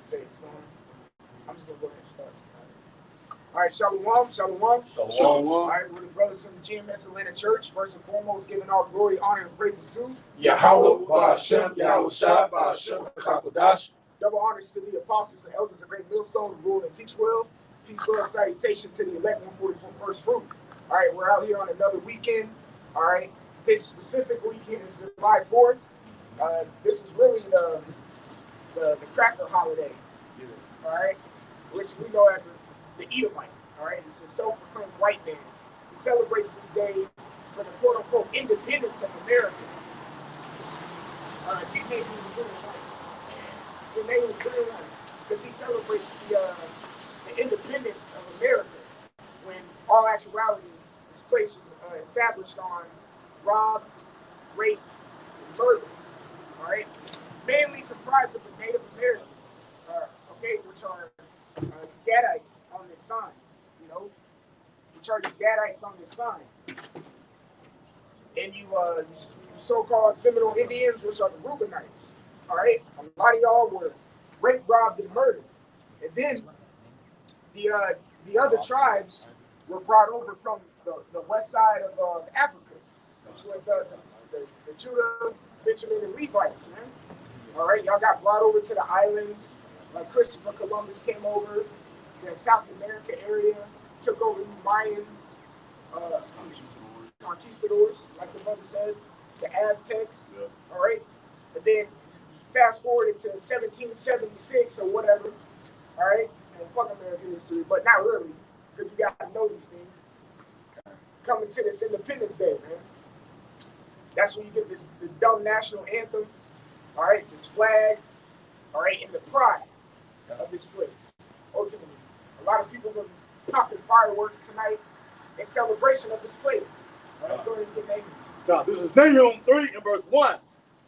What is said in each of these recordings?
say it's going. I'm just gonna go ahead and start. All right, shalom, shalom. Shalom. All right, we're the brothers from the GMS Atlanta Church. First and foremost, giving all glory, honor, and praises to Yahweh, Ba'ashem, Yahweh Shai, Ba'ashem, Chakadash. double honors to the apostles and elders of Great Millstone who rule and teach well. Peace, love, salutation to the elect 144 first fruit. All right, we're out here on another weekend. All right, this specific weekend is July 4th. This is really the cracker holiday. All right, which we know as the Edomite. All right, it's a self-proclaimed white man. He celebrates this day for the quote-unquote independence of America. Nickname him the Green White. The name is Green White because he celebrates the independence of America when all actuality this place was established on rob, rape, and murder. All right, mainly comprised of the Native Americans, which are Gadites on this sign, which are the Gadites on this sign. And you so-called Seminole Indians, which are the Reubenites. All right, a lot of y'all were raped, robbed, and murdered. And then the other tribes were brought over from the west side of Africa, which was the Judah, Benjamin, and Levites, man. All right, y'all got brought over to the islands. Like Christopher Columbus came over, the South America area, took over the Mayans, conquistadors, like the mother said, the Aztecs, all right? And then fast forward into 1776 or whatever, all right? And fuck American history, but not really, because you got to know these things. Coming to this Independence Day, man. That's when you get the dumb national anthem, all right? This flag, all right, and the pride of this place. Ultimately, a lot of people will be popping fireworks tonight in celebration of this place. All right, go ahead and get named. God, this is Nahum 3 and verse 1.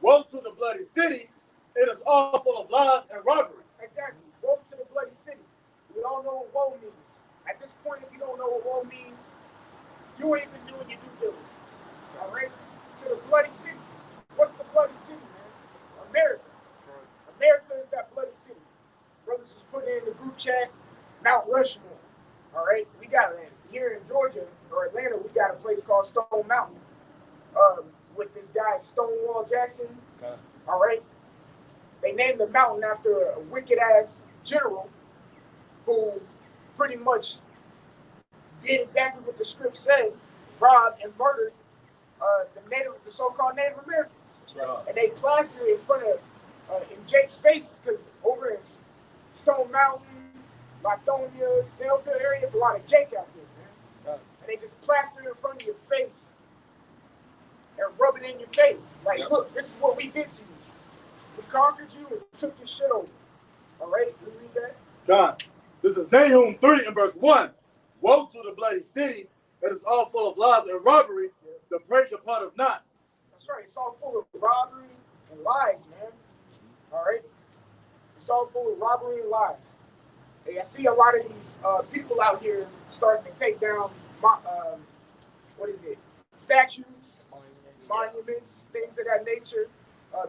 Woe to the bloody city, it is all full of lies and robbery. Exactly. Woe to the bloody city. We all know what woe means. At this point, if you don't know what woe means, you ain't even doing your due diligence. All right? To the bloody city. What's the bloody city, man? America. America is that bloody city. Brothers was putting in the group chat, Mount Rushmore. All right, we got it here in Georgia or Atlanta. We got a place called Stone Mountain with this guy Stonewall Jackson. Okay. All right, they named the mountain after a wicked ass general who pretty much did exactly what the script said, robbed and murdered the so-called Native Americans. That's right. And they plastered it in front of in Jake's face, because over in Stone Mountain, Lithonia, Snellfield area, there's a lot of Jake out there, man. And they just plaster it in front of your face and rub it in your face. Like, look, this is what we did to you. We conquered you and took your shit over. All right, you read that? God, this is Nahum 3 and verse 1. Woe to the bloody city that is all full of lies and robbery, the prey departeth not. That's right, it's all full of robbery and lies, man. All right? It's all full of robbery and lies. And I see a lot of these people out here starting to take down, statues, monuments, things of that nature.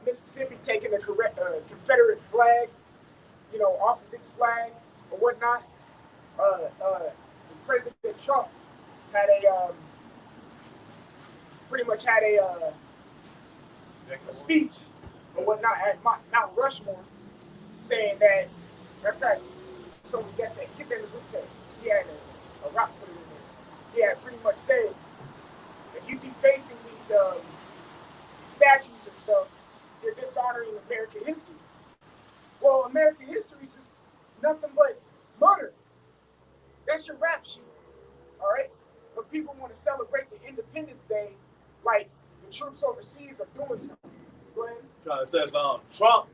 Mississippi taking a Confederate flag, off of its flag or whatnot. President Trump had a speech or whatnot at Mount Rushmore, saying that, matter of fact, someone get that in the group text. He had a rock put it in there. He had pretty much said, if you defacing these statues and stuff, you're dishonoring American history. Well, American history is just nothing but murder. That's your rap sheet, all right? But people want to celebrate the Independence Day like the troops overseas are doing something. Go ahead. It says Trump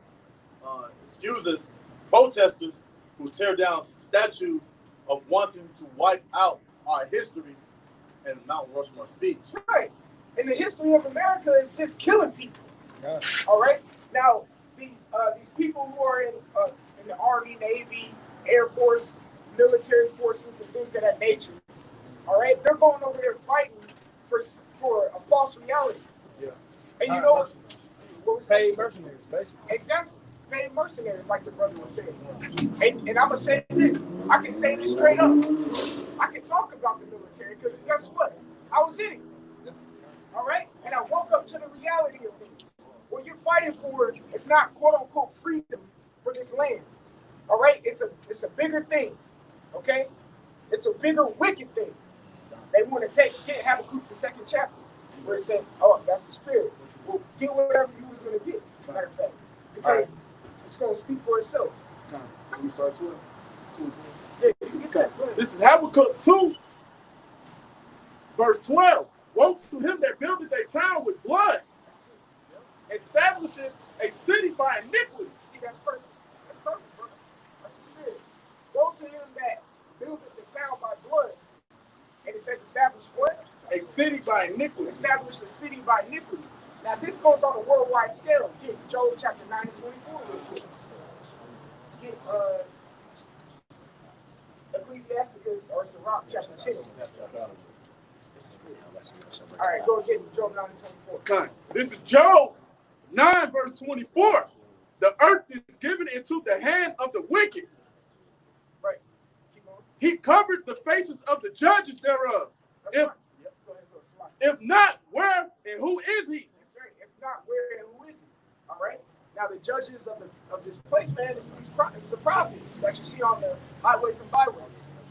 excuses protesters who tear down statues of wanting to wipe out our history in Mount Rushmore speech. Right. And the history of America is just killing people. Yeah. All right. Now, these people who are in the Army, Navy, Air Force, military forces, and things of that nature, all right, they're going over there fighting for a false reality. Yeah. And you know what? Paid mercenaries, basically. Exactly. paid mercenaries, like the brother was saying. And I'm gonna say this. I can say this straight up. I can talk about the military because guess what? I was in it. All right, and I woke up to the reality of things. What you're fighting for is not quote unquote freedom for this land. All right, it's a bigger thing. Okay, it's a bigger wicked thing. They want to get Habakkuk the second chapter where it said, "Oh, that's the spirit. Well, get whatever you was gonna get." Matter of fact, because it's gonna speak for itself. Let me start 12. Yeah, you can get that. This is Habakkuk 2, verse 12. Woe to him that buildeth a town with blood, establishing a city by iniquity. See, that's perfect. That's perfect, brother. That's the spirit. Woe to him that buildeth the town by blood. And it says establish what? A city by iniquity. Establish a city by iniquity. Now, this goes on a worldwide scale. Get Job chapter 9 and 24. Get Ecclesiasticus or Sirach chapter 10. All right, go ahead, Job 9 and 24. Kind. This is Job 9, verse 24. The earth is given into the hand of the wicked. Right. Keep going. He covered the faces of the judges thereof. That's If, right. Yep. Go ahead, go. Slide. if not, where and who is he? That's right. If not, where and who is he? All right. Now the judges of this place, man, it's the prophets that you see on the highways and byways.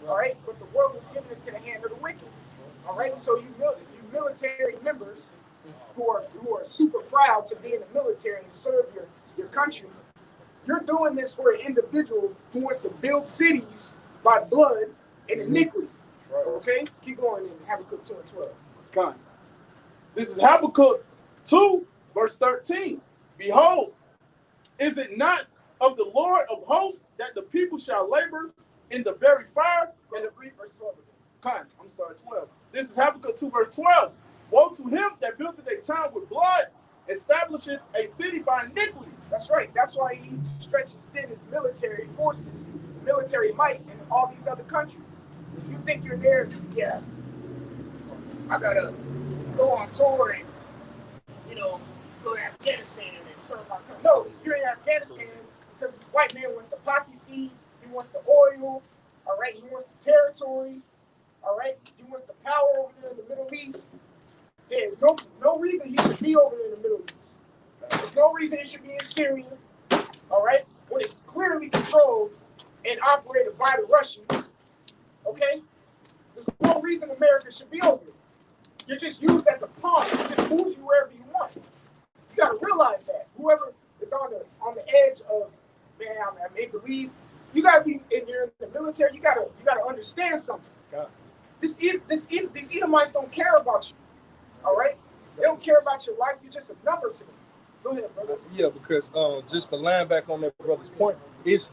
All right. But the world was given into the hand of the wicked. All right. So you military members who are super proud to be in the military and serve your country, you're doing this for an individual who wants to build cities by blood and iniquity. Okay? Keep going in Habakkuk 2 and 12. Kind. This is Habakkuk 2, verse 13. Behold, is it not of the Lord of hosts that the people shall labor in the very fire? And the read verse 12 again. Kind. I'm sorry, 12. This is Habakkuk 2, verse 12. Woe to him that buildeth a town with blood, establisheth a city by iniquity. That's right. That's why he stretches thin his military forces, military might in all these other countries. If you think you're there, yeah, I gotta go on tour and, go to Afghanistan and serve my country. No, you're in Afghanistan because this white man wants the poppy seeds, he wants the oil, all right, he wants the territory, all right, he wants the power over there in the Middle East. There's no reason he should be over there in the Middle East. There's no reason it should be in Syria, all right, when it's clearly controlled and operated by the Russians, okay? There's no reason America should be over there. You're just used as a pawn. It just moves you wherever you want. You got to realize that. Whoever is on the edge of, man, I may believe, you got to be in the military. You got to understand something. God. These Edomites don't care about you, all right? They don't care about your life. You're just a number to them. Go ahead, brother. Yeah, because just to land back on that brother's point, it's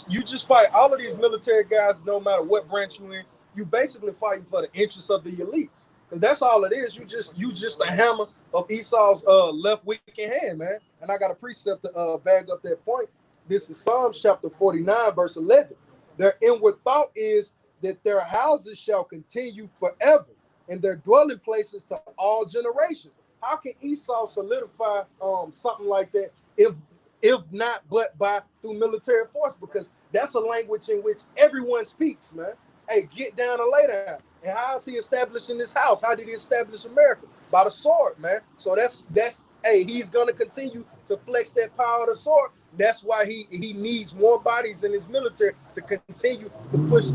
you just fight all of these military guys, no matter what branch you in. You basically fighting for the interests of the elites, because that's all it is. You just a hammer of Esau's left wicked hand, man. And I got a precept to back up that point. This is Psalms chapter 49, verse 11. Their inward thought is that their houses shall continue forever, and their dwelling places to all generations. How can Esau solidify something like that if not but through military force? Because that's a language in which everyone speaks, man. Hey, get down and lay down. And how is he establishing this house? How did he establish America? By the sword, man. So that's hey, he's gonna continue to flex that power of the sword. That's why he needs more bodies in his military to continue to push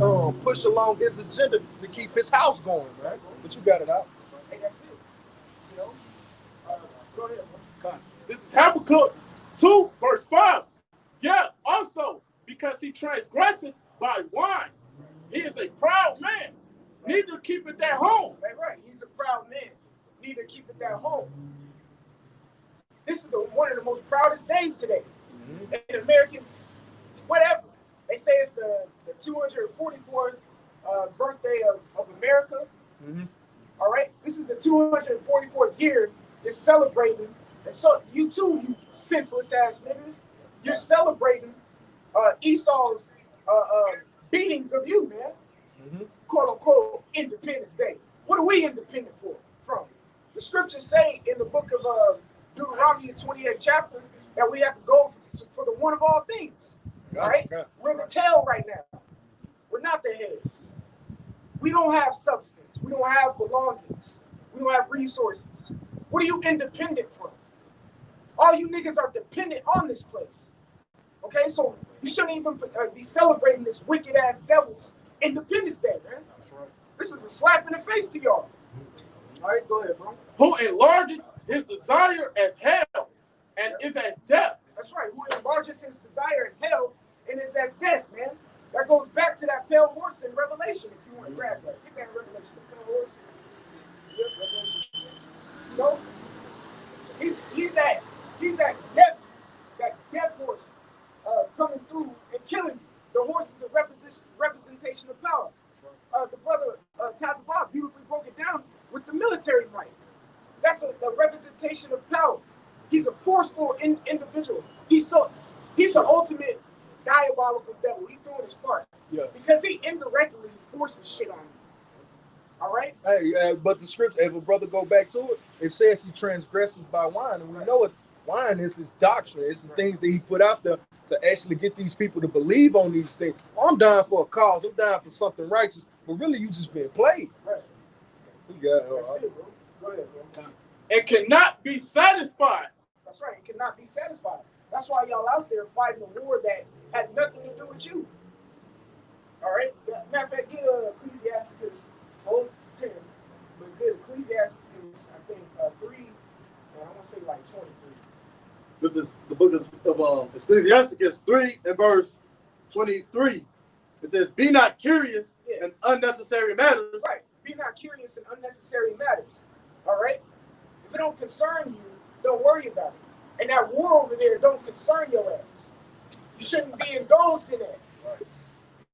along his agenda to keep his house going, man. But you got it out. Hey, that's it. Go ahead, bro. This is Habakkuk 2, verse 5. Yeah, also, because he transgresseth by wine. He is a proud man, neither keepeth at home. Right. He's a proud man, neither keepeth at home. This is one of the most proudest days today. In American, whatever. They say it's the 244th birthday of America. All right? This is the 244th year you're celebrating. And so you too, you senseless ass niggas, you're celebrating Esau's beatings of you, man. Quote unquote Independence Day. What are we independent from? The scriptures say in the book of Deuteronomy 28th chapter, that we have to go for the one of all things. All right? We're the tail right now. We're not the head. We don't have substance. We don't have belongings. We don't have resources. What are you independent from? All you niggas are dependent on this place. Okay, so you shouldn't even be celebrating this wicked ass devil's Independence Day, man. This is a slap in the face to y'all. All right, go ahead, bro. Who enlarged his desire as hell and is as death. That's right. Who enlarges his desire as hell and is as death, man. That goes back to that pale horse in Revelation. If you want to grab that, get that Revelation. The pale horse. Yep, Revelation. You know, he's that death horse coming through and killing you. The horse is a representation of power. The brother Tazabah beautifully broke it down with the military might. That's a representation of power. He's a forceful individual. He's the ultimate diabolical devil. He's doing his part. Yeah. Because he indirectly forces shit on you. All right? Hey, but the scripture, if a brother go back to it, it says he transgresses by wine. And we know what wine is his doctrine. It's the things that he put out there to actually get these people to believe on these things. Oh, I'm dying for a cause. I'm dying for something righteous. But really, you just been played. Right. That's it, bro. Go ahead, bro. It cannot be satisfied. That's right. It cannot be satisfied. That's why y'all out there fighting a war that has nothing to do with you. All right? Matter of fact, get Ecclesiasticus 10, but get Ecclesiasticus, I think, 3, and I want to say like 23. This is the book of Ecclesiasticus 3 and verse 23. It says, be not curious in unnecessary matters. Right. Be not curious in unnecessary matters. All right? If it don't concern you, don't worry about it. And that war over there don't concern your ass. You shouldn't be indulged in that. Right.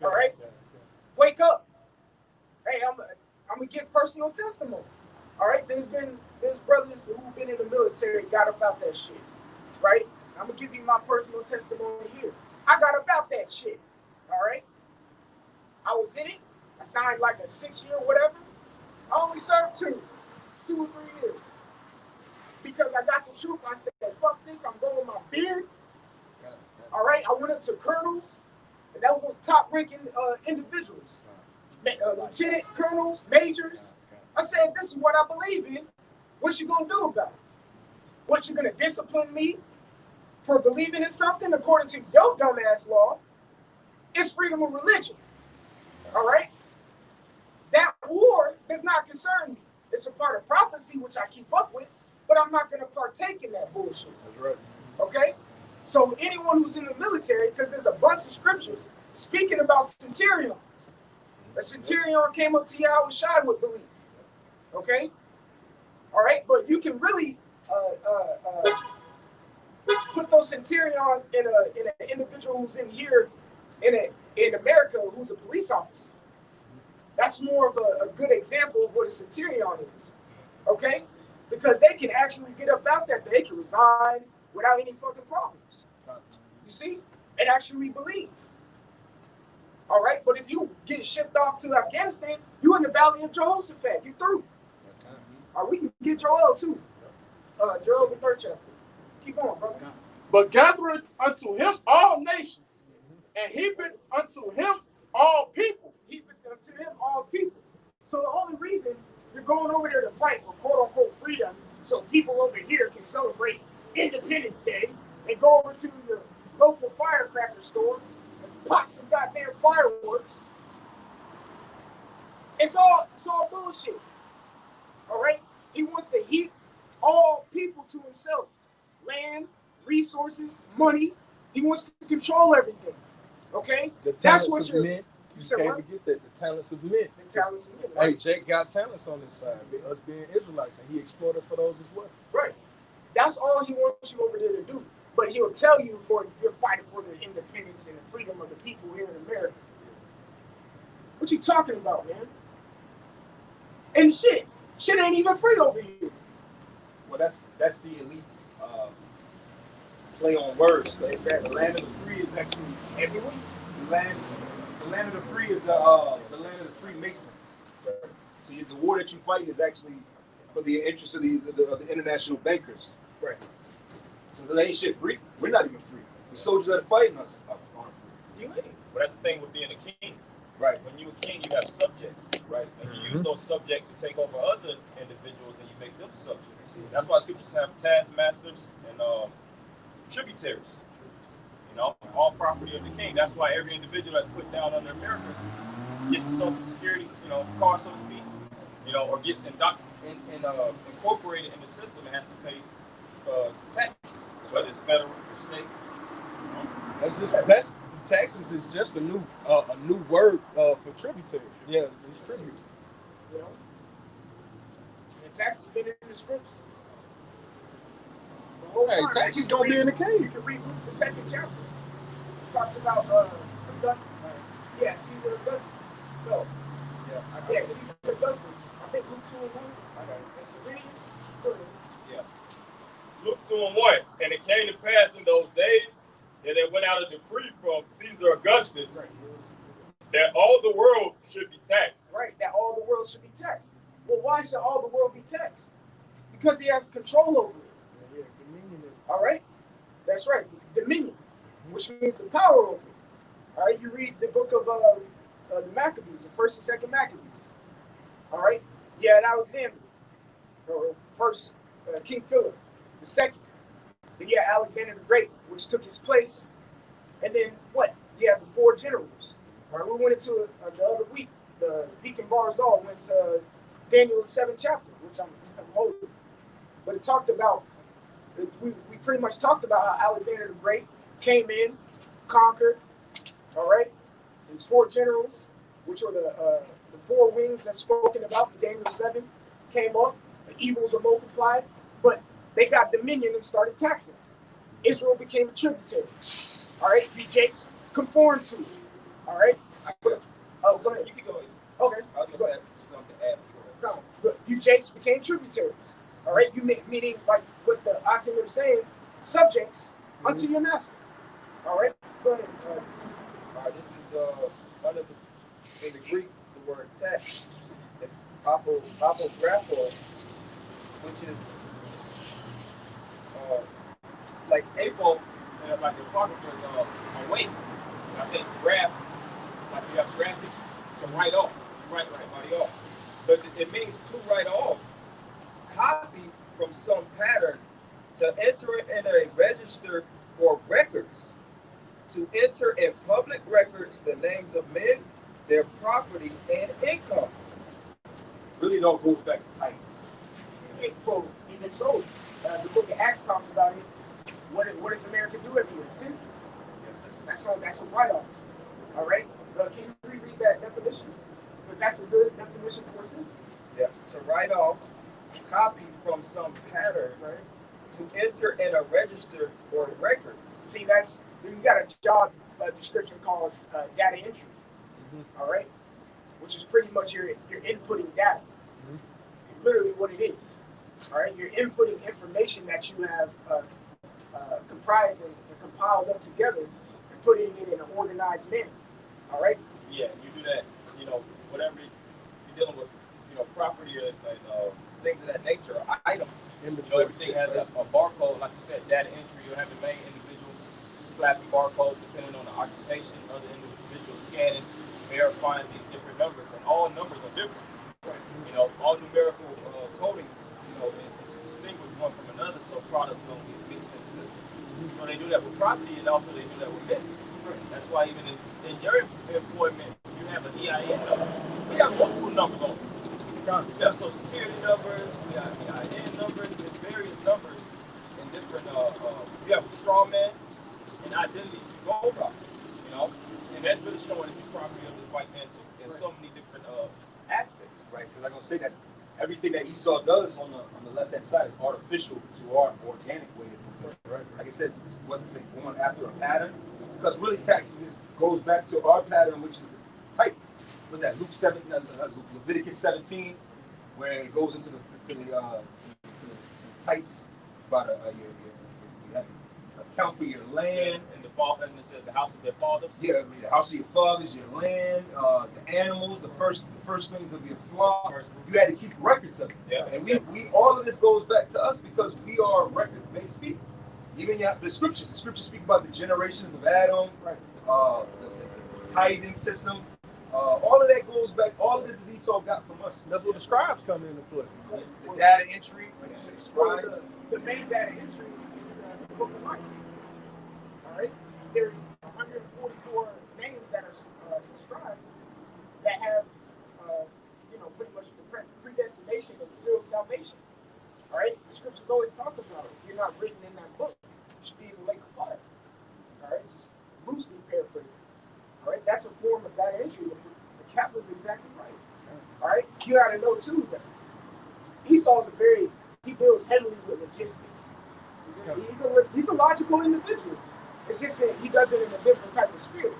All right? Wake up. Hey, I'm gonna give personal testimony. All right? There's brothers who've been in the military got about that shit. Right? I'm gonna give you my personal testimony here. I got about that shit. All right? I was in it. I signed like a 6-year whatever. I only served 2 or 3 years. Because I got the truth. I said, fuck this, I'm growing my beard. All right, I went up to colonels, and that was top-ranking individuals. Lieutenant colonels, majors. I said, this is what I believe in. What you gonna do about it? What, you gonna discipline me for believing in something according to your dumbass law? It's freedom of religion. All right? That war does not concern me. It's a part of prophecy, which I keep up with, but I'm not going to partake in that bullshit. That's right. Okay? So anyone who's in the military, because there's a bunch of scriptures speaking about centurions. A centurion came up to Yahushua with belief. Okay? All right? But you can really put those centurions in an individual who's in here in America who's a police officer. That's more of a good example of what a centurion is. Okay? Because they can actually get up out there. They can resign without any fucking problems. You see? And actually believe. All right? But if you get shipped off to Afghanistan, you in the Valley of Jehoshaphat. You through. We can get Joel too. Joel the 3rd chapter. Keep going, brother. But gathereth unto him all nations, and heapeth unto him all people. Heapeth unto him all people. So the only reason you're going over there to fight for quote-unquote freedom so people over here can celebrate Independence Day and go over to the local firecracker store and pop some goddamn fireworks. It's all bullshit. All right? He wants to heap all people to himself. Land, resources, money. He wants to control everything. Okay? That's what you're... Men. You can't forget that. The talents of men. The talents of men. Right? Hey, Jake got talents on his side. Us being Israelites, and he explored us for those as well. Right. That's all he wants you over there to do. But he'll tell you you're fighting for the independence and the freedom of the people here in America. What you talking about, man? And shit ain't even free over here. Well, that's the elites play on words. The land of the free is actually everywhere. The land of the free is the land of the Freemasons. So the war that you fight is actually for the interests of the international bankers. Right. So they ain't shit free. We're not even free. The soldiers that are fighting us aren't free. You ain't. But that's the thing with being a king. Right. When you're a king, you have subjects, right? And you use those subjects to take over other individuals, and you make them subjects. That's why scriptures have taskmasters and tributaries. You know, all property of the king. That's why every individual that's put down under America gets a social security, card, so to speak, or gets incorporated in the system and has to pay taxes, whether it's federal or state. That's taxes is just a new word for tributary. Yeah, it's tribute. And taxes been in the scripts. The whole Hey, time. taxes gonna be in the king. You can read Luke, the 2nd chapter. It talks about Augustus. Yeah, Caesar Augustus. No. Yeah, Caesar Augustus. I think Luke 2 and 1. And Cyrenius. Yeah. Luke 2 and 1. And it came to pass in those days that there went out a decree from Caesar Augustus that all the world should be taxed. Right, that all the world should be taxed. Well, why should all the world be taxed? Because he has control over it. All right? That's right, dominion, which means the power over it. All right, you read the book of the Maccabees, the 1st and 2nd Maccabees. All right, you had Alexander, or first King Philip, the 2nd. Then you had Alexander the Great, which took his place. And then what? You have the 4 generals. All right, we went into the other week. The Deacon Barzal went to Daniel 7th chapter, which I'm holding. But it talked about, we pretty much talked about how Alexander the Great came in, conquered, all right? His 4 generals, which were the 4 wings that's spoken about in Daniel 7, came up, the evils were multiplied, but they got dominion and started taxing. Israel became a tributary. All right, you Jakes conformed to it. All right? Oh, go ahead. You can go ahead. Okay. I was going to say something to add. No, look, you Jakes became tributaries. All right, you meaning like what the Ocular is saying, subjects unto your master. All right, go ahead. This is one of the, in the Greek, the word tax. It's apographo, which is Like April, like the apocryphers away. I think graph, like you have graphics to write off. You write somebody off. But it means to write off. Copy from some pattern, to enter it in a register or records, to enter in public records the names of men, their property, and income. Really don't go back to Titans. Well, even so, the book of Acts talks about it. What does America do every year? Census. Yes, that's a write-off. All right? Can you reread that definition? Because that's a good definition for census. Yeah, to write off, copy from some pattern, Right? to enter in a register or records. See, you got a job description called data entry. All right? Which is pretty much your inputting data. Literally what it is. All right? You're inputting information that you have comprised and compiled up together and putting it in an organized manner. All right? Yeah, you do that, whatever you're dealing with, property and things of that nature, items. Everything has a barcode, like you said, data entry. You'll have the main individual slap the barcode depending on the occupation of the individual, scanning, verifying these different numbers, and all numbers are different. All numerical codings, it's distinguish one from another, so products don't get mixed in the system. So they do that with property, and also they do that with business. That's why even in your employment, you have an EIN number. We have multiple numbers on this. We have social security numbers, we have EIN numbers, there's various numbers in different, you have a straw man and identity gold rock, and that's really showing that you're property of this white man too, in so many different aspects. Right, because I'm gonna say that's everything that Esau does on the left hand side is artificial to our organic way of doing it. Right. Like I said, wasn't going after a pattern, because really taxes goes back to our pattern, which is the type. Was that Leviticus 17, where it goes into the types about you have to account for your land. And the father, and it says the house of their fathers. Yeah, the house of your fathers, your land, the animals, the first things of your flock. You had to keep records of it. Yeah, and we all of this goes back to us because we are record-based people. Even the scriptures speak about the generations of Adam, Right. The tithing system. All of that goes back. All of this is Esau got from us. That's where the scribes come into play. The data entry, like you said, Well, scribes. the main data entry is the book of life. All right, there's 144 names that are inscribed that have, pretty much the predestination and sealed salvation. All right, the scriptures always talk about it. If you're not written in that book, you should be in the lake of fire. All right, just loosely paraphrasing. All right, that's a form of data entry. The captain is exactly right. All right, you got to know too that Esau's he builds heavily with logistics. He's a logical individual. It's just that he does it in a different type of spirit.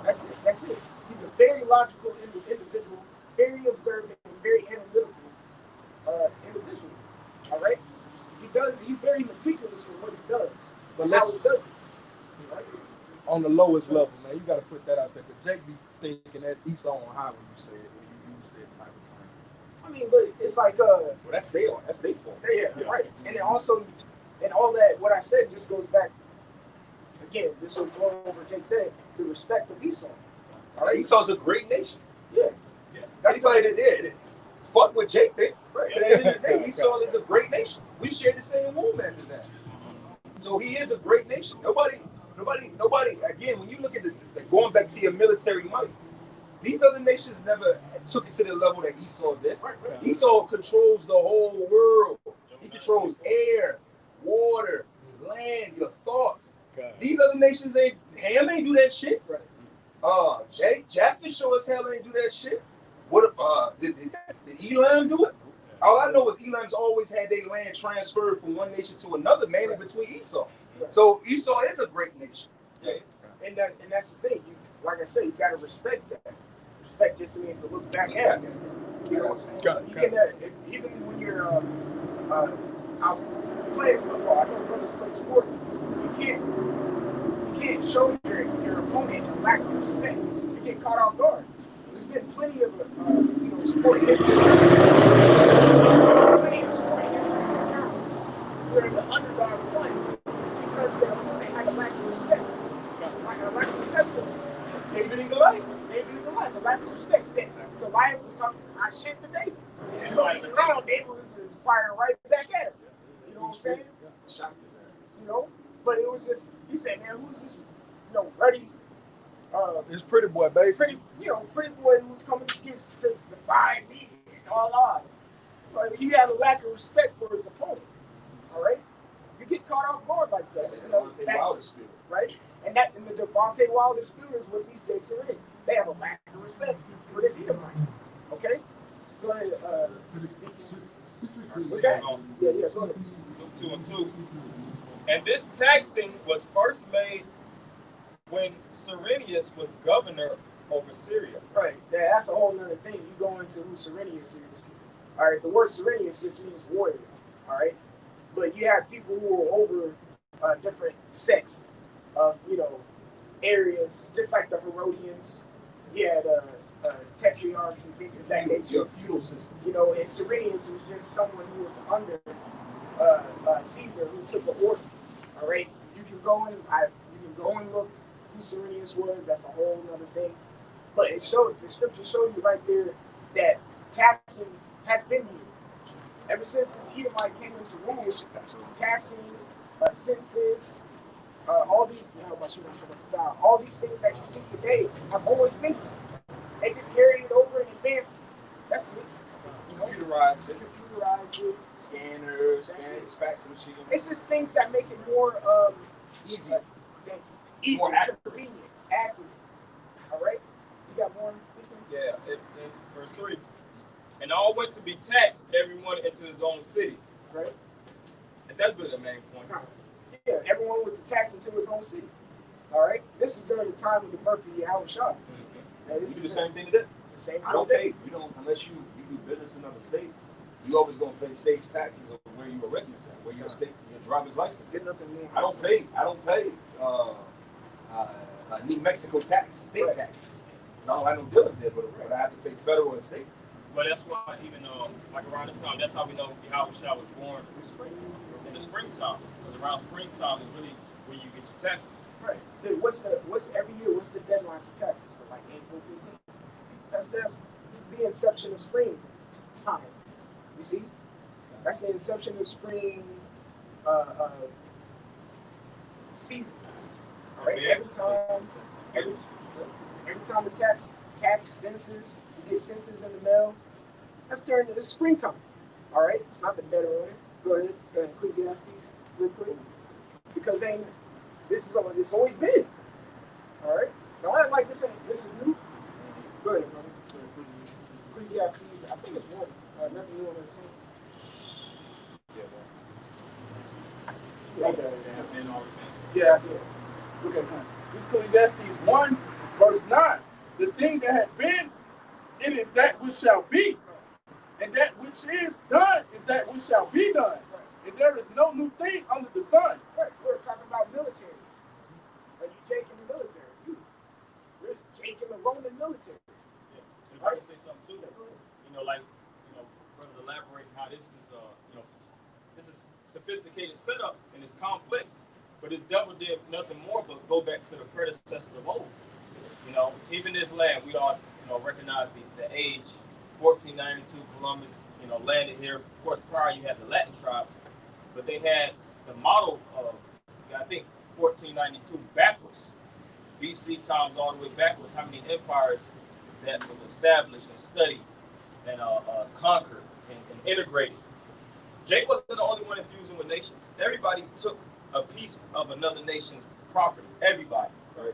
That's it. He's a very logical individual, very observant, and very analytical individual. All right, he's very meticulous with what he does, But how let's he does it. Right? on the lowest level, man. You got to put that out there. But Jake be thinking that Esau on high when you say it, when you use that type of term. I mean, but it's like Well, that's their fault. yeah, right. And then also, and all that, what I said just goes back, again, this will go over Jake said, the respect of Esau. All right, Esau's a great nation. Yeah. That's why they did. Fuck with Jake, they. Right. At the end of the day, Esau is a great nation. We share the same womb as that. So he is a great nation. Nobody. Again, when you look at going back to your military might, these other nations never took it to the level that Esau did. Right. Esau controls the whole world. He controls air, water, land, your thoughts. These other nations Ham ain't do that shit. Right. Japheth sure as hell ain't do that shit. What did Elam do it? All I know is Elam's always had their land transferred from one nation to another, mainly between Esau. So Esau is a great nation. Yeah. And that's the thing. Like I said, you gotta respect that. Respect just means to look back at it. You know what I'm saying? You can, even when you're out playing football, I know brothers play sports. You can't show your opponent a lack of respect. You get caught off guard. There's been plenty of sport history. Where the underdog won because their opponent had a lack of respect. Like a lack of respect for them. David and Goliath. A lack of respect. Goliath was talking shit to David. And looking around, David was firing right back at him. You know what I'm saying? But it was just, he said, man, who's this, ready? It's Pretty Boy, basically. Pretty boy who was coming against to defy me and all odds. But he had a lack of respect for his opponent. All right? You get caught off guard like that. That's right? And the Devontae Wilder spirit is what these Jakes are in. They have a lack of respect for this Edomite. Okay? Go ahead, what's that? Yeah, go ahead. Luke 2:2. And this taxing was first made when Cyrenius was governor over Syria. Right. Yeah, that's a whole nother thing. You go into who Cyrenius is. All right. The word Cyrenius just means warrior. All right. But you have people who are over different sects of, areas, just like the Herodians. You had tetrarchs and things of that nature. Feudal system. And Cyrenius was just someone who was under Caesar who took the order. All right. You can go and look who Cyrenius was. That's a whole other thing. But the scripture shows you right there that taxing has been here. Ever since the Edomite came into rule, taxing, census, all these things that you see today have always been here. They just carried it over and advanced it. That's it. Computerized it. Scanners, fax machines. It's just things that make it more Easy. Easy, More accurate. convenient, accurate. All right? You got more? Yeah, in verse 3. And all went to be taxed, everyone into his own city. Right? And that's really the main point. Yeah, everyone was taxed into his own city. All right? This is during the time of the birth of Yahweh Shah. You do the same thing today. I don't pay. You don't unless you do business in other states. You always gonna pay state taxes of where you are resident at, where your state, your driver's license. Get nothing more. I don't pay New Mexico state taxes. I don't have no dealings there, but I have to pay federal and state. But that's why even like around this time, that's how we know Yahweh Shah was born in the springtime. Because around springtime is really when you get your taxes. Right. Then what's every year? What's the deadline for taxes? So like April 15th. That's the inception of spring time. You see, that's the inception of spring season. All right. Every time the tax census, you get census in the mail. That's during the springtime. All right. It's not the dead of winter. Go ahead, Ecclesiastes, real quick, because it's always been. All right. Don't act like this is new. Go ahead, brother. Ecclesiastes, I think it's one. Nothing new on the Yeah, okay. Yeah, that's it. Look at that. This Ecclesiastes 1, verse 9. The thing that had been, it is that which shall be. And that which is done is that which shall be done. And there is no new thing under the sun. Right. We're talking about military. Are you Jake in the military? You're Jake in the Roman military. Yeah. If I can say something too, brothers elaborate how this is, this is sophisticated setup and it's complex, but this devil did nothing more but go back to the predecessors of old. Even this land, we all, recognize the age. 1492, Columbus, landed here. Of course, prior you had the Latin tribes, but they had the model of, I think, 1492 backwards, BC times all the way backwards. How many empires that was established and studied and conquered and integrated. Jake wasn't the only one infusing with nations. Everybody took a piece of another nation's property. Everybody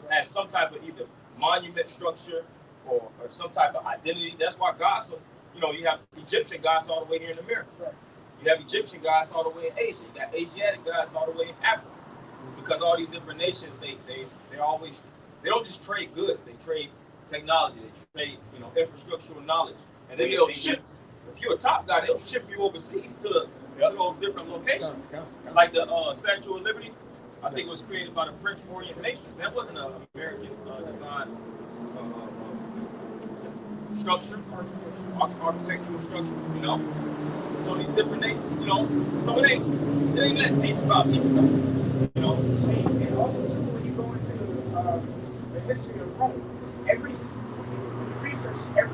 had some type of either monument structure or some type of identity. That's why gods, you have Egyptian gods all the way here in America. Right. You have Egyptian gods all the way in Asia. You got Asiatic gods all the way in Africa. Because all these different nations, they don't just trade goods. They trade technology. They trade infrastructural knowledge, and then they'll ship. If you're a top guy, they'll ship you overseas to those different locations. Like the Statue of Liberty, I think it was created by the French Orient Nations. That wasn't an American design structure, architectural structure. So these different nations, so it ain't that deep about these stuff. And also too, when you go into the history of Rome,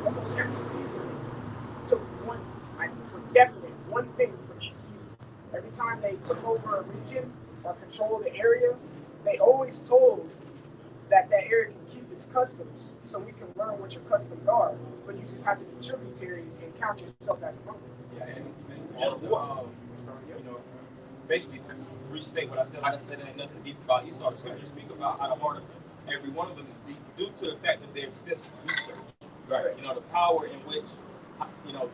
almost every season took one thing from each season. Every time they took over a region or controlled the area, they always told that area can keep its customs, so we can learn what your customs are. But you just have to be tributary and count yourself as a Roman. Yeah, and just basically restate what I said. Like I said, there ain't nothing deep about Esau. The scriptures speak about how the heart of every one of them is deep due to the fact that they're extensive research. Right. The power in which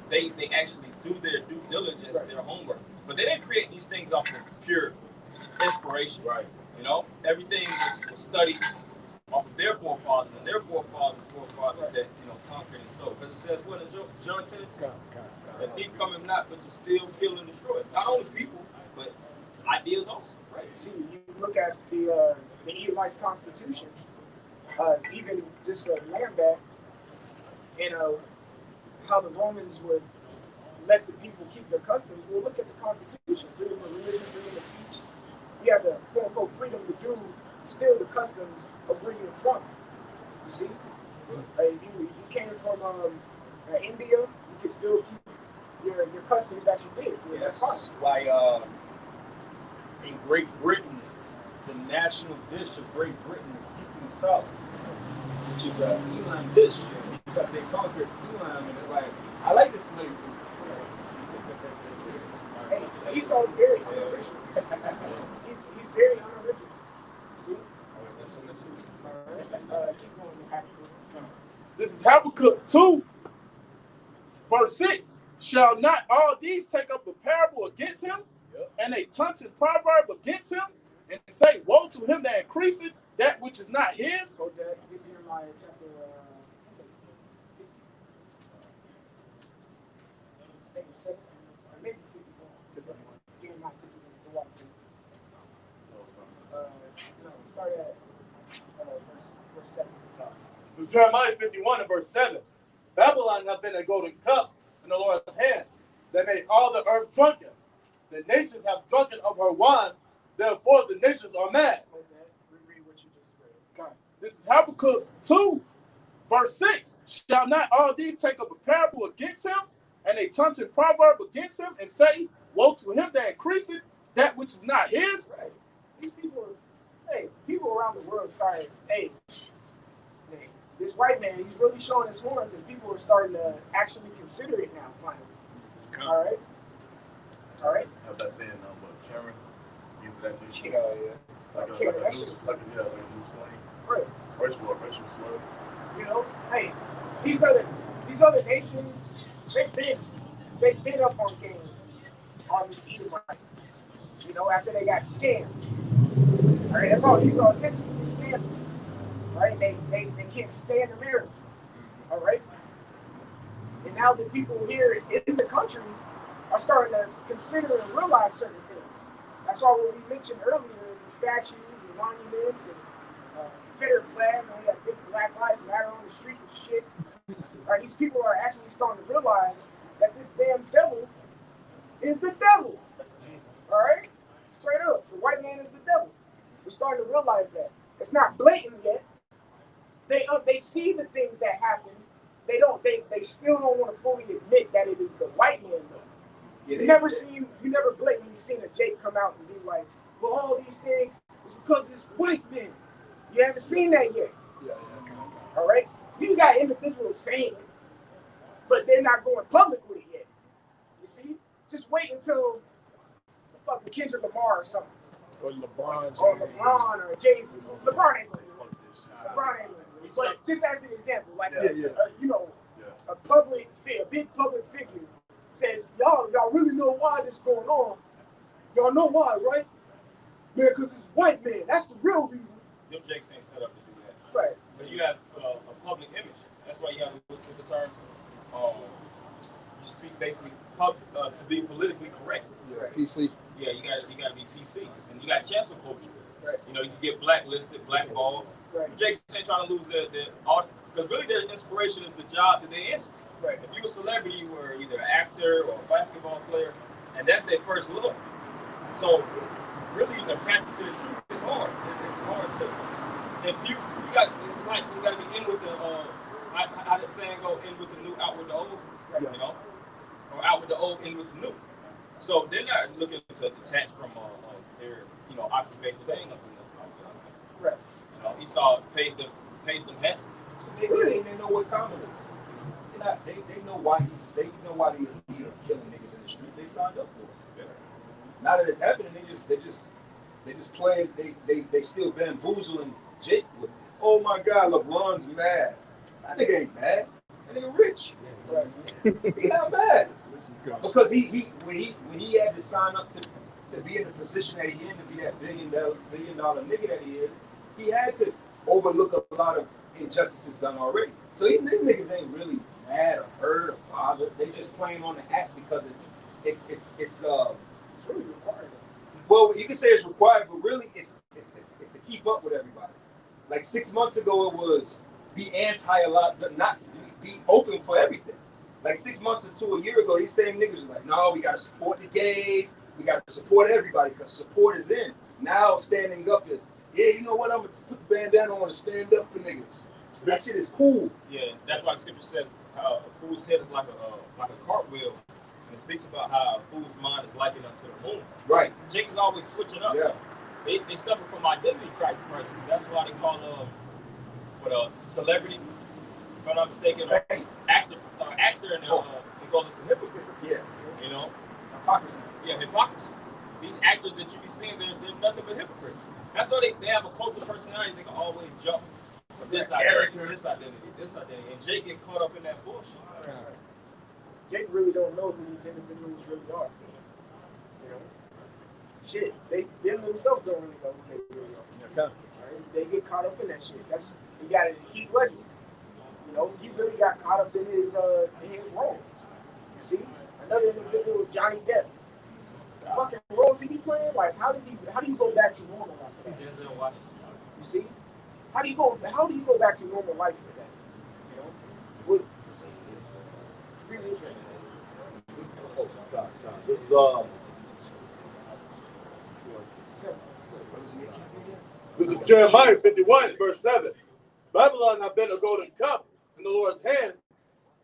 they actually do their due diligence, right, their homework. But they didn't create these things off of pure inspiration. Right. Everything was studied off of their forefathers and their forefathers' forefathers, right, that conquered and stole. Because it says what in John 10, the thief cometh not but to steal, kill, and destroy. Not only people, but ideas also. Right. See, you look at the Edomites Constitution, even just land back, and how the Romans would let the people keep their customs. Well, look at the Constitution: freedom of religion, freedom of speech. You have the quote unquote freedom to do still the customs of where you're from. You see, if you came from India, you could still keep your customs that you did. Yeah, that's why in Great Britain, the national dish of Great Britain is tikka salad, which is an Elam dish, because they conquered Elam, and it's like, I like this slave food. Hey, Esau's very unoriginal. He's very unoriginal. See? All right, keep going. This is Habakkuk 2, verse 6. Shall not all these take up a parable against him, and a taunted proverb against him, and say, woe to him that increaseth that which is not his? Go to Jeremiah chapter 7, or maybe 51. Jeremiah 51. No, start at verse 7. Jeremiah 51 and verse 7. Babylon hath been a golden cup in the Lord's hand, that made all the earth drunken. The nations have drunken of her wine, Therefore, the nations are mad. Okay, reread what you just read. God. This is Habakkuk 2, verse 6. Shall not all these take up a parable against him, and a taunting proverb against him, and say, woe to him that increaseth that which is not his? Right. These people, hey, people around the world started, hey, this white man, he's really showing his horns, and people are starting to actually consider it now, finally. All right? All right? Have that saying, what, Cameron? Use that new shit. Yeah. Like a Cameron, new that shit's like a new slang. right. Racial slur. You know, hey, these other nations, they've been up on game on this Edomite. You know, after they got scammed. All right, that's all Esau gets with these scams. Right? They can't stand America. All right? And now the people here in the country are starting to consider and realize certain things. That's why when we mentioned earlier the statues and monuments and Confederate flags, and we got big Black Lives Matter on the street and shit. All right, these people are actually starting to realize that this damn devil is the devil. All right? Straight up. The white man is the devil. We're starting to realize that. It's not blatant yet. They see the things that happen. They still don't want to fully admit that it is the white man though. You never blatantly seen a Jake come out and be like, well, all these things is because it's white men. You haven't seen that yet. Yeah. All right? You got individuals saying it, but they're not going public with it yet. You see? Just wait until fucking Kendrick Lamar or something. Or LeBron. Or LeBron or Jay-Z. LeBron ain't. But just as an example, like a public figure, a big public figure says, y'all really know why this going on. Y'all know why, right? Man, because it's white man. That's the real reason. Them Jakes ain't set up to do that. Right. But you have a public image. That's why you got to look at the term. You speak basically to be politically correct. Yeah, PC. Yeah, you got to be PC, and you got cancel culture. Right. You know, you get blacklisted, blackballed. Right. Jakes ain't trying to lose their art, because really their inspiration is the job that they in. Right. If you a celebrity, you were either an actor or a basketball player, and that's their first love. So really attaching to the truth is hard. It's hard to. If you got, it's like you got to be in with the. How that saying go? In with the new, out with the old. Right. You know, or out with the old, in with the new. So they're not looking to detach from their occupation. They ain't nothing. Right. You know, Esau pays them handsome. They know what time it is. They know why they killing niggas in the street. They signed up for it. Yeah. Now that it's happening, they just playing. They still bamboozling Jake with it. Oh my God, LeBron's mad. That nigga ain't mad. That nigga rich. Right. He not mad because when he had to sign up to be in the position that he in, to be that billion dollar nigga that he is, he had to overlook a lot of injustices done already. So even them niggas ain't really mad or hurt or bothered. They just playing on the act because it's really required. Well, you can say it's required, but really it's to keep up with everybody. Like 6 months ago, it was be anti a lot, but not be open for everything. Like 6 months to a year ago, these same niggas were like, no, we gotta support the gays, we gotta support everybody because support is in. Now standing up is, yeah, you know what? I'm gonna put the bandana on and stand up for niggas. That shit is cool. Yeah, that's why the scripture says a fool's head is like a cartwheel, and it speaks about how a fool's mind is likened unto the moon. Right. Jake is always switching up. Yeah. They suffer from identity crisis. That's why they call celebrity, if I'm not mistaken, actor, and they go into hypocrite. Yeah. You know, Hypocrisy. Yeah, hypocrisy. These actors that you be seeing, they're nothing but hypocrites. That's why they have a cult of personality. They can always jump from this identity, this identity, and Jake get caught up in that bullshit. Jake really don't know who these individuals really are. You know, shit, them themselves don't really know who they really are. Okay. Right? They get caught up in that shit. You got it. Heath Ledger. You know, he really got caught up in his role. You see, another individual, Johnny Depp. The fucking roles he be playing, like how do you go back to normal after that? Denzel Washington. You see, how do you go back to normal life with that? You know, This is simple. This is Jeremiah 51, verse 7. Babylon have been a golden cup in the Lord's hand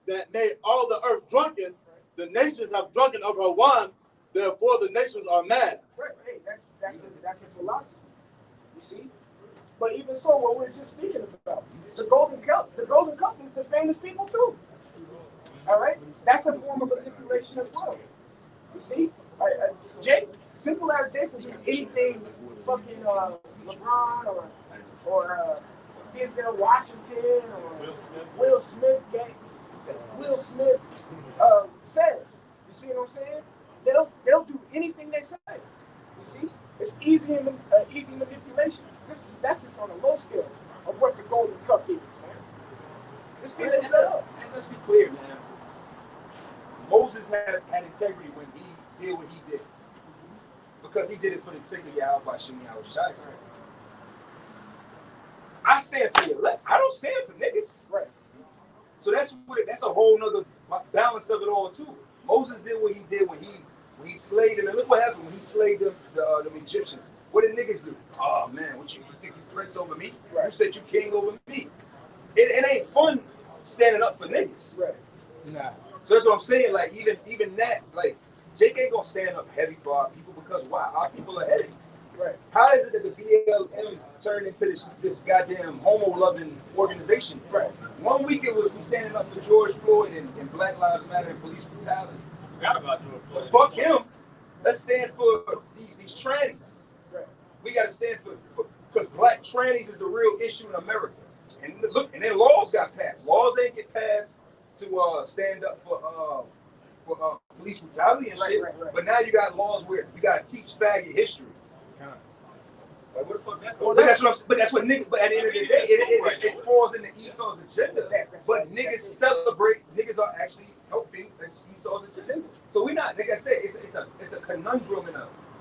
that made all the earth drunken. The nations have drunken of her wine, therefore the nations are mad. Right, hey, that's a philosophy. You see? But even so, what we're just speaking about, the golden cup is the famous people too. All right? That's a form of manipulation as well. You see? Jake, simple as Jake will do anything fucking LeBron or Denzel Washington or Will Smith says. You see what I'm saying? They'll do anything they say. You see? It's easy manipulation. That's just on a low scale of what the golden cup is, man. This people set up. And let's be clear, man. Moses had integrity when he did what he did. Because he did it for the sake of Yahweh Shem Yahweh. I stand for the elect. I don't stand for niggas. Right. So that's a whole nother balance of it all too. Moses did what he did when he slayed them. And look what happened when he slayed the Egyptians. What did niggas do? Oh man, what you think you prince over me? Right. You said you king over me. It ain't fun standing up for niggas. Right. Nah. So that's what I'm saying. Like even that, like Jake ain't gonna stand up heavy for our people because why? Our people are headaches. Right. How is it that the BLM turned into this goddamn homo-loving organization? Right. 1 week it was we standing up for George Floyd and Black Lives Matter and police brutality. Forgot about George Floyd. But fuck him. Let's stand for these trannies. Right. We got to stand for because black trannies is the real issue in America. And look, and then laws got passed. Laws ain't get passed to stand up for police brutality and shit. Right. But now you got laws where you got to teach faggot history. Like, where the fuck that Well, goes? that's what niggas. But at the end of the day, it falls into Esau's agenda. But niggas celebrate. Niggas are actually helping Esau's agenda. So we're not. Like I said, it's a conundrum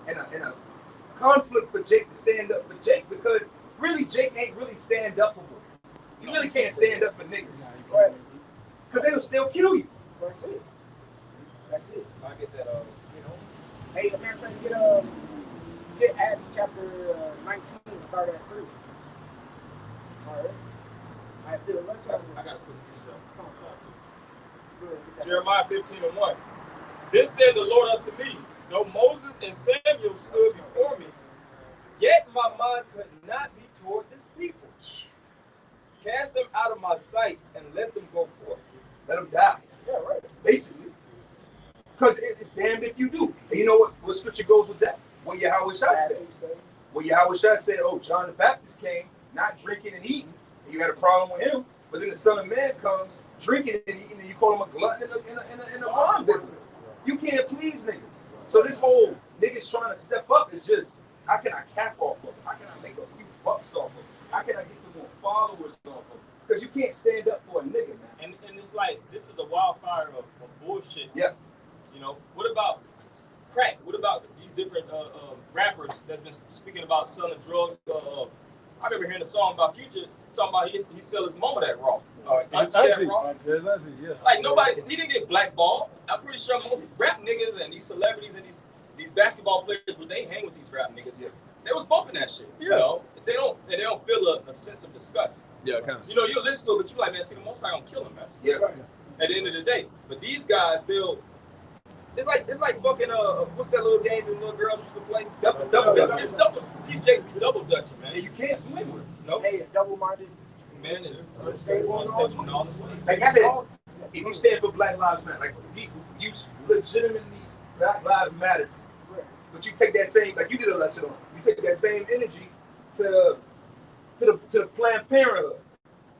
and a conflict for Jake to stand up for Jake because really Jake ain't really stand upable. You really can't stand up for niggas, right? Because they'll still kill you. That's it. That's it. I get that. Hey, matter of fact, get Acts chapter 19, start at 3. All right. I gotta put this up. Jeremiah 15:1. Then said the Lord unto me, though Moses and Samuel stood before me, yet my mind could not be toward this people. Cast them out of my sight and let them go forth. Let them die. Yeah, right. Basically. Because it's damned if you do. And you know what scripture goes with that? What Yahweh Shai said. What Yahweh Shai said, oh, John the Baptist came, not drinking and eating, and you had a problem with him. But then the Son of Man comes, drinking and eating, and you call him a glutton in a wine biblical. You can't please niggas. So this whole niggas trying to step up is just, how can I cap off of it? How can I make a few bucks off of it? How can I get some more followers off of it? Because you can't stand up for a nigga, man. And it's like, this is a wildfire of bullshit. Yeah. You know, what about crack? What about these different rappers that's been speaking about selling drugs? I remember hearing a song about Future talking about he sell his mama that raw. Yeah. Like nobody, he didn't get blackballed. I'm pretty sure most rap niggas and these celebrities and these basketball players, when they hang with these rap niggas, they was bumping that shit. Yeah. You know, they don't feel a sense of disgust. Yeah, kind of. You know, you listen to it, but you like, man, see, the Most High gonna kill him, man. Yeah. At the end of the day, but these guys, it's like fucking what's that little game that little girls used to play? Double dutch. It's double. These jakes be double dutching, man. And you can't win with it. No, Hey, a double-minded. man is unstable in all his ways. Like I said, if you stand for Black Lives Matter, like you legitimately Black Lives Matter, but you take that same, like you did a lesson on, you take that same energy to the Planned Parenthood.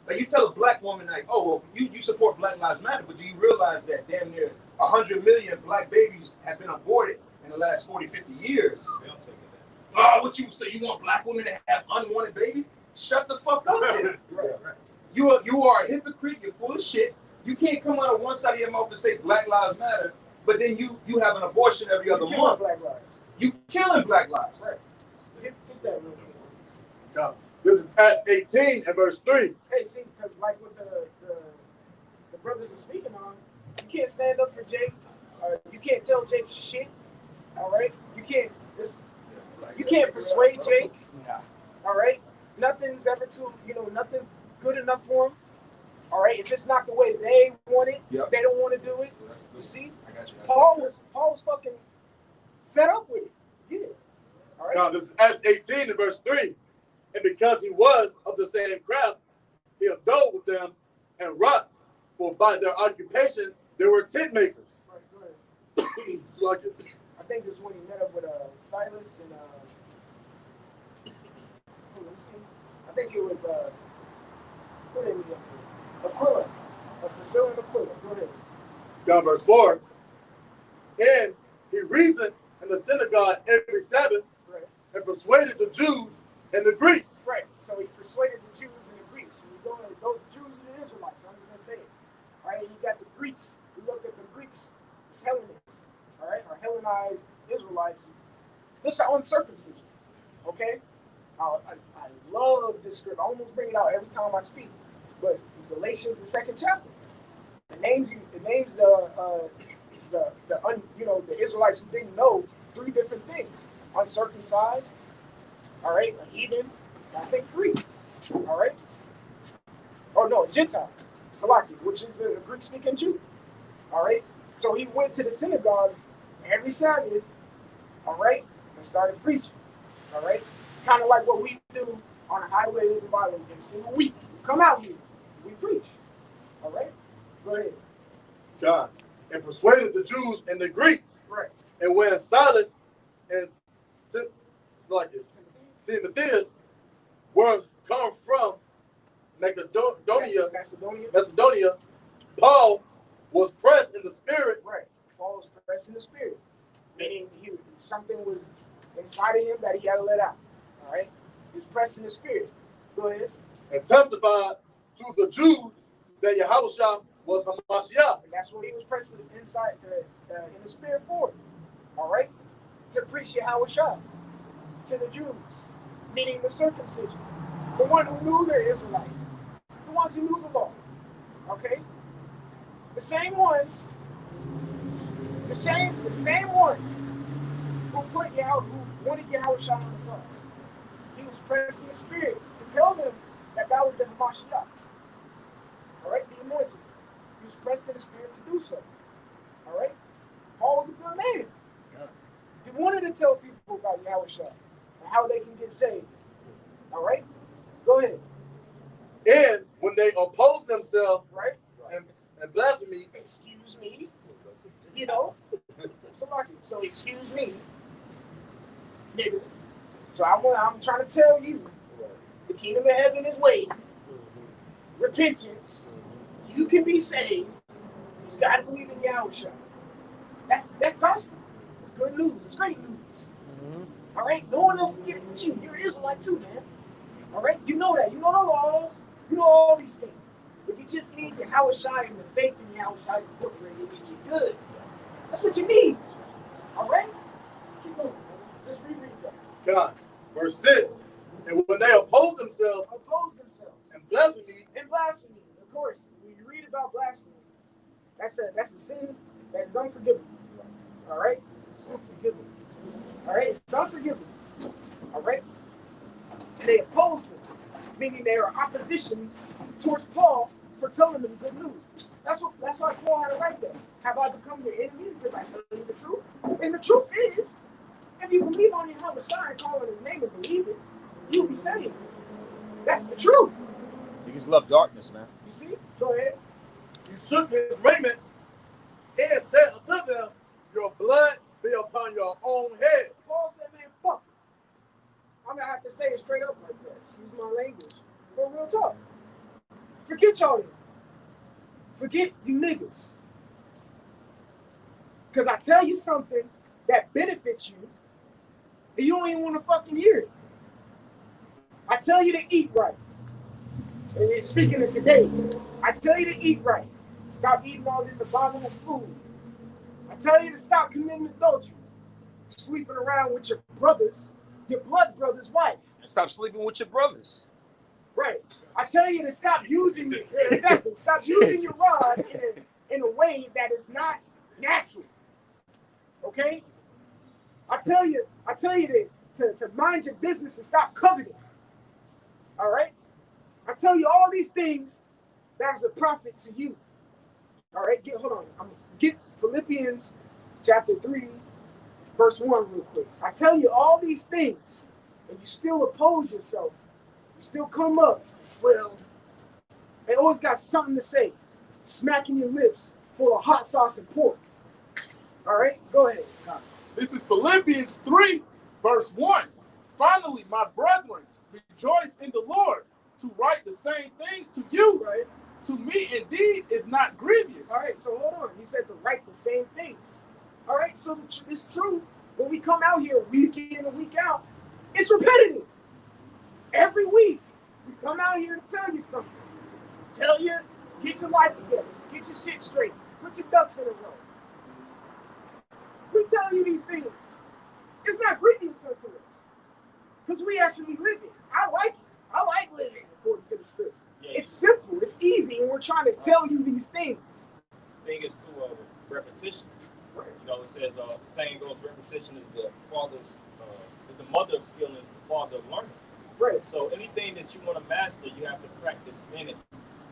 Like you tell a black woman, like, oh, well, you support Black Lives Matter, but do you realize that damn near 100 million black babies have been aborted in the last 40, 50 years? Oh, so you want black women to have unwanted babies? Shut the fuck up, then. You are a hypocrite. You're full of shit. You can't come out of one side of your mouth and say Black Lives Matter, but then you have an abortion every other month. Black lives. You killing black lives. Right. Get that real quick. This is Acts 18 and verse 3. Hey, see, because like what the brothers are speaking on, you can't stand up for Jake. You can't tell Jake shit. All right, you can't. You can't persuade Jake. Nah. All right. Nothing's ever too, nothing's good enough for them. All right. If it's not the way they want it, Yep. they don't want to do it. You see, I got you. Paul was fucking fed up with it. Get it. All right. Now, this is Acts 18 and verse 3. And because he was of the same craft, he abode with them and wrought, for by their occupation they were tent makers. Right, go ahead. It's like it. I think this is when he met up with Silas and let's see. I think it was what did he meet up with? Aquila. Priscilla and Aquila. Go ahead. Down verse 4. And he reasoned in the synagogue every Sabbath Right. and persuaded the Jews and the Greeks. Right. So he persuaded the Jews and the Greeks. When you go to those Jews and the Israelites, I'm just gonna say it. All right, you got the Greeks. You look at the Greeks, it's Hellenists, all right, or Hellenized Israelites. This is uncircumcision. Okay? I love this script. I almost bring it out every time I speak. But Galatians, the 2nd chapter. It names the Israelites who didn't know 3 different things: uncircumcised, all right, a heathen, and I think Greek, all right, or no, Gentile, Salaki, which is a Greek-speaking Jew, all right. So he went to the synagogues every Sabbath, all right, and started preaching, all right, kind of like what we do on the highways and byways every single week. We come out here, we preach, all right. Go ahead. God, and persuaded the Jews and the Greeks. Right. And when Silas and Timotheus were come from Macedonia, Paul was pressed in the spirit. Right. Paul was pressed in the spirit, meaning something was inside of him that he had to let out. All right. He was pressed in the spirit. Go ahead. And testified to the Jews that Yahushua was Hamashiach. And that's what he was pressed inside in the spirit for. All right. To preach Yahushua to the Jews, meaning the circumcision, the one who knew the Israelites, the ones who knew the law. Okay. The same ones who wanted Yahushua on the cross. He was pressed in the spirit to tell them that was the Hamashiach. All right, the anointed. He was pressed in the spirit to do so. All right? Paul was a good man. Yeah. He wanted to tell people about Yahushua and how they can get saved. All right? Go ahead. And when they opposed themselves Right? and blasphemy, Excuse me. So excuse me, nigga. So I'm trying to tell you, the kingdom of heaven is waiting. Repentance. You can be saved. You just gotta believe in Yahushua. That's gospel. It's good news. It's great news. All right? No one else can get it but you. You're an Israelite too, man. All right? You know that. You know the laws. You know all these things. If you just need Yahushua and the faith in Yahushua incorporated, you're good. That's what you need. All right? Keep going. Just reread that. God, verse 6. And when they opposed themselves and blasphemy, Of course, when you read about blasphemy, that's a sin that is unforgivable. All right? Unforgivable. All right? It's unforgivable. All right? And they opposed him, meaning they are opposition towards Paul for telling them good news. That's why Paul had to write that. Have I become your enemy because I tell you the truth? And the truth is, if you believe on Yahushua and call on his name and believe it, you'll be saved. That's the truth. Niggas love darkness, man. You see? Go ahead. he shook his raiment and said unto them, your blood be upon your own head. Paul said, man, fuck it. I'm going to have to say it straight up like that. Excuse my language. For real talk. Forget y'all then. Forget you niggas. Because I tell you something that benefits you, and you don't even want to fucking hear it. I tell you to eat right. And speaking of today, I tell you to eat right. Stop eating all this abominable food. I tell you to stop committing adultery. Sleeping around with your brothers, your blood brother's wife. And stop sleeping with your brothers. Right. I tell you to stop using it. Exactly. Stop using your rod in a way that is not natural. Okay? I tell you to mind your business and stop coveting. All right? I tell you all these things that is a profit to you. All right? Hold on. I'm get Philippians chapter 3, verse 1 real quick. I tell you all these things, and you still oppose yourself. You still come up. Well, they always got something to say. Smacking your lips full of hot sauce and pork. All right? Go ahead. This is Philippians 3, verse 1. Finally, my brethren, rejoice in the Lord. To write the same things to you, Right? to me indeed is not grievous. All right, so hold on. He said to write the same things. All right, so it's true. When we come out here week in and week out, it's repetitive. Every week, we come out here to tell you something. Tell you, get your life together. Get your shit straight. Put your ducks in a row. We tell you these things. It's not grievous unto us. Because we actually live it. I like it. I like living according to the scripts. Yeah. It's simple. It's easy. And we're trying to tell you these things. The thing is to repetition. Right. You know, it says saying goes, repetition is the is the mother of skill and is the father of learning. Right. So anything that you want to master, you have to practice in it.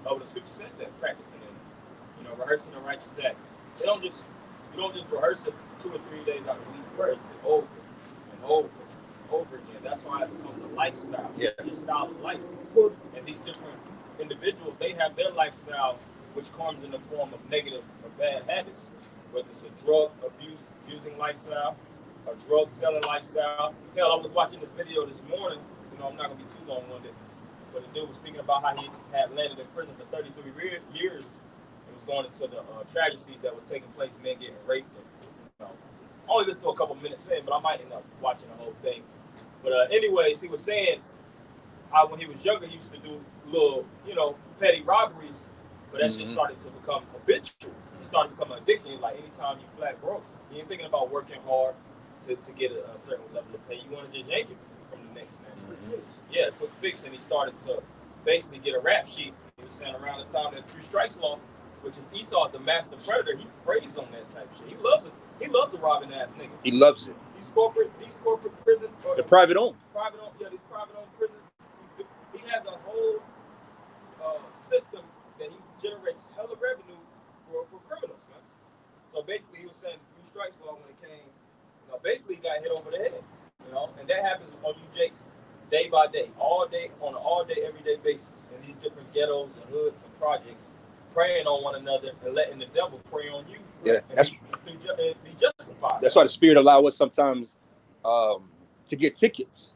The scripture says that, practicing in it. You know, rehearsing the righteous acts. You don't just rehearse it 2 or 3 days out of the week. You rehearse it over and over and over again. That's why it becomes a lifestyle. Yeah. It's a style of life. And these different individuals, they have their lifestyle, which comes in the form of negative or bad habits. Whether it's a drug abusing lifestyle, a drug selling lifestyle. Hell, I was watching this video this morning. You know, I'm not gonna be too long-winded, but the dude was speaking about how he had landed in prison for 33 years. It was going into the tragedies that was taking place, men getting raped. And, you know, I only listened to a couple minutes in, but I might end up watching the whole thing. But anyways, he was saying how when he was younger, he used to do little, you know, petty robberies, but that shit started to become habitual. It started to become an addiction. Like anytime you flat broke, you ain't thinking about working hard to get a certain level of pay. You want to just yank it from the next man. Yeah, quick fix. And he started to basically get a rap sheet. He was saying around the time that 3 strikes law, which is Esau, the master predator, he preys on that type of shit. He loves it. He loves a robbing ass nigga. He loves it. These corporate prisons. The private owned. These private owned prisons. He has a whole system that he generates hella revenue for criminals, man. So basically, he was saying the 3 strikes law when it came, you know, basically he got hit over the head, you know, and that happens on you Jakes day by day, all day, on an all-day, everyday basis in these different ghettos and hoods and projects, preying on one another and letting the devil prey on you. Yeah, and be justified. That's why the Spirit allows us sometimes to get tickets.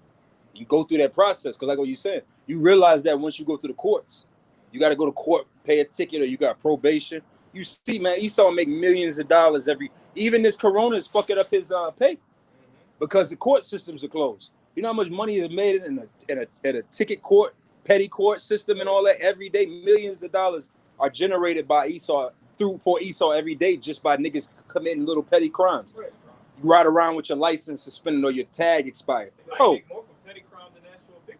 You go through that process because, like what you said, you realize that once you go through the courts, you got to go to court, pay a ticket, or you got probation. You see, man, Esau make millions of dollars even this corona is fucking up his pay because the court systems are closed. You know how much money is made in a ticket court, petty court system and all that every day? Millions of dollars are generated by Esau for Esau every day just by niggas committing little petty crimes. You ride around with your license suspended or your tag expired. Make more from petty crime than actual big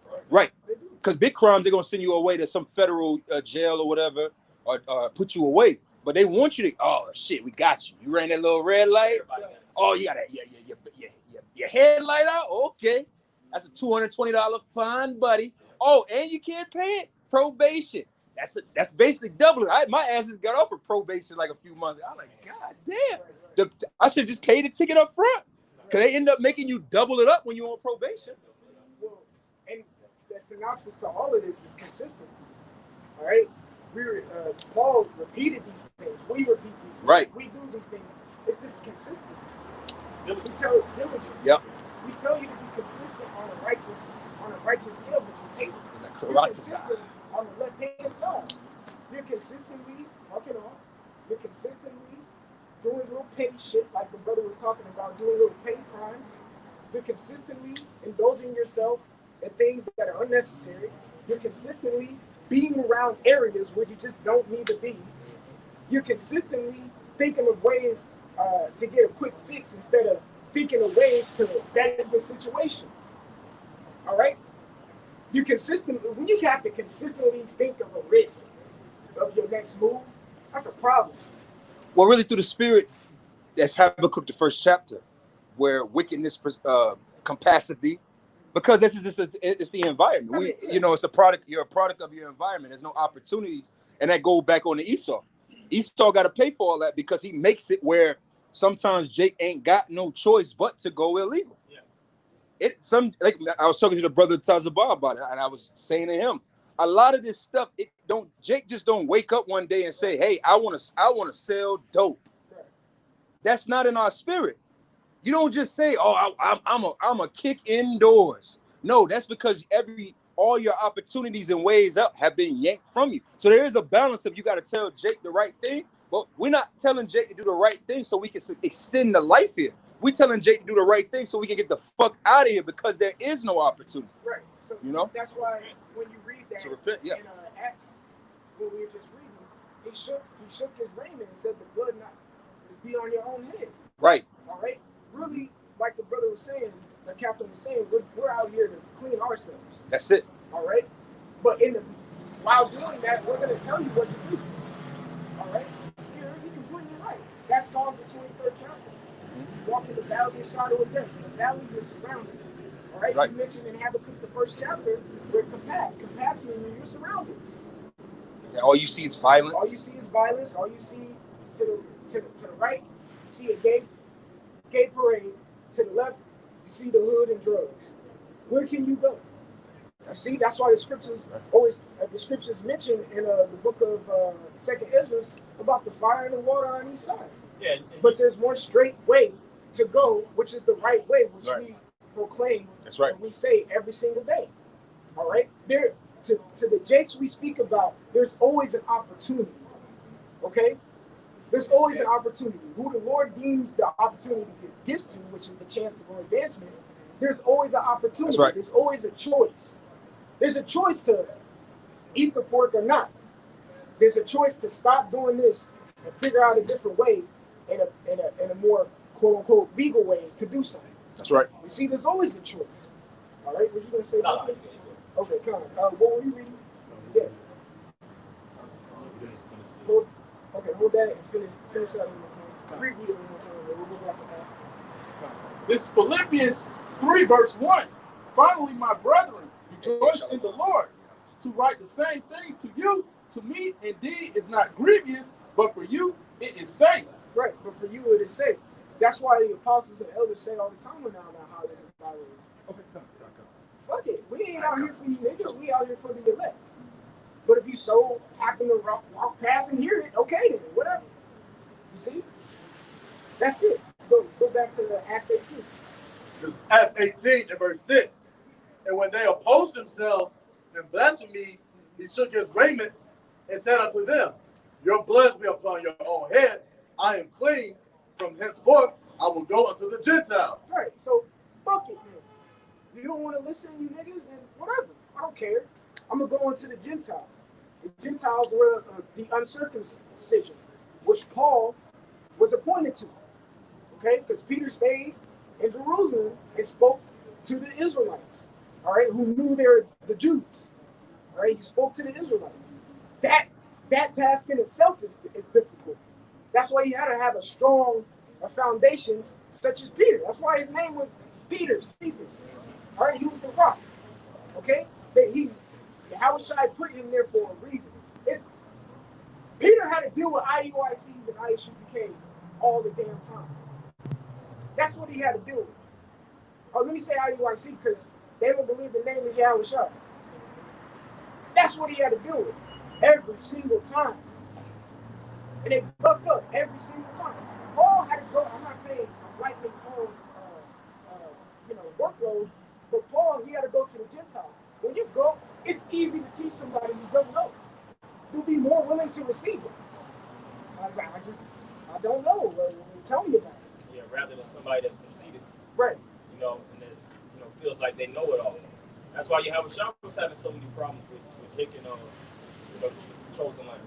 crime. Right. Because big crimes, they're going to send you away to some federal jail or whatever, or put you away. But they want you to, oh, shit, we got you. You ran that little red light? Oh, you got your headlight out? Okay. That's a $220 fine, buddy. Oh, and you can't pay it? Probation. That's basically doubling. My ass just got off of probation like a few months ago. I was like, God damn. I should just pay the ticket up front. Because they end up making you double it up when you're on probation. Well, and the synopsis to all of this is consistency. All right? Paul repeated these things. We repeat these things. Right. We do these things. It's just consistency. We tell diligence. Yep. We tell you to be consistent on a righteous scale, but you hate it. You're Karate consistent side. on the left-hand side. You're consistently fucking off. You're consistently doing little petty shit like the brother was talking about, doing little petty crimes. You're consistently indulging yourself in things that are unnecessary. You're consistently being around areas where you just don't need to be. You're consistently thinking of ways to get a quick fix instead of thinking of ways to better the situation. All right? When you have to consistently think of a risk of your next move, that's a problem. Well, really through the Spirit, that's Habakkuk, the 1st chapter, where wickedness capacity, because this is just it's the environment. It's a product. You're a product of your environment. There's no opportunities, and that goes back on to Esau. Esau got to pay for all that because he makes it where sometimes Jake ain't got no choice but to go illegal. Like I was talking to the brother Tazabar about it, and I was saying to him, a lot of this stuff, Jake just don't wake up one day and say, "Hey, I want to sell dope." That's not in our spirit. You don't just say, "Oh, I'm a kick indoors." No, that's because all your opportunities and ways up have been yanked from you. So there is a balance of you got to tell Jake the right thing, but we're not telling Jake to do the right thing so we can extend the life here. We're telling Jake to do the right thing so we can get the fuck out of here because there is no opportunity. Right. So that's why when you read that in Acts, when we were just reading, he shook his raiment and said, "The blood not be on your own head." Right. All right. Really, like the brother was saying, the captain was saying, we're out here to clean ourselves. That's it. All right. But while doing that, we're going to tell you what to do. All right. You're completely right. That's Psalm the 23rd chapter. Walk in the valley of shadow of death. In the valley, you're surrounded. All right. You mentioned in Habakkuk the 1st chapter where compass means you're surrounded. All you see is violence. All you see is violence. All you see to the right, you see a gay parade. To the left, you see the hood and drugs. Where can you go? See, that's why the scriptures mention in the book of 2nd Ezra about the fire and the water on each side. Yeah, but there's one straight way to go, which is the right way, which we proclaim. That's right. And we say every single day. All right. There to the Jakes we speak about, there's always an opportunity. Okay. There's always an opportunity. Who the Lord deems the opportunity gives to, which is the chance of advancement, there's always an opportunity. That's right. There's always a choice. There's a choice to eat the pork or not. There's a choice to stop doing this and figure out a different way in a more quote unquote legal way to do something. That's right. You see, there's always a choice. All right, what you gonna say? No. Okay, come on. What were you reading? Yeah. Hold that and finish that one more time. Read it one more time. We'll go back to that. This is Philippians 3, verse 1. Finally, my brethren, rejoice in the Lord. To write the same things to you, to me, indeed, is not grievous, but for you, it is safe. Right, but for you, it is safe. That's why the apostles and elders say all the time when they're on our holidays and Fridays. Okay, come. Fuck it. We ain't out here for you niggas. We out here for the elect. But if you so happen to walk past and hear it, okay then, whatever. You see? That's it. Go back to the Acts 18. Acts 18 and verse 6. And when they opposed themselves and blasphemed, he shook his raiment and said unto them, your blood be upon your own heads. I am clean. From henceforth, I will go unto the Gentiles. Right. So, fuck it, man. You don't want to listen, you niggas, then whatever. I don't care. I'm going to go into the Gentiles. The Gentiles were the uncircumcision, which Paul was appointed to. Okay? Because Peter stayed in Jerusalem and spoke to the Israelites, all right, who knew they're the Jews. All right? He spoke to the Israelites. That task in itself is difficult. That's why he had to have a strong foundation such as Peter. That's why his name was Peter, Cephas. All right? He was the rock. Okay? Yahushua put him there for a reason. Peter had to deal with IUICs and ISUPKs all the damn time. That's what he had to deal with. Oh, let me say IUIC because they don't believe the name is Yahushua. That's what he had to deal with every single time. And they fucked up every single time. Paul had to go. I'm not saying I'm lightening Paul's workload, but Paul, he had to go to the Gentiles. When you go, it's easy to teach somebody you don't know. You'll be more willing to receive it. I don't know. Tell me about it. Yeah, rather than somebody that's conceited. Right. And that's, feels like they know it all. That's why Yahushua was having so many problems with taking the chosen land.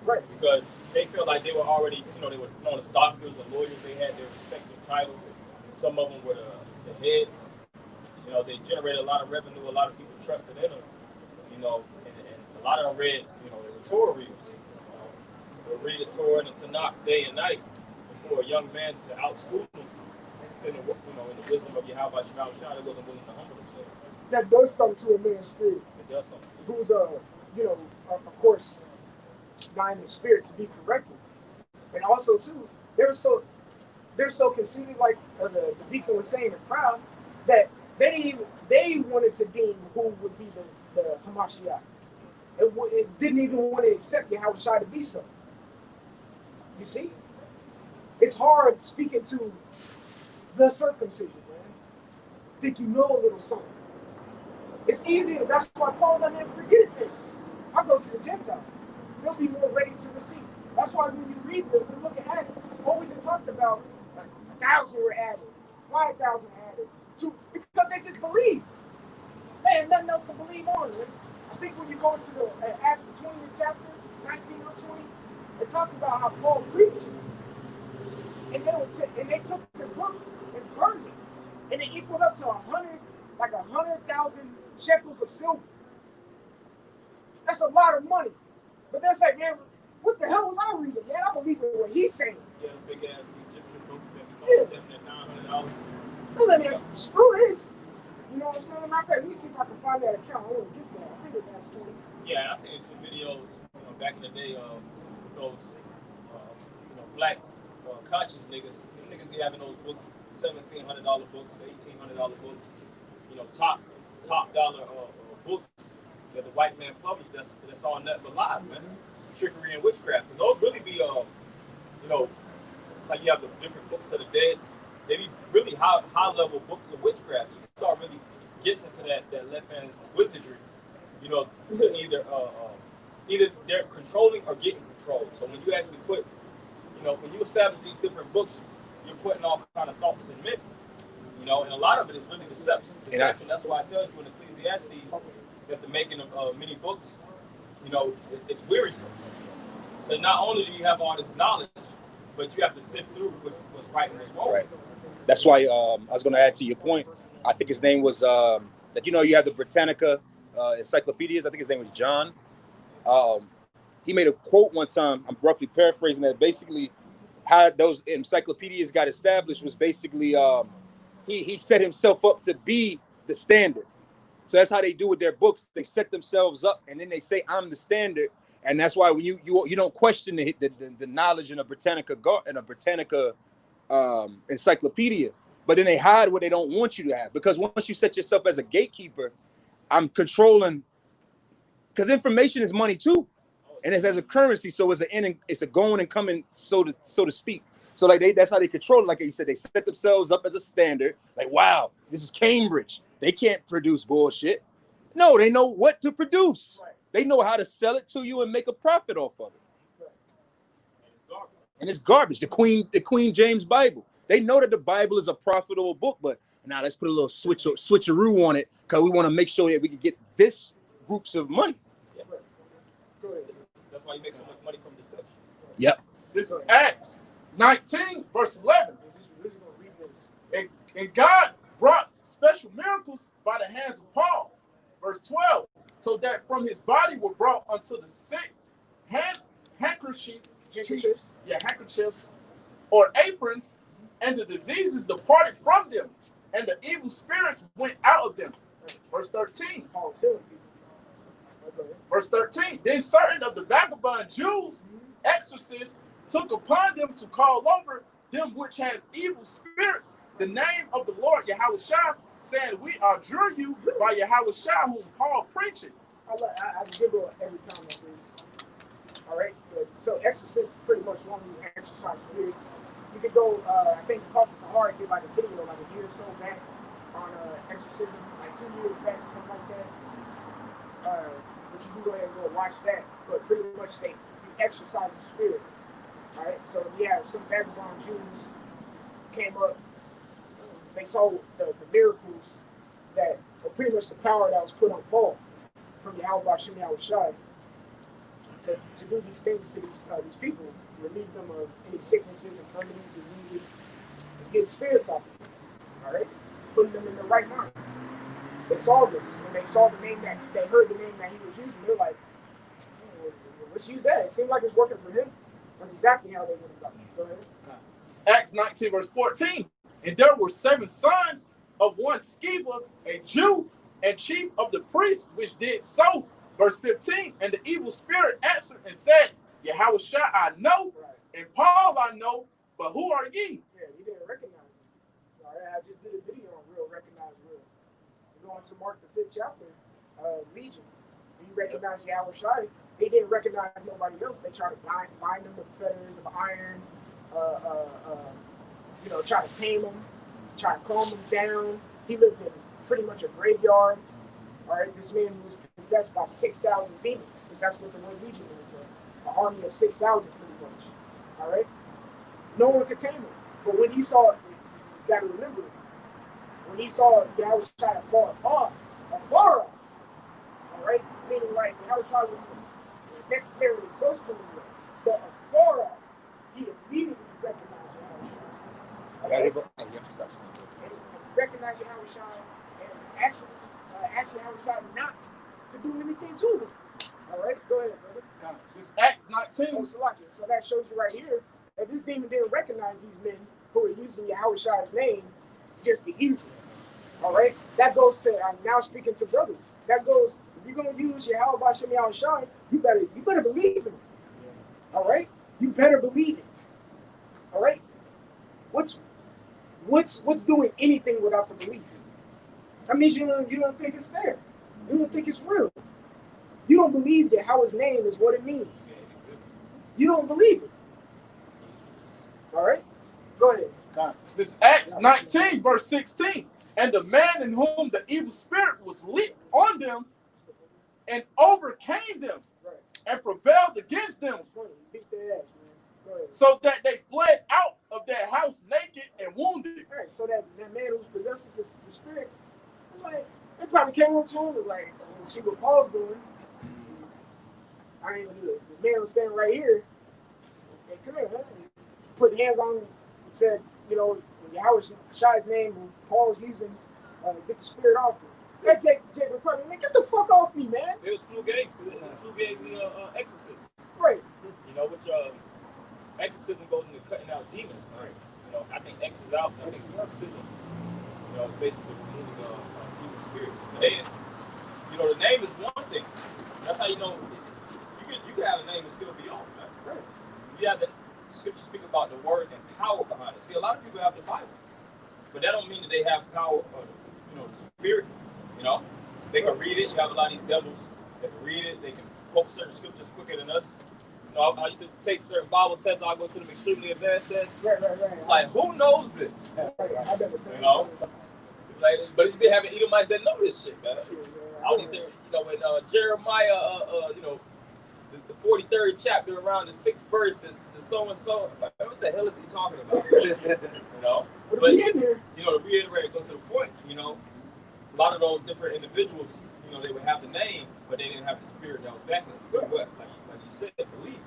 Right. Because they felt like they were already, they were known as doctors and lawyers. They had their respective titles. Some of them were the heads. They generated a lot of revenue. A lot of people trusted in them. And a lot of them read, they were Torah readers. They read the Torah and the Tanakh day and night for a young man to outschool them. in the wisdom of Yahweh Shah, they wasn't willing to humble themselves. That does something to a man's spirit. It does something. Who's of course, not in the spirit to be corrected. And also too, they're so conceited, like the deacon was saying, and proud that they wanted to deem who would be the Hamashiach. It didn't even want to accept Yahweh Shai to be so. You see, it's hard speaking to the circumcision, man. Think you know a little something. It's easy. That's why Paul's I never forget it. Then I go to the Gentiles. They'll be more ready to receive. That's why when you read the book of Acts, always it talked about 1,000 were added, 5,000 added, because they just believe. They had nothing else to believe on. Right? I think when you go into the Acts the 20th chapter, 19 or 20, it talks about how Paul preached, and they took the books and burned it, and it equaled up to 100,000 shekels of silver. That's a lot of money. But they're saying, man, what the hell was I reading? Man, I believe in what he's saying. Yeah, the big ass Egyptian books that we call them at $900. Well, then, screw this. You know what I'm saying? Matter of fact, let me see if I can find that account. I want to get that. I think it's Acts 20. Yeah, I've seen some videos back in the day of those black conscious niggas. Them niggas be having those books, $1,700 books, $1,800 books, top dollar books that the white man published. That's all nothing but lies, man. Trickery and witchcraft. Because those really be like you have the different books of the dead. They be really high level books of witchcraft. Esau really gets into that left hand wizardry. So either they're controlling or getting controlled. So when you actually put, when you establish these different books, you're putting all kind of thoughts in men. And a lot of it is really deception. That's why I tell you in Ecclesiastes that the making of many books, it's wearisome. Because not only do you have all this knowledge, but you have to sift through what's right and what's wrong. Right. That's why I was going to add to your point. I think his name was that you have the Britannica encyclopedias. I think his name was John. He made a quote one time. I'm roughly paraphrasing that. Basically, how those encyclopedias got established was basically he set himself up to be the standard. So that's how they do with their books. They set themselves up, and then they say, "I'm the standard." And that's why when you don't question the knowledge in a Britannica encyclopedia, but then they hide what they don't want you to have, because once you set yourself as a gatekeeper, I'm controlling, because information is money too, and it has a currency, so it's a going and coming, so to speak. So that's how they control it. Like you said, they set themselves up as a standard. Like, wow, this is Cambridge. They can't produce bullshit. No, they know what to produce. Right. They know how to sell it to you and make a profit off of it. Right. And it's garbage. The Queen James Bible. They know that the Bible is a profitable book, but now let's put a little switcheroo on it because we want to make sure that we can get this groups of money. Yeah. That's why you make so much money from deception. Yep. This is Acts 19, verse 11. And God brought special miracles by the hands of Paul. Verse 12. So that from his body were brought unto the sick handkerchiefs, or aprons, and the diseases departed from them, and the evil spirits went out of them. Verse 13. Verse 13. Then certain of the vagabond Jews, exorcists, took upon them to call over them which has evil spirits the name of the Lord Yahweh Shah, saying, we adjure you by Yahweh Shah, whom Paul preaching. I giggle every time like this. All right. So exorcist is pretty much one who exercise spirits. You could go. I think Pastor Tahar did like a video like a year or so back on exorcism, like 2 years back, something like that. But you can go ahead and go watch that. But pretty much you exercise the spirit. All right. So yeah, some vagabond Jews came up. They saw the miracles that were pretty much the power that was put on Paul from Yahweh Hashem Yahweh Shai to do these things to these people, relieve them of any sicknesses, infirmities, diseases, and get spirits out of them. All right, putting them in the right mind. They saw this, and they saw the name that they heard the name that he was using. They're like, let's use that. It seemed like it's working for him. That's exactly how they went about it. Go ahead. Acts 19, verse 14. And there were 7 sons of one Sceva, a Jew, and chief of the priests, which did so. Verse 15, and the evil spirit answered and said, Yahushua I know, and Paul I know, but who are ye? Yeah, he didn't recognize him. All right, I just did a video on real, recognize real. We're going to Mark the 5th chapter, Legion. He recognized Yahushua. They didn't recognize nobody else. They tried to bind him with fetters of iron, try to tame him, try to calm him down. He lived in pretty much a graveyard. All right, this man was possessed by 6,000 demons, because that's what the word legion is, an army of 6,000 pretty much. All right, no one could tame him. But when he saw, you got to remember, when he saw Yahushua afar off, all right, meaning like Yahushua was necessarily close to him, but afar off, he immediately recognized Yahushua. Okay? And recognized Yahushua and actually Yahushua not to do anything to him. All right, go ahead, brother. This Acts 19. So that shows you right here that this demon didn't recognize these men who were using Yahushua's name just to use it. All right, that goes to, I'm now speaking to brothers. That goes, if you're gonna use Yahushua, you better believe in it. All right, you better believe it. All right, what's doing anything without the belief? That means you don't think it's there. You don't think it's real. You don't believe that how his name is what it means. You don't believe it. All right? Go ahead. This Acts 19, verse 16. And the man in whom the evil spirit was leaped on them and overcame them and prevailed against them, Beat their ass, man. Go ahead. so that they fled out of their house naked and wounded. All right, so that man who was possessed with the spirits, that's why they probably came up to him and was like, see what Paul's doing. I ain't even do it. The man was standing right here. Hey, come here, man. Put hands on him and said, in Yahushua's name, who Paul's using, get the spirit off him. That Jake McCartney, man, get the fuck off me, man. It was flu gave the exorcist. Right. Which exorcism goes into cutting out demons. Right. I think X is out. I think exorcism. Basically removing evil spirits. And the name is one thing. That's how you know you can have a name and still be off, man. Right. You have the scripture speak about the word and power behind it. See, a lot of people have the Bible, but that don't mean that they have power of the spirit. They can read it. You have a lot of these devils that can read it. They can quote certain scriptures quicker than us. I used to take certain Bible tests. I go to them extremely advanced tests. Right. Like, who knows this? But you be having Edomites that know this shit, man. I was there, when Jeremiah, the 43rd chapter, around the 6th verse, the so and so. What the hell is he talking about? But to reiterate, go to the point. A lot of those different individuals, they would have the name, but they didn't have the spirit that was backing them. But what, like you said, belief.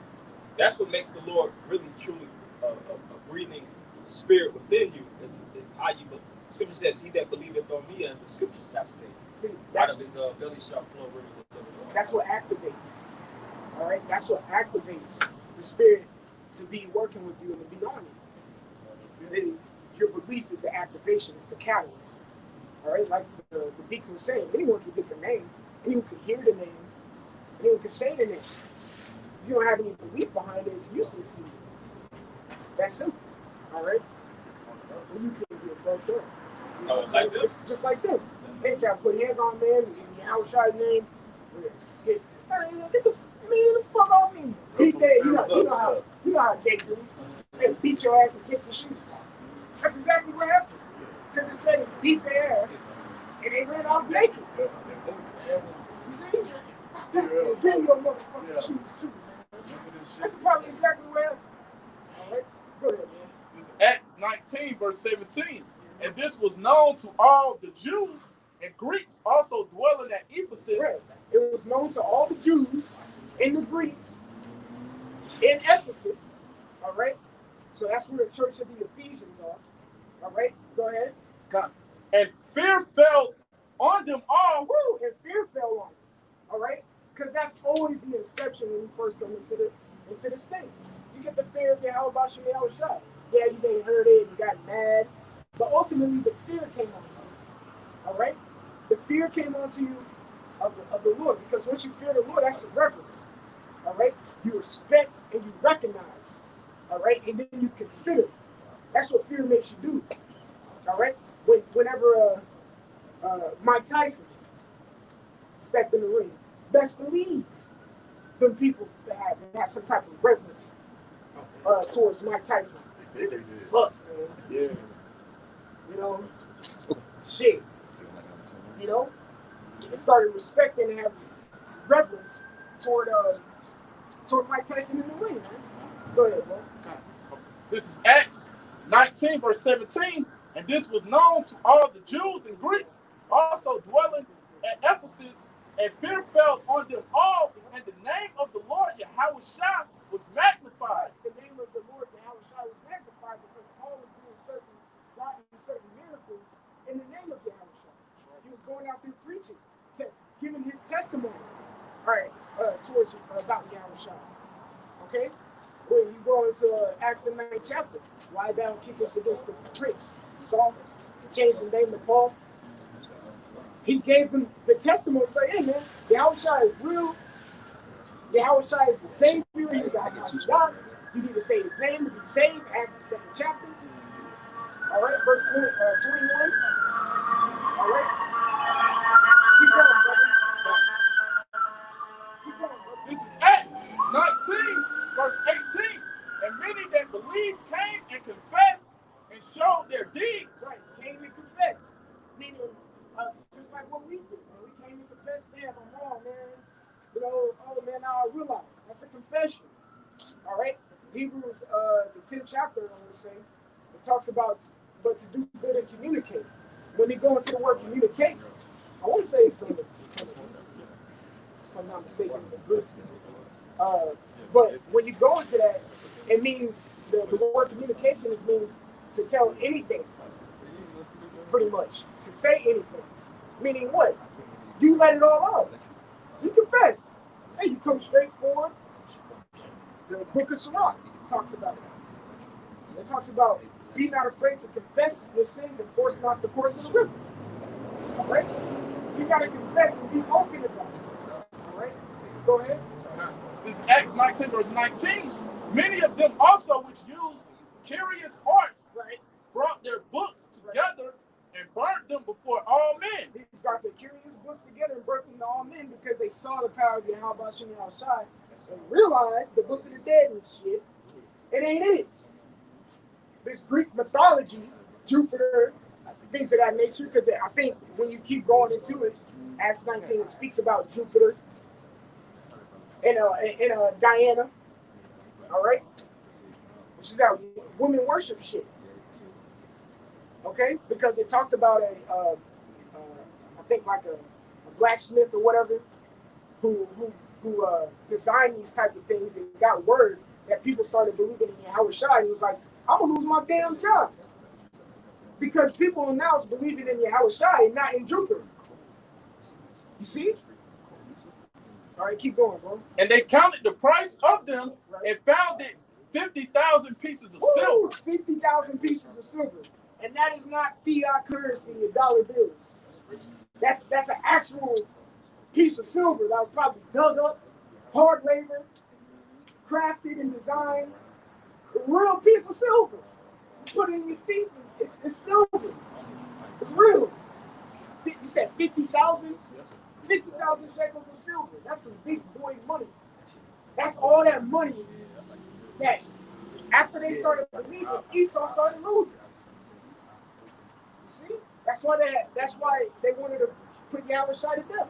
That's what makes the Lord really, truly a breathing spirit within you. Is how you believe. Scripture says, "He that believeth on me," as the scriptures have said, out of his belly shall flow rivers of living water. That's what activates. All right, that's what activates the spirit to be working with you and to be on you. Your belief is the activation. It's the catalyst. All right, like the deacon was saying, anyone can get the name, anyone can hear the name, anyone can say the name. If you don't have any belief behind it, it's useless to you. That's simple. All right, you can get both up. Like this? It's just like them. They try to put hands on man in Yahushua's name. Get the fuck off me. Beat that. You know how they do. They beat your ass and take your shoes. That's exactly what happened. Because it said it beat their ass and they ran off naked. You see? Give your motherfucking shoes too, man. That's probably exactly what happened. All right, go ahead, man. It's Acts 19, verse 17. And this was known to all the Jews and Greeks also dwelling at Ephesus. Right. It was known to all the Jews and the Greeks in Ephesus. All right. So that's where the church of the Ephesians are. All right. Go ahead. And fear fell on them all. Woo! And fear fell on them. All right. Because that's always the inception when you first come into this thing. You get the fear of Yahushua. Yeah, you may heard it. You got mad. But ultimately, the fear came onto you. All right? The fear came onto you of the Lord, because once you fear the Lord, that's the reverence. All right? You respect and you recognize. All right? And then you consider. That's what fear makes you do. All right? Whenever Mike Tyson stepped in the ring, best believe them people that have some type of reverence towards Mike Tyson. They say they did. Fuck, man. Yeah. You know, shit. You know, and started respecting and having reverence toward Mike Tyson in the ring, man. Go ahead, bro. This is Acts 19, verse 17. And this was known to all the Jews and Greeks also dwelling at Ephesus, and fear fell on them all, and the name of the Lord Yahushua was magnified. The name of the Lord Yahushua was magnified because Paul was doing certain miracles in the name of Yahushua. He was going out there preaching, giving his testimony, all right, towards about Yahushua. Okay? When you go into Acts the 9th chapter, why thou kickest against the pricks? Saul changed the name to Paul. He gave them the testimony. He's like, hey man, Yahushua is real. Yahushua is the Savior. He's the Yahushua. You need to say his name to be saved. Acts the 2nd chapter. All right, verse 21. All right. Keep going, brother. Keep going, brother. This is Acts 19, verse 18. And many that believed came and confessed and showed their deeds. Right, came and confessed. Meaning, just like what we did. When we came and confessed, damn, I'm wrong, man. You know, oh man, now I realize. That's a confession. All right? Hebrews, the 10th chapter, I want to say, it talks about, but to do good and communicate. When they go into the word communicate, I want to say it's something, if I'm not mistaken, but when you go into that, it means, the word communication means to tell anything, pretty much, to say anything. Meaning what? You let it all out. You confess. Hey, you come straight forward. The book of Sirach talks about it. It talks about be not afraid to confess your sins and force not the course of the river. All right? You got to confess and be open about it. All right? Go ahead. This is Acts 19, verse 19. Many of them also which used curious arts, Right. brought their books together and burnt them before all men. They brought the curious books together and burnt them to all men because they saw the power of Yahweh Shem Yahushai and realized the book of the dead and shit, it ain't it. This Greek mythology, Jupiter, things of that nature, because I think when you keep going into it, Acts 19, it speaks about Jupiter and Diana, all right? Which is that women worship shit. Okay? Because it talked about I think like a blacksmith or whatever who designed these type of things and got word that people started believing in Yahushua. He was like, I'm gonna lose my damn job. Because people now is believing in Yahushua and not in Jupiter. You see? All right, keep going, bro. And they counted the price of them and found it 50,000 pieces of silver. 50,000 pieces of silver. And that is not fiat currency or dollar bills. That's an actual piece of silver that was probably dug up, hard labor, crafted and designed. A real piece of silver. You put it in your teeth, it's silver. It's real. You said 50,000? 50,000 shekels of silver. That's some big boy money. That's all that money that after they started believing, Esau started losing. You see? That's why they wanted to put Yahushua to death.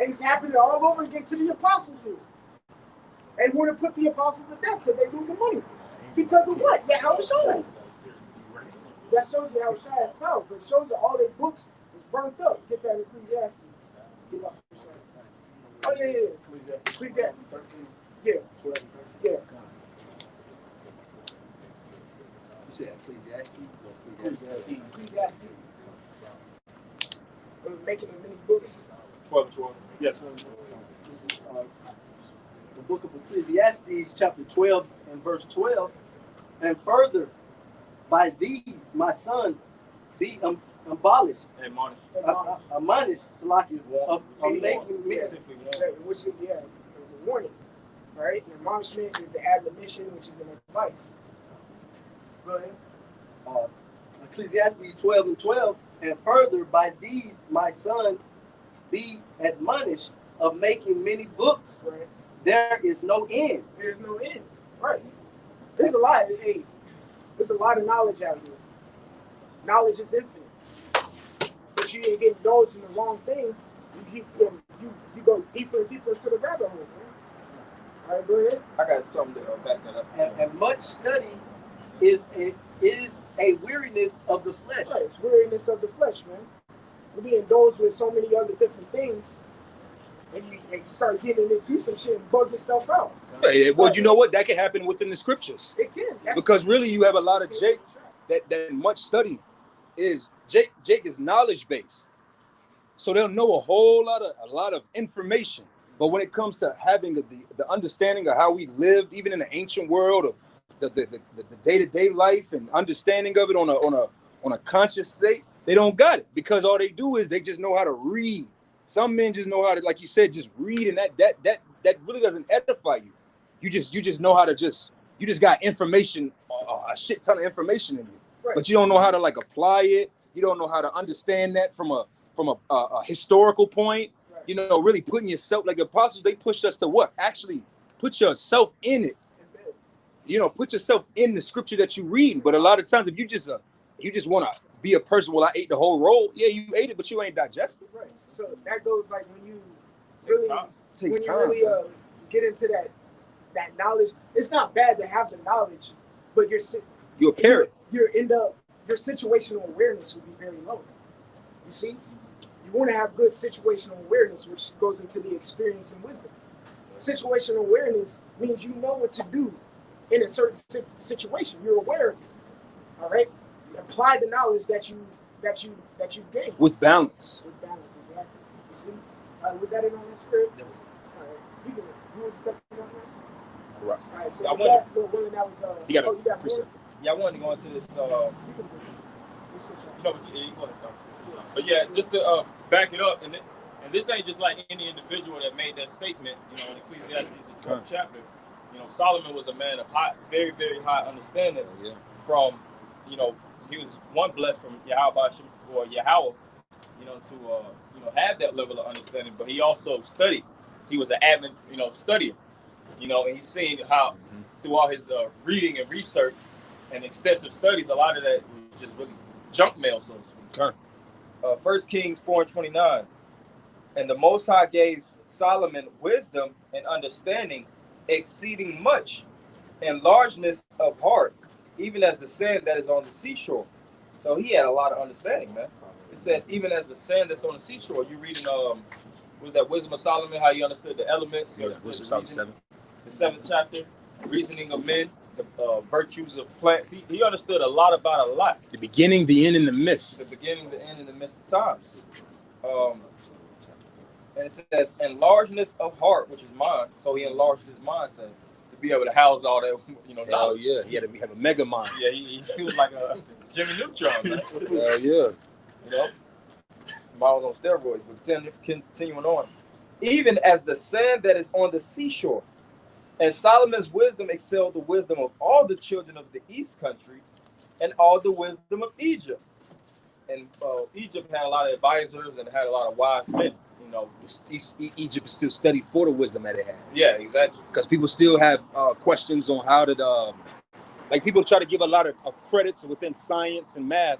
And it's happening all over again to the apostles here. They want to put the apostles to death because they losing money. Because of what? Yahushua. That shows you Yahushua has power, but it shows that all their books was burnt up. Get that in Ecclesiastes. Oh, yeah. Ecclesiastes 13. Yeah. 12. Yeah. You said Ecclesiastes? Ecclesiastes. We're making many books. 12. Yeah. This is the book of Ecclesiastes, chapter 12 and verse 12. And further, by these my son be abolished, admonished, Salaki, of making me. Which is, yeah, it was a warning, right? An admonishment is an admonition, which is an advice. Go ahead. Ecclesiastes 12:12, and further by these my son be admonished of making many books. Right. There is no end. There's no end. Right. There's a lot. Hey, there's a lot of knowledge out here. Knowledge is infinite. But you get indulged in the wrong thing, you go deeper and deeper into the rabbit hole, man. All right, go ahead. I got something to back that up. And much study is a weariness of the flesh. Right, it's weariness of the flesh, man. We be indulged with so many other different things, and you start getting into some shit and bug yourself out. Well, you know what? That can happen within the scriptures. It can. Because really, you have a lot of Jake that much study is Jake is knowledge based, so they'll know a lot of information. But when it comes to having the understanding of how we lived, even in the ancient world, of the day-to-day life and understanding of it on a conscious state, they don't got it, because all they do is they just know how to read. Some men just know how to, like you said, just read, and that really doesn't edify you. You just know how to you just got information, a shit ton of information in you, right. But you don't know how to like apply it. You don't know how to understand that from a historical point. Right. You know, really putting yourself, like the apostles, they pushed us to what? Actually put yourself in it. You know, put yourself in the scripture that you read. But a lot of times, if you just want to be a person, well, I ate the whole roll. Yeah, you ate it, but you ain't digested. Right. So that goes like when you really get into that knowledge. It's not bad to have the knowledge, but you're a parrot. Your situational awareness will be very low. You see, you want to have good situational awareness, which goes into the experience and wisdom. Situational awareness means you know what to do in a certain situation. You're aware of it. All right. Apply the knowledge that you gain with balance. With balance, exactly. You see, was that it on the script? All right, you was stepping on this. Right. All right. So I that was you got you got more? Yeah, I wanted to go into this. But yeah, just to back it up, and this ain't just like any individual that made that statement. You know, in Ecclesiastes, the 12th chapter. You know, Solomon was a man of very, very high understanding. Yeah. From, you know, he was one blessed from Yahweh, to have that level of understanding. But he also studied. He was an avid, studier. You know, and he's seen how through all his reading and research and extensive studies, a lot of that was just really junk mail, so to speak. Okay. 1 Kings 4:29, and the Most High gave Solomon wisdom and understanding, exceeding much, and largeness of heart, even as the sand that is on the seashore. So he had a lot of understanding, man. It says, even as the sand that's on the seashore. You reading, was that Wisdom of Solomon, how he understood the elements? Yeah, Wisdom of Solomon 7. The 7th chapter, reasoning of men, the virtues of plants. He understood a lot about a lot. The beginning, the end, and the midst. The beginning, the end, and the midst of times. And it says, enlargeness of heart, which is mind. So he enlarged his mind to be able to house all that, Hell knowledge. yeah, he had to have a mega mind. Yeah, he was like a Jimmy Neutron. Hell yeah. You know, Miles on steroids, but continuing on. Even as the sand that is on the seashore. And Solomon's wisdom excelled the wisdom of all the children of the East country and all the wisdom of Egypt. And Egypt had a lot of advisors and had a lot of wise men. You know, Egypt is still studied for the wisdom that it had. Yeah, exactly. Because people still have questions on how to, like people try to give a lot of credits within science and math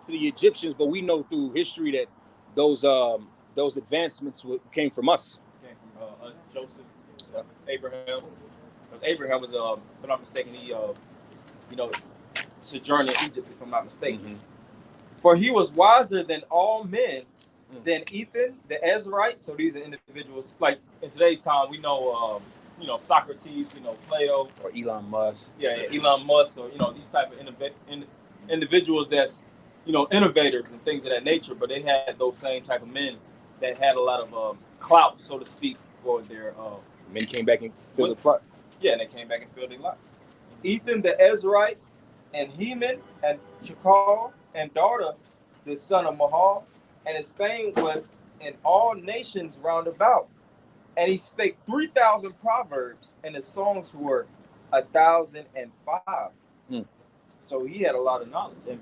to the Egyptians, but we know through history that those advancements came from us. Came from us, Joseph, Abraham. Abraham was, if I'm not mistaken, he, sojourned in Egypt, if I'm not mistaken. Mm-hmm. For he was wiser than all men, than Ethan, the Ezrite. So these are individuals, like in today's time, we know, Socrates, Plato. Or Elon Musk. Yeah, Elon Musk, or, these type of individuals that's, innovators and things of that nature. But they had those same type of men that had a lot of clout, so to speak, for their... Men came back and filled the plot. Yeah, and they came back and filled their lot. Ethan the Ezrite, and Heman, and Chakal, and Darda, the son of Mahal, and his fame was in all nations round about. And he spake 3,000 proverbs, and his songs were 1,005. Hmm. So he had a lot of knowledge. And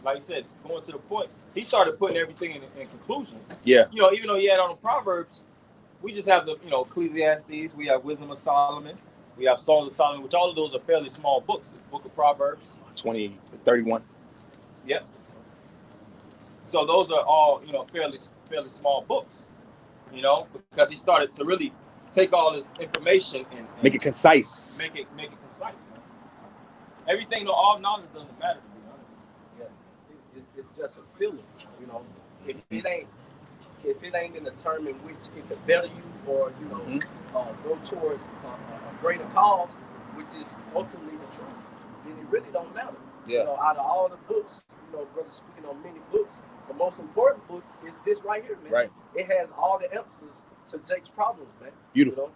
like I said, going to the point, he started putting everything in conclusion. Yeah. You know, even though he had on the proverbs, we just have the, you know, Ecclesiastes, we have Wisdom of Solomon, we have Songs of Solomon, which all of those are fairly small books. The Book of Proverbs. 20, 31. Yep. So those are all, you know, fairly small books, you know, because he started to really take all this information and Make it concise. Make it concise. Man. Everything, all knowledge doesn't matter, to be honest. Yeah, it's just a feeling, you know. If it ain't gonna determine which it could better you or go towards a greater cause, which is ultimately the truth, then it really don't matter. Yeah. You know, out of all the books, brother speaking on many books, the most important book is this right here, man. Right. It has all the answers to Jake's problems, man. Beautiful.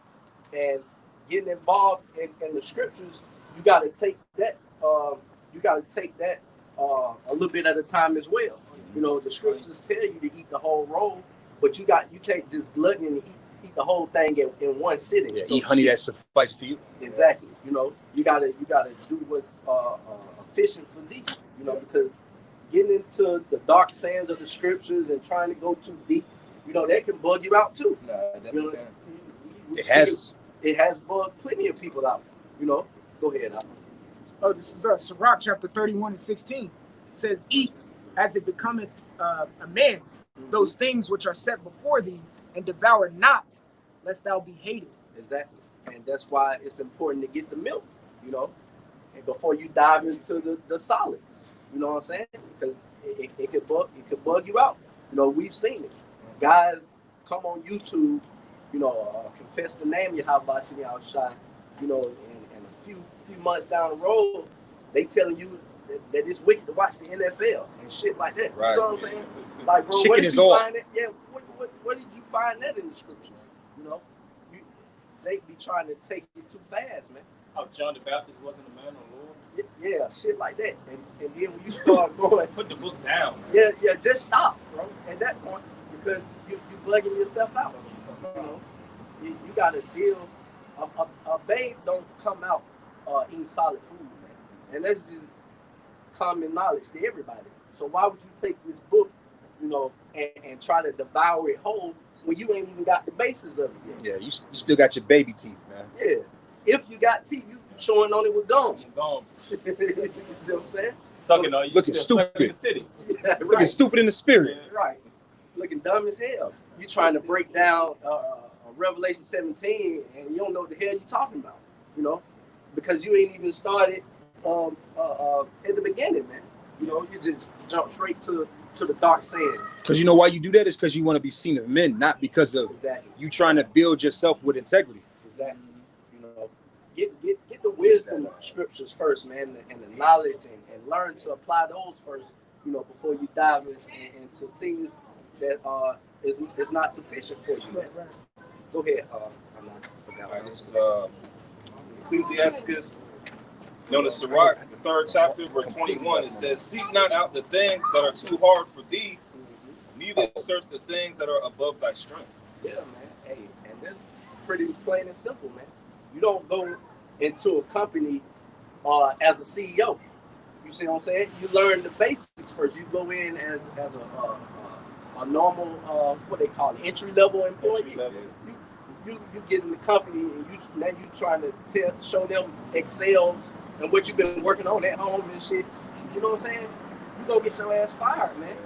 You know? And getting involved in the scriptures, you got to take that. A little bit at a time as well. You know, the scriptures tell you to eat the whole roll, but you can't just glutton and eat the whole thing in one sitting. Yeah, so eat honey that suffice to you. Exactly. You know, you gotta do what's efficient for thee. You know, because getting into the dark sands of the scriptures and trying to go too deep, that can bug you out too. It has bugged plenty of people out. Go ahead. Oh, this is Sirach chapter 31 and 16. It says, "Eat as it becometh a man those things which are set before thee, and devour not, lest thou be hated." Exactly, and that's why it's important to get the milk. And before you dive into the solids. You know what I'm saying? Because it could bug you out. We've seen it. Guys come on YouTube, confess the name Yahweh Shai, and a few months down the road, they telling you that it's wicked to watch the NFL and shit like that. Right. You know what I'm saying? Like, bro, Chicken where did is you off. find it? Yeah, where did you find that in the scripture? Jake be trying to take it too fast, man. How John the Baptist wasn't a man of the Lord. Yeah, shit like that. And then when you start going, put the book down. Man. Yeah, just stop, bro. At that point, because you bugging yourself out. You got to deal. A babe don't come out eating solid food, man. And that's just common knowledge to everybody. So why would you take this book, and try to devour it whole when you ain't even got the basis of it yet? Yeah, you still got your baby teeth, man. Yeah. If you got teeth, you chewing on it with gum. You see what I'm saying? Looking stupid. Yeah, right. Looking stupid in the spirit. Right. Looking dumb as hell. You trying to break down Revelation 17 and you don't know what the hell you talking about, because you ain't even started at the beginning, man. You just jump straight to the dark sands. Because you know why you do that is because you want to be seen of men, not because of you trying to build yourself with integrity. Exactly. Get the wisdom of scriptures first, man, and the knowledge, and learn to apply those first, before you dive into things that is not sufficient for you, man. Go ahead. All right, this is Ecclesiastes, known as Sirach, the 3rd chapter, verse 21. It says, "Seek not out the things that are too hard for thee, neither search the things that are above thy strength." Yeah, man. Hey, and that's pretty plain and simple, man. You don't go into a company as a CEO. You see what I'm saying? You learn the basics first. You go in as a normal, what they call it, entry-level employee. You get in the company and you trying to show them Excels and what you've been working on at home and shit. You know what I'm saying? You go get your ass fired, man.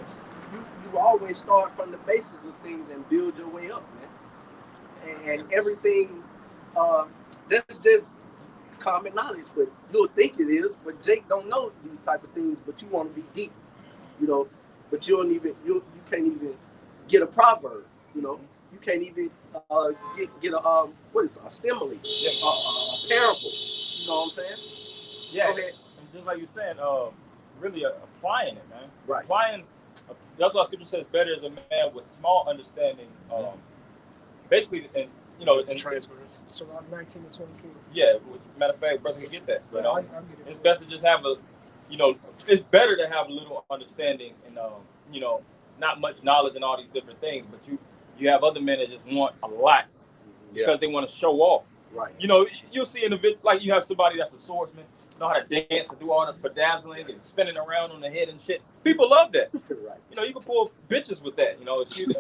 You always start from the basis of things and build your way up, man. And everything, that's just common knowledge, but you'll think it is. But Jake don't know these type of things, but you want to be deep, but you can't even get a proverb, you can't even get a what is it, a simile, a parable. You know what I'm saying? Yeah, and just like you're saying, really applying it, man. Right. Applying. That's why Scripture says, "Better is a man with small understanding." Basically, and it's transfers. So around 19 to 24. Yeah, matter of fact, brother can get that. It's best to just have you know, it's better to have a little understanding and you know, not much knowledge and all these different things, but you have other men that just want a lot because they want to show off. Right. You know, you'll see in the video, like you have somebody that's a swordsman, know how to dance and do all the bedazzling and spinning around on the head and shit. People love that. Right. You know, you can pull bitches with that. You know, excuse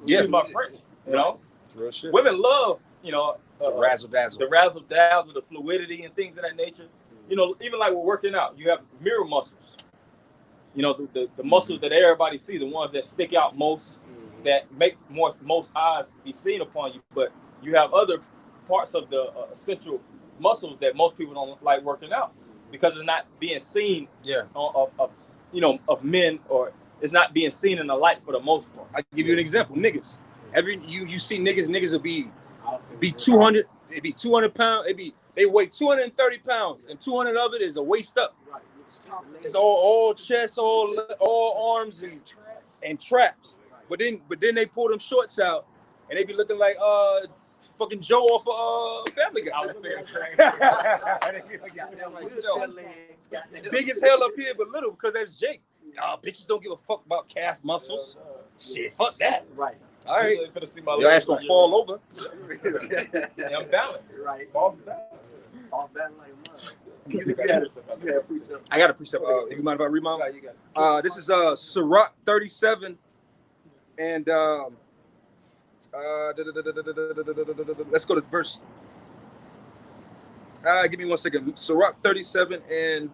Yeah. my French. You know, It's real shit. women love, you know, The razzle dazzle. the razzle dazzle, the fluidity and things of that nature. You know, even like we're working out, you have mirror muscles. You know, the muscles that everybody sees, the ones that stick out most, that make most eyes be seen upon you. But you have other parts of the essential muscles that most people don't like working out because it's not being seen. Yeah. Of you know, of men, or it's not being seen in the light for the most part. I give you an example. Niggas. You see niggas will be 200. It be 200 pounds. They weigh 230 pounds, and 200 of it is a waist up. Right. It's all chest, all arms and traps. But then they pull them shorts out, and they be looking like fucking Joe off Family Guy. I was thinking the same. Big as hell up here, but little because that's Jake. Bitches don't give a fuck about calf muscles. Shit, fuck that. Right. All right, Really finna see my your ass gonna legs. fall over. Yeah, I'm balanced. Right. Falls down. All bad like a mother. You had a precept. I got a precept. You mind if I read mine? You got it. This is Sirach 37, and let's go to verse. Give me 1 second. Sirach 37, and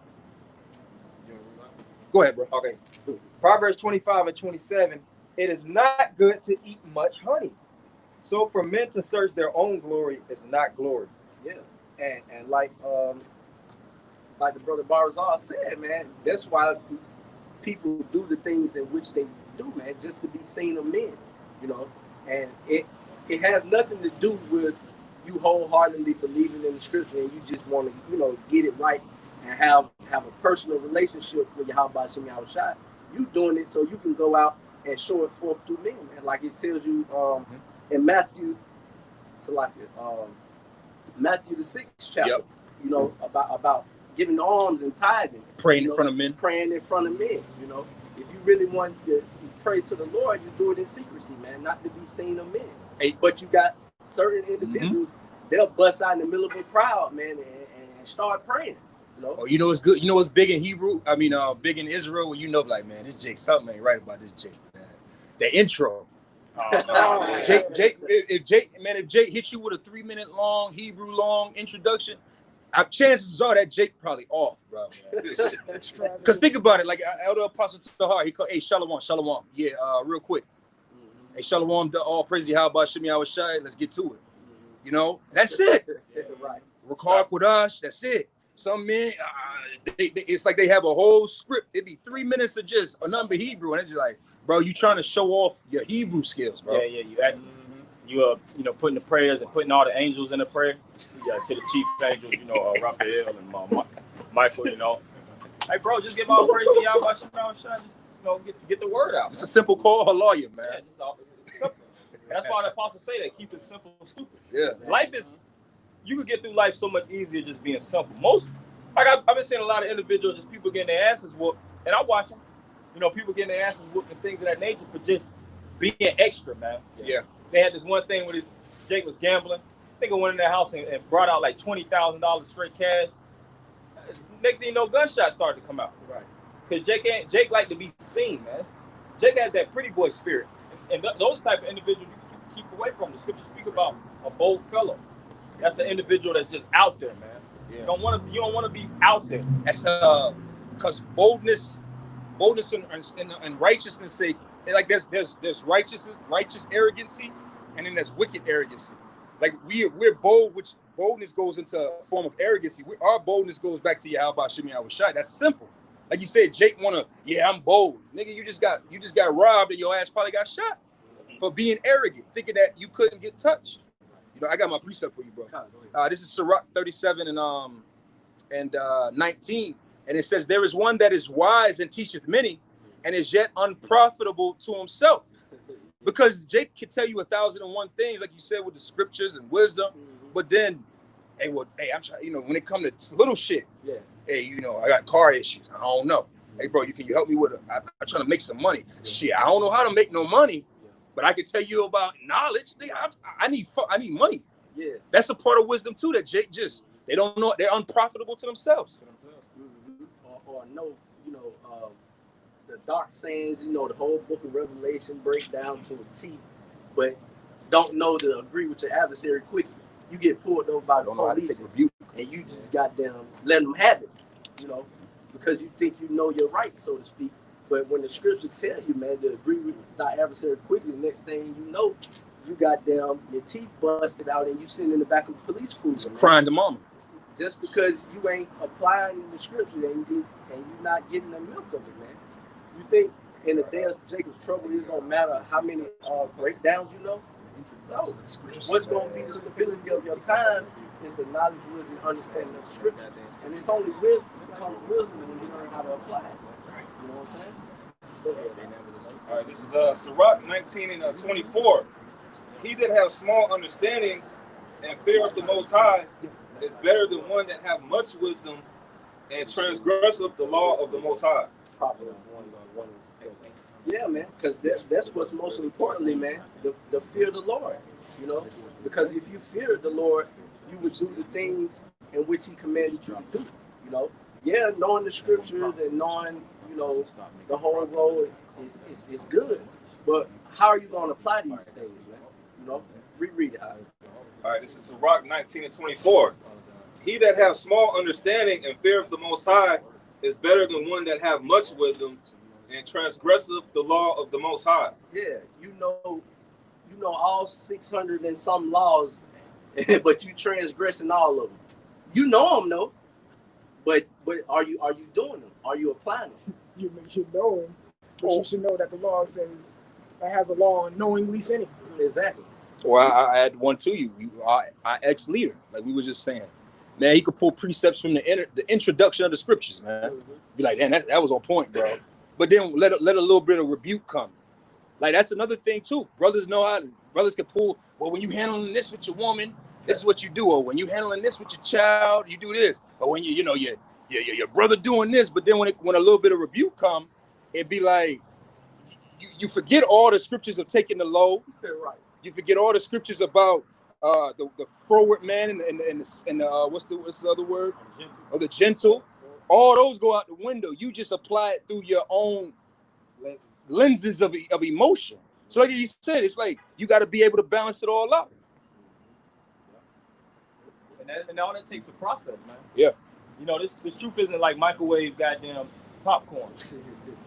go ahead, bro. Okay. Proverbs 25 and 27. It is not good to eat much honey. So for men to search their own glory is not glory. Yeah. And like the brother Barzal said, man, that's why people do the things in which they do, man, just to be seen of men, you know. And it has nothing to do with you wholeheartedly believing in the scripture and you just want to, you know, get it right and have a personal relationship with Yahweh Shem Yahushua. You doing it so you can go out and show it forth to men, man. Like it tells you in Matthew, Matthew the 6th chapter, Yep. you know, about giving alms and tithing. Praying you in front of men. Praying in front of men, you know. If you really want to pray to the Lord, you do it in secrecy, man, not to be seen of men. Hey. But you got certain individuals, they'll bust out in the middle of a crowd, man, and start praying. You know? Oh, you know what's good? You know what's big in Hebrew? I mean, big in Israel. Well, you know, like, man, this Jake, something ain't right about this Jake, man. The intro. If Jake hits you with a 3-minute long Hebrew long introduction, chances are that Jake probably off, bro. Because think about it, like Elder Apostle Tahar, he called, hey, Shalom. Yeah, real quick. Hey, Shalom, all praise Yahweh Shem Yahushua. Let's get to it. You know, that's it. Right. Rakar Kodash, that's it. Some men, it's like they have a whole script. It'd be 3 minutes of just a number Hebrew, and it's just like, bro, you trying to show off your Hebrew skills, bro. Yeah, you you know, putting the prayers and putting all the angels in the prayer. Yeah, to the chief angels, you know, Raphael and Michael, you know. Hey, bro, just give all praise to Yahweh Shem Yahushua. Just, you know, get the word out. It's a simple call, a lawyer, man. Yeah, it's simple. That's why the apostles say that, keep it simple and stupid. Yeah. Life is, you could get through life so much easier just being simple. I've been seeing a lot of individuals, just people getting their asses whooped, and I watch them. You know, people getting their asses whooped and things of that nature for just being extra, man. Yeah. They had this one thing where Jake was gambling. I think I went in their house and brought out like $20,000 straight cash. Next thing you know, gunshots started to come out. Right. Because Jake like to be seen, man. Jake has that pretty boy spirit. And those type of individuals you keep away from. The scriptures speak about a bold fellow. That's an individual that's just out there, man. Yeah. You don't want to be out there. That's because boldness and righteousness sake, like there's righteous arrogancy, and then there's wicked arrogancy. Like we're bold, which boldness goes into a form of arrogancy. Our boldness goes back to Yahweh Shem Yahushua. That's simple. Like you said, Jake I'm bold. Nigga, you just got robbed and your ass probably got shot for being arrogant, thinking that you couldn't get touched. You know, I got my precept for you, bro. This is Sirach 37 and 19. And it says, there is one that is wise and teacheth many, and is yet unprofitable to himself. Because Jake can tell you 1,001 things, like you said, with the scriptures and wisdom. But then, I'm trying, you know, when it comes to little shit, hey, you know, I got car issues. I don't know. Hey, bro, can you help me with it? I'm trying to make some money. Shit, I don't know how to make no money, but I can tell you about knowledge. I need money. Yeah. That's a part of wisdom too. That Jake they don't know, they're unprofitable to themselves. Or know, you know, the dark sayings, you know, the whole book of Revelation break down to a T, but don't know to agree with your adversary quickly. You get pulled over by the police and you just goddamn let them have it, you know, because you think you know your rights, so to speak. But when the scripture tell you, man, to agree with thy adversary quickly, the next thing you know, you goddamn your teeth busted out and you sitting in the back of a police cruiser. Crying to mama. Just because you ain't applying the scripture and you're not getting the milk of it, man. You think in the day of Jacob's trouble, it's gonna matter how many breakdowns you know? No. What's gonna be the stability of your time is the knowledge, wisdom, understanding of the scripture. And it's only wisdom becomes wisdom when you learn how to apply it. You know what I'm saying? All right, this is Sirach 19 and 24. He that has small understanding and fear of the Most High is better than one that have much wisdom and transgresseth the law of the Most High. Yeah, man, because that's what's most importantly, man, the fear of the Lord, you know, because if you fear the Lord, you would do the things in which he commanded you to do, you know. Yeah, knowing the scriptures and knowing, you know, the whole road is good, but how are you going to apply these things, man? You know, reread it. All right, this is Sirach 19 and 24. He that have small understanding and fear of the Most High is better than one that have much wisdom and transgresseth the law of the Most High. Yeah, you know all 600 and some laws, but you transgressing all of them. You know them, though, but are you doing them? Are you applying them? You should know them, but you should know that the law says it has a law unknowingly sinning. Exactly. Well, I add one to you. Our ex-leader, like we were just saying, man, he could pull precepts from the introduction of the scriptures, man. Be like, man, that was on point, bro. But then let a little bit of rebuke come. Like that's another thing too. Brothers can pull. Well, when you handling this with your woman, this is what you do. Or when you handling this with your child, you do this. Or when your brother doing this. But then when a little bit of rebuke come, it'd be like you forget all the scriptures of taking the low. Right. You forget all the scriptures about the froward man and what's the other word? Or the gentle. All those go out the window. You just apply it through your own lenses of emotion. So like you said, it's like you got to be able to balance it all out. And all that takes a process, man. Yeah. You know, this truth isn't like microwave goddamn popcorn.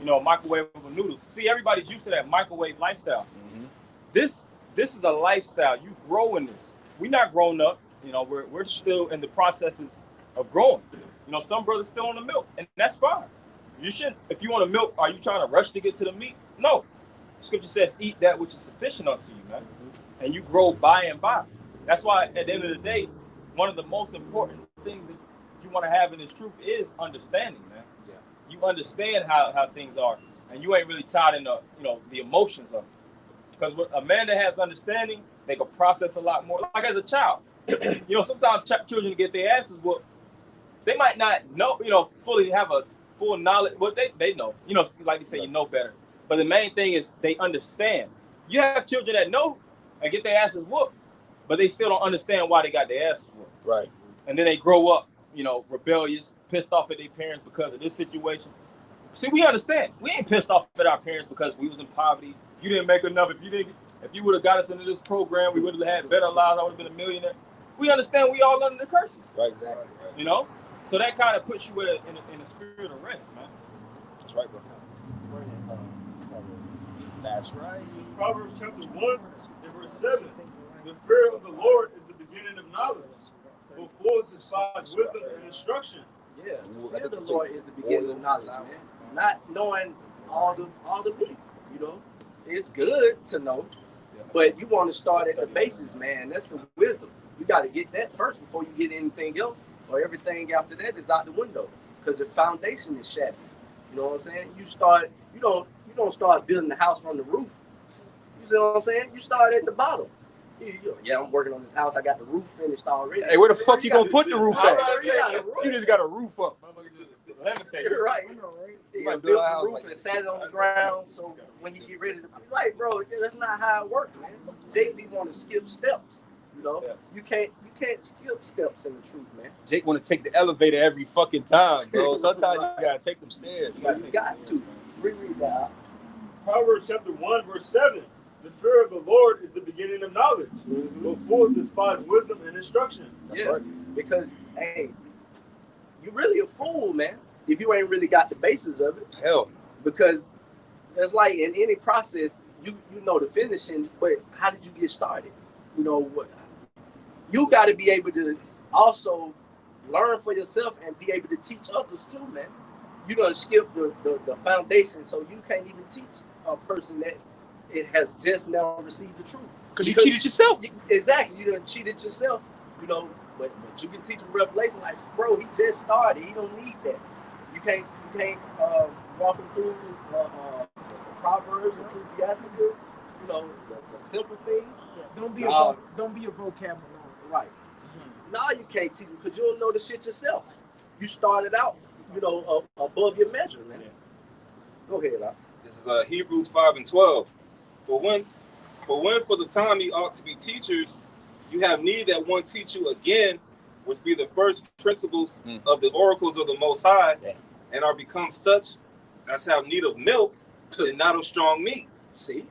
You know, microwave noodles. See, everybody's used to that microwave lifestyle. Mm-hmm. This is a lifestyle. You grow in this. We're not grown up. You know, we're still in the processes of growing. You know, some brothers still on the milk, and that's fine. You shouldn't. If you want to milk, are you trying to rush to get to the meat? No. Scripture says, eat that which is sufficient unto you, man. Mm-hmm. And you grow by and by. That's why at the end of the day, one of the most important things that you want to have in this truth is understanding, man. Yeah. You understand how things are, and you ain't really tied in the emotions of it. Because a man that has understanding, they can process a lot more. Like as a child, you know, sometimes children get their asses whooped. They might not know, fully have a full knowledge. Well, they know, like you say, you know better. But the main thing is they understand. You have children that know and get their asses whooped, but they still don't understand why they got their asses whooped. Right. And then they grow up, rebellious, pissed off at their parents because of this situation. See, we understand. We ain't pissed off at our parents because we was in poverty. You didn't make enough. If you would have got us into this program, we would have had better lives. I would have been a millionaire. We understand we all under the curses. Right, exactly. So that kind of puts you in a spirit of rest, man. That's right, bro. That's right. This is Proverbs chapter 1 and verse 7. The fear of the Lord is the beginning of knowledge. But fools despise wisdom and instruction. Yeah, the fear of the Lord is the beginning of knowledge, man. Not knowing all the meat, It's good to know, but you want to start at the basis, man. That's the wisdom. You got to get that first before you get anything else, or everything after that is out the window because the foundation is shattered. You know what I'm saying? You don't start building the house from the roof. You see what I'm saying? You start at the bottom. I'm working on this house. I got the roof finished already. Hey, where the fuck you gonna put the roof at? You got a roof. You just got a roof up. You're right. He built the roof and sat it on the ground. So when he get ready to be like, bro, that's not how it works, man. Jake be want to skip steps. You know, you can't skip steps in the truth, man. Jake want to take the elevator every fucking time, bro. Sometimes you gotta take them stairs. You got to reread that. Proverbs chapter 1, verse 7. The fear of the Lord is the beginning of knowledge. But fools despise wisdom and instruction. That's right. Because, hey, you really a fool, man, if you ain't really got the basis of it. Hell. Because it's like in any process, you know the finishing, but how did you get started? You know what? You got to be able to also learn for yourself and be able to teach others too, man. You done skip the foundation, so you can't even teach a person that it has just now received the truth. Because you cheated yourself. Exactly, you done cheated yourself. You know, but you can teach him revelation like, bro, he just started. He don't need that. You can't walk him through Proverbs, Ecclesiasticus. You know, the simple things. Don't be a vocabulary. Right. Now you can't teach him because you don't know the shit yourself. You started out, you know, above your measure, man. Go ahead, Al. This is Hebrews 5 and 12. For when for the time ye ought to be teachers, you have need that one teach you again, which be the first principles of the oracles of the Most High, and are become such as have need of milk and not of strong meat. See?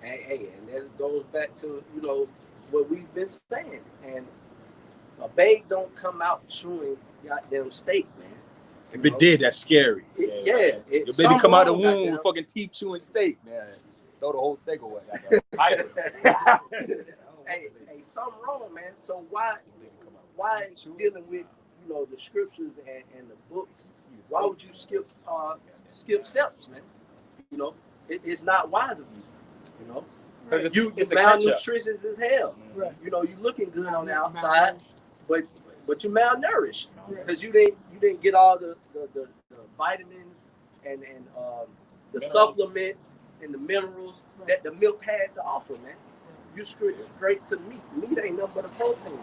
Hey, and that goes back to, you know, what we've been saying. And a babe don't come out chewing goddamn steak, man. If it did, that's scary. Your baby come out of the womb with fucking teeth chewing steak, man. Throw the whole steak away. hey, something wrong, man. So why dealing with, you know, the scriptures and the books? Why would you skip steps, man? You know, it's not wise of you. You know, because you malnutritious as hell. Right. You know, you looking good on the outside, but you malnourished because you didn't get all the vitamins and the supplements and the minerals that the milk had to offer, man. You straight to meat. Meat ain't nothing but a protein.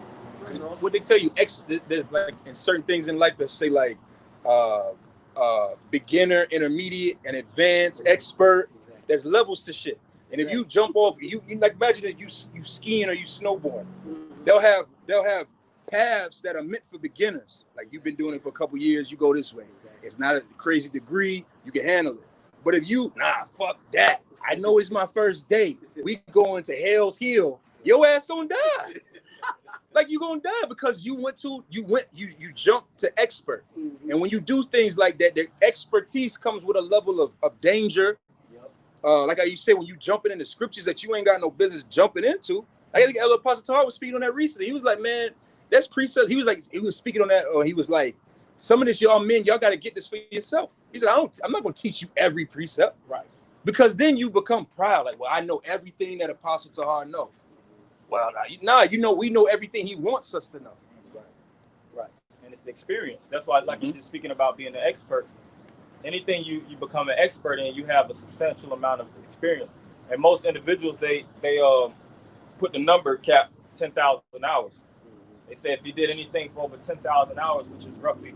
You know? What they tell you, there's like in certain things in life that say like beginner, intermediate, and advanced, expert. There's levels to shit. And if you jump off, you like imagine that you skiing or you snowboard. They'll have paths that are meant for beginners. Like you've been doing it for a couple years, you go this way. It's not a crazy degree, you can handle it. But if you, fuck that. I know it's my first day. We going to Hell's Hill. Your ass gonna die. Like you gonna die because you jumped to expert. And when you do things like that, the expertise comes with a level of danger. Like you said, when you jumping into scriptures that you ain't got no business jumping into. I think Elder Apostle Tar was speaking on that recently. He was like, man, that's precept. He was speaking on that, or he was like, some of this y'all men, y'all got to get this for yourself. He said, I'm not going to teach you every precept. Right. Because then you become proud. Like, well, I know everything that Apostle Tahar know. Well, we know everything he wants us to know. Right. And it's the experience. That's why, like you're just speaking about being an expert. Anything you become an expert in, you have a substantial amount of experience. And most individuals, they put the number cap 10,000 hours. They say if you did anything for over 10,000 hours, which is roughly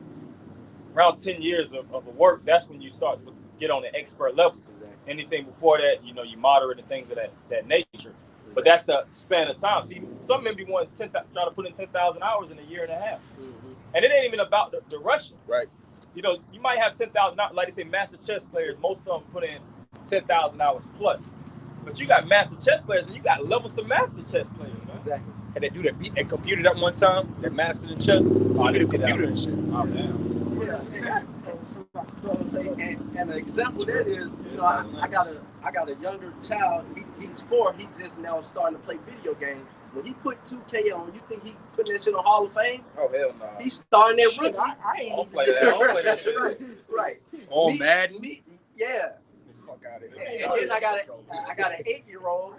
around 10 years of work, that's when you start to get on the expert level. Exactly. Anything before that, you moderate and things of that nature. Exactly. But that's the span of time. See, some men be wanting try to put in 10,000 hours in a year and a half. And it ain't even about the rushing. Right. You might have 10,000 hours, like they say, master chess players, most of them put in 10,000 hours plus. But you got master chess players and you got levels to master chess players, man. Exactly. And they do that beat and computer that one time, that mastered the chess. Oh, they computer and shit. Oh, man. Yeah, exactly. And an example of that is, I got a younger child. He's 4. He just now starting to play video games. When he put 2K on, you think he putting that shit on Hall of Fame? Oh hell no. He's starting that rookie. I ain't don't play that. I don't play that shit. Right. On Madden. Yeah. Fuck out of here. And then I got an 8-year-old.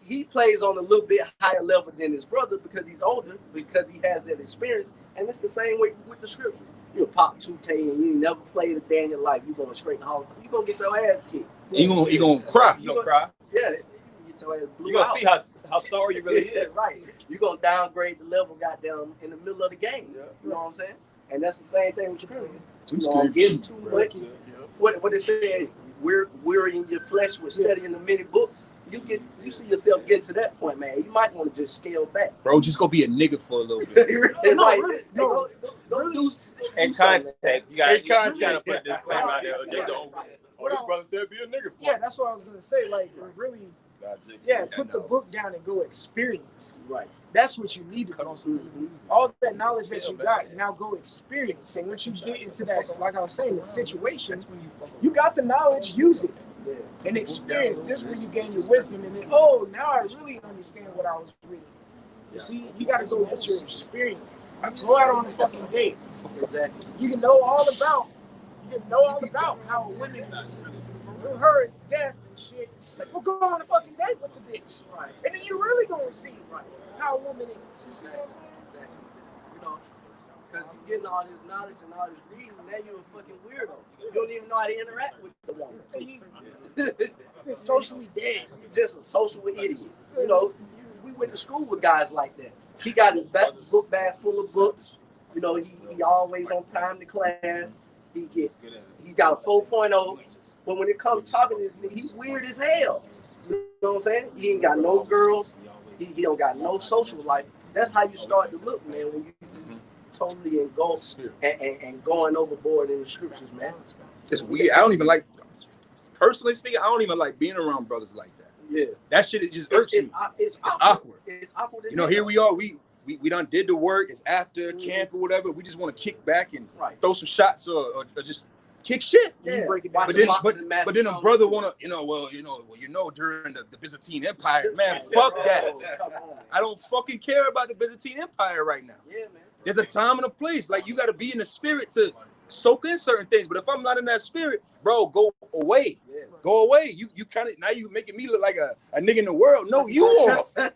He plays on a little bit higher level than his brother because he's older, because he has that experience. And it's the same way with the scripture. You'll pop 2K and you never played a day in your life. You're going straight to Hall of Fame. You're going to get your ass kicked. You gonna cry. You gonna cry. Yeah. You get your ass blew You gonna out. see how sorry you really is. Right. You're gonna downgrade the level, goddamn, in the middle of the game. You know what I'm saying? And that's the same thing with screen. You don't get too much. What they say, we're in your flesh with studying the many books. You see yourself getting to that point, man. You might want to just scale back. Bro, just go be a nigga for a little bit. Go do In something. context, you gotta put a disclaimer out there. What this brother said, be a nigga for. Yeah, that's what I was gonna say. Like, really, put the book down and go experience. Right. That's what you need to do. Mm-hmm. All that knowledge that you got, now go experience. So once you get into that, like I was saying, the situation, you got the knowledge, use it. Yeah. And experience. This is where you gain your wisdom. And then, oh, now I really understand what I was reading. You see, you got to go get your experience. Go out on a fucking date. Exactly. You can know all about how women through her is death and shit. Like, we'll go on a fucking date with the bitch. Right. And then you're really gonna see how a woman is. You see what I'm saying? Exactly. You know, because you're getting all this knowledge and all this reading, now you're a fucking weirdo. You don't even know how to interact with the woman. You're socially dead. You're just a social idiot. You know, we went to school with guys like that. He got his book bag full of books. You know, he always on time to class. He got a 4.0. But when it comes to talking to this nigga, he's weird as hell. You know what I'm saying? He ain't got no girls. He don't got no social life. That's how you start to look, man, when you totally engulf and going overboard in the scriptures, man. It's weird. I don't even like, personally speaking, I don't even like being around brothers like that. Yeah. That shit, it just irks me. It's awkward. It's awkward. You know, here we are. We done did the work. It's after camp or whatever. We just want to kick back and throw some shots or just kick shit. Yeah. But then a brother wanna, during the Byzantine Empire, man, fuck that. I don't fucking care about the Byzantine Empire right now. Yeah, man. There's a time and a place. Like, you got to be in the spirit to soak in certain things. But if I'm not in that spirit, bro, go away. Yeah. Go away. You kind of, now you making me look like a nigga in the world. No, you off. Right,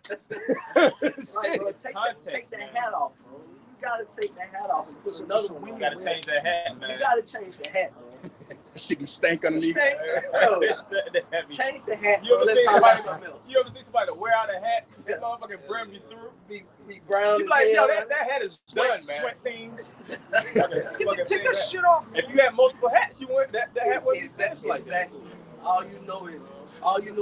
bro, take that hat off, bro. You gotta take that hat off and put another one. You gotta change that hat, man. You gotta change the hat, bro. That shit be stank underneath. Bro. Change the hat. You ever Let's see talk about something else. somebody wear out a hat? That motherfucking brim you through. Be brown. You as like, hell, yo, man. that hat is done, man. Sweat stains. Take that shit off. If you had multiple hats, you want that hat wouldn't be Exactly. like that. All you know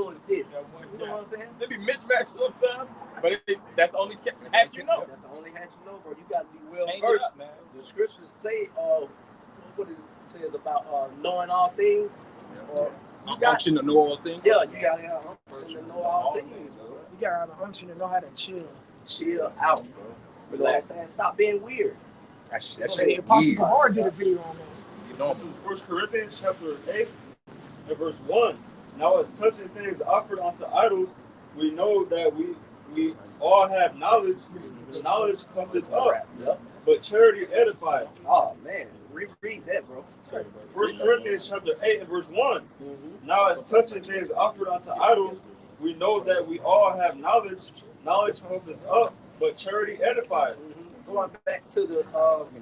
is this. You know what I'm saying? They be mismatched sometimes, but that's the only hat you know. That's the only hat you know, bro. You gotta be well Change it versed, up, man. The scriptures say, what it says about knowing all things. You got to know all things. Yeah, you gotta have unction to know all things, bro. You gotta have an unction to know how to chill. Chill out, bro. You know what I'm saying? Stop being weird. That shit The Apostle Kabar did a video on that. You know, 1 Corinthians chapter 8 and verse 1. Now as touching things offered unto idols, we know that we all have knowledge. The knowledge puffeth up, but charity edifies. Oh man, reread that, bro. 1 Corinthians chapter 8 and verse 1. Now as touching things offered unto idols, we know that we all have knowledge. Knowledge puffeth up, but charity edifies. Going back to the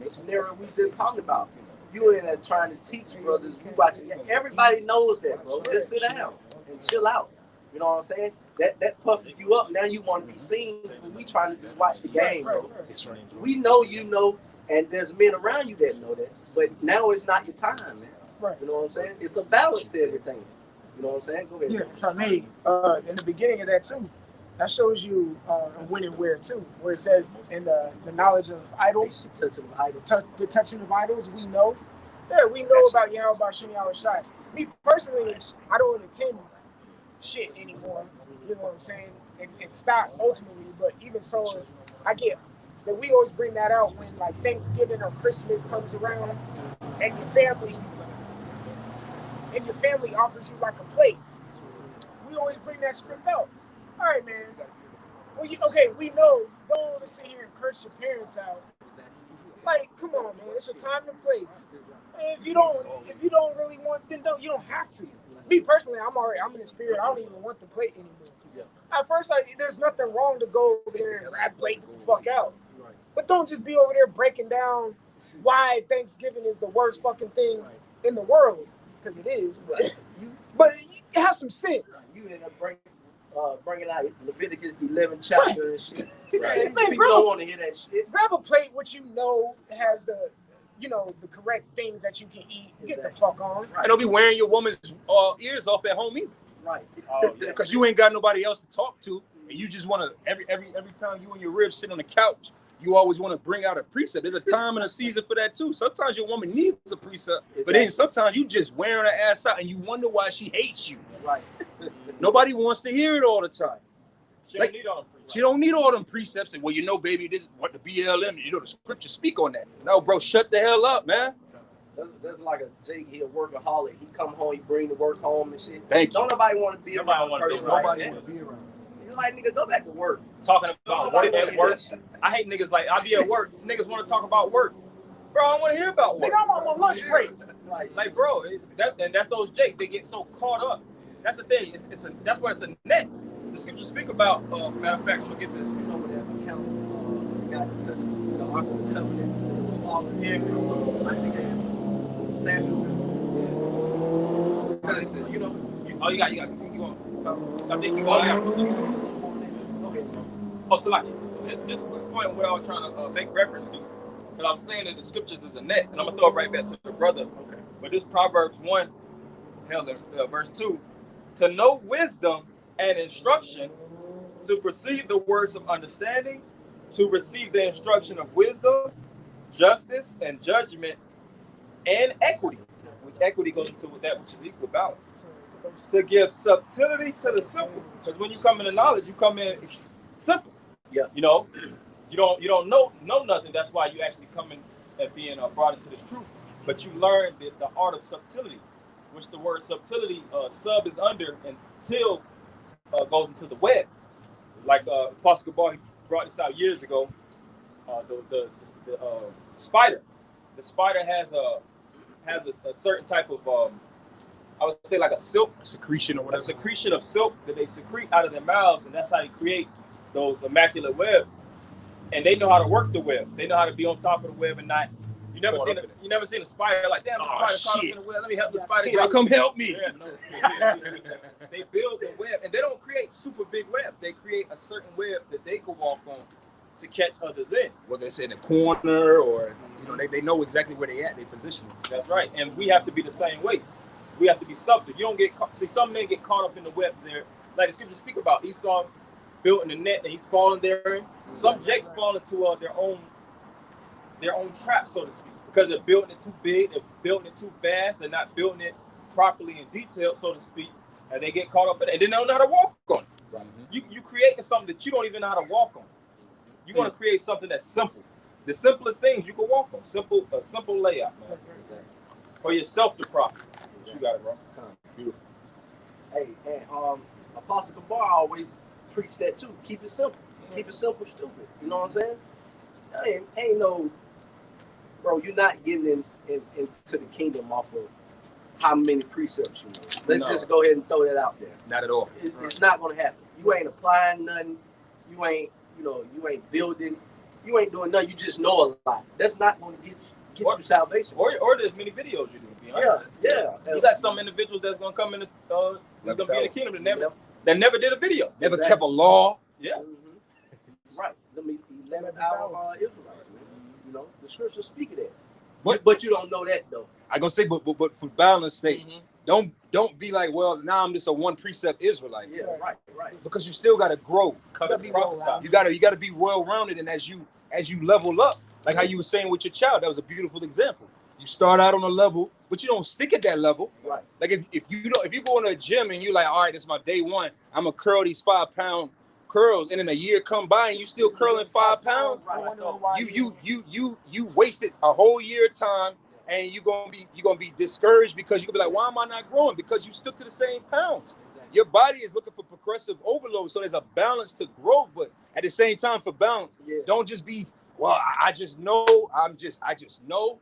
scenario we just talked about. You in there trying to teach brothers. You watching. Everybody knows that, bro. Just sit down and chill out. You know what I'm saying? That puffing you up. Now you want to be seen. We trying to just watch the game, bro. We know you know, and there's men around you that know that. But now it's not your time, man. Right. You know what I'm saying? It's a balance to everything. You know what I'm saying? Go ahead. Yeah, if I may, in the beginning of that too, that shows you when and where too, where it says in the knowledge of idols, the touching of idols, we know. Yeah, we know about Yahweh Bashim Yahweh Shai. Me personally, I don't attend shit anymore. You know what I'm saying? It stopped ultimately, but even so, I get that we always bring that out when like Thanksgiving or Christmas comes around, and your family offers you like a plate. We always bring that script out. All right, man. Well, we know. Don't want to sit here and curse your parents out. Like, come on, man. It's a time and place. If you don't really want, then you don't have to. Me personally, I'm in the spirit. I don't even want the plate anymore. At first, there's nothing wrong to go over there and grab plate the fuck out. But don't just be over there breaking down why Thanksgiving is the worst fucking thing in the world, because it is. But you have some sense. You end up breaking. bringing out Leviticus the 11th chapter and shit. Right. Man, people don't want to hear that shit. Grab a plate what you know has the correct things that you can eat. Get the fuck on. And don't be wearing your woman's ears off at home either. Right. Oh, yeah. Because you ain't got nobody else to talk to, and you just want to every time you and your ribs sit on the couch, you always want to bring out a precept. There's a time and a season for that too. Sometimes your woman needs a precept, but then sometimes you just wearing her ass out, and you wonder why she hates you. Right. Nobody wants to hear it all the time. She don't need all them precepts. She don't need all them precepts. And well, baby, this is what the BLM. The scriptures speak on that. No, bro, shut the hell up, man. There's like a Jake. He a workaholic. He come home, he bring the work home and shit. Thank you. Don't nobody want to be around a person like Nobody that. want to be around. You like, nigga, go back to work. Talking about work at work. I hate niggas like, I be at work. Niggas want to talk about work. Bro, I don't want to hear about work. Nigga, I'm on my lunch break. Like, bro, that's those jakes. They get so caught up. That's the thing. That's why it's a net. The scriptures speak about. Matter of fact, look at this. You know what that account got to touch the Ark of the Covenant. It was falling here. Samuel. You know. You got. You on. I think you on. Okay. Oh, so like, just a quick point where I was trying to make reference to. Because I was saying that the scriptures is a net, and I'm gonna throw it right back to the brother. Okay. But this Proverbs 1, verse 2, to know wisdom and instruction, to perceive the words of understanding, to receive the instruction of wisdom, justice and judgment, and equity. Which equity goes into that which is equal balance. To give subtlety to the simple. Because when you come into knowledge, you come in simple. Yeah. You know, you don't know nothing. That's why you actually come in and being brought into this truth. But you learn the art of subtlety, which the word subtlety, sub is under, and till goes into the web. Like Apostle Gabar, he brought this out years ago. The spider. The spider has a certain type of I would say like a silk Secretion or whatever. a secretion of silk that they secrete out of their mouths, and that's how they create those immaculate webs. And they know how to work the web. They know how to be on top of the web and not. You never seen a spider like, damn, the spider caught up in the web. Let me help the spider. Y'all come help me. Yeah, no. They build the web, and they don't create super big webs. They create a certain web that they can walk on to catch others in. Whether it's in a corner or they know exactly where they at. They position it. That's right. And we have to be the same way. We have to be subtle. You don't get caught. See, some men get caught up in the web there. Like the scriptures speak about, Esau built in the net and he's falling there. Some jakes fall into their own trap, so to speak, because they're building it too big, they're building it too fast, they're not building it properly and detailed, so to speak, and they get caught up in it, and then they don't know how to walk on it. Right. You creating something that you don't even know how to walk on. You want to create something that's simple. The simplest things you can walk on. A simple layout, man. Exactly. For yourself to profit. Exactly. You got it, bro. Beautiful. Hey, and Apostle Gabar always preach that too. Keep it simple. Keep it simple, stupid. You know what I'm saying? Ain't no, bro, you're not getting into the kingdom off of how many precepts you know. Let's just go ahead and throw that out there. Not at all. It's not going to happen. You ain't applying nothing. You ain't building. You ain't doing nothing. You just know a lot. That's not going to get you salvation. Or there's many videos you do. Be honest. Yeah. You got some individuals that's going to come in, that's going to be in the kingdom that never did a video. Never kept a law. Yeah. Mm-hmm. Right. Let me 11-hour Israelites, man. You know, the scriptures speak of that. But you don't know that though. I gonna say, but for balance sake, don't be like, well, now I'm just a one precept Israelite. Yeah, right. Because you still gotta grow. You gotta be well rounded, and as you level up, like how you were saying with your child, that was a beautiful example. You start out on a level, but you don't stick at that level. Right. Like if you go in a gym and you like, all right, this is my day one, I'm gonna curl these 5-pound curls, and in a year come by and you still curling 5 pounds. Right. You wasted a whole year of time, and you're gonna be discouraged because you're gonna be like, why am I not growing? Because you stuck to the same pounds. Exactly. Your body is looking for progressive overload, so there's a balance to growth, but at the same time, for balance, don't just be, well, I just know that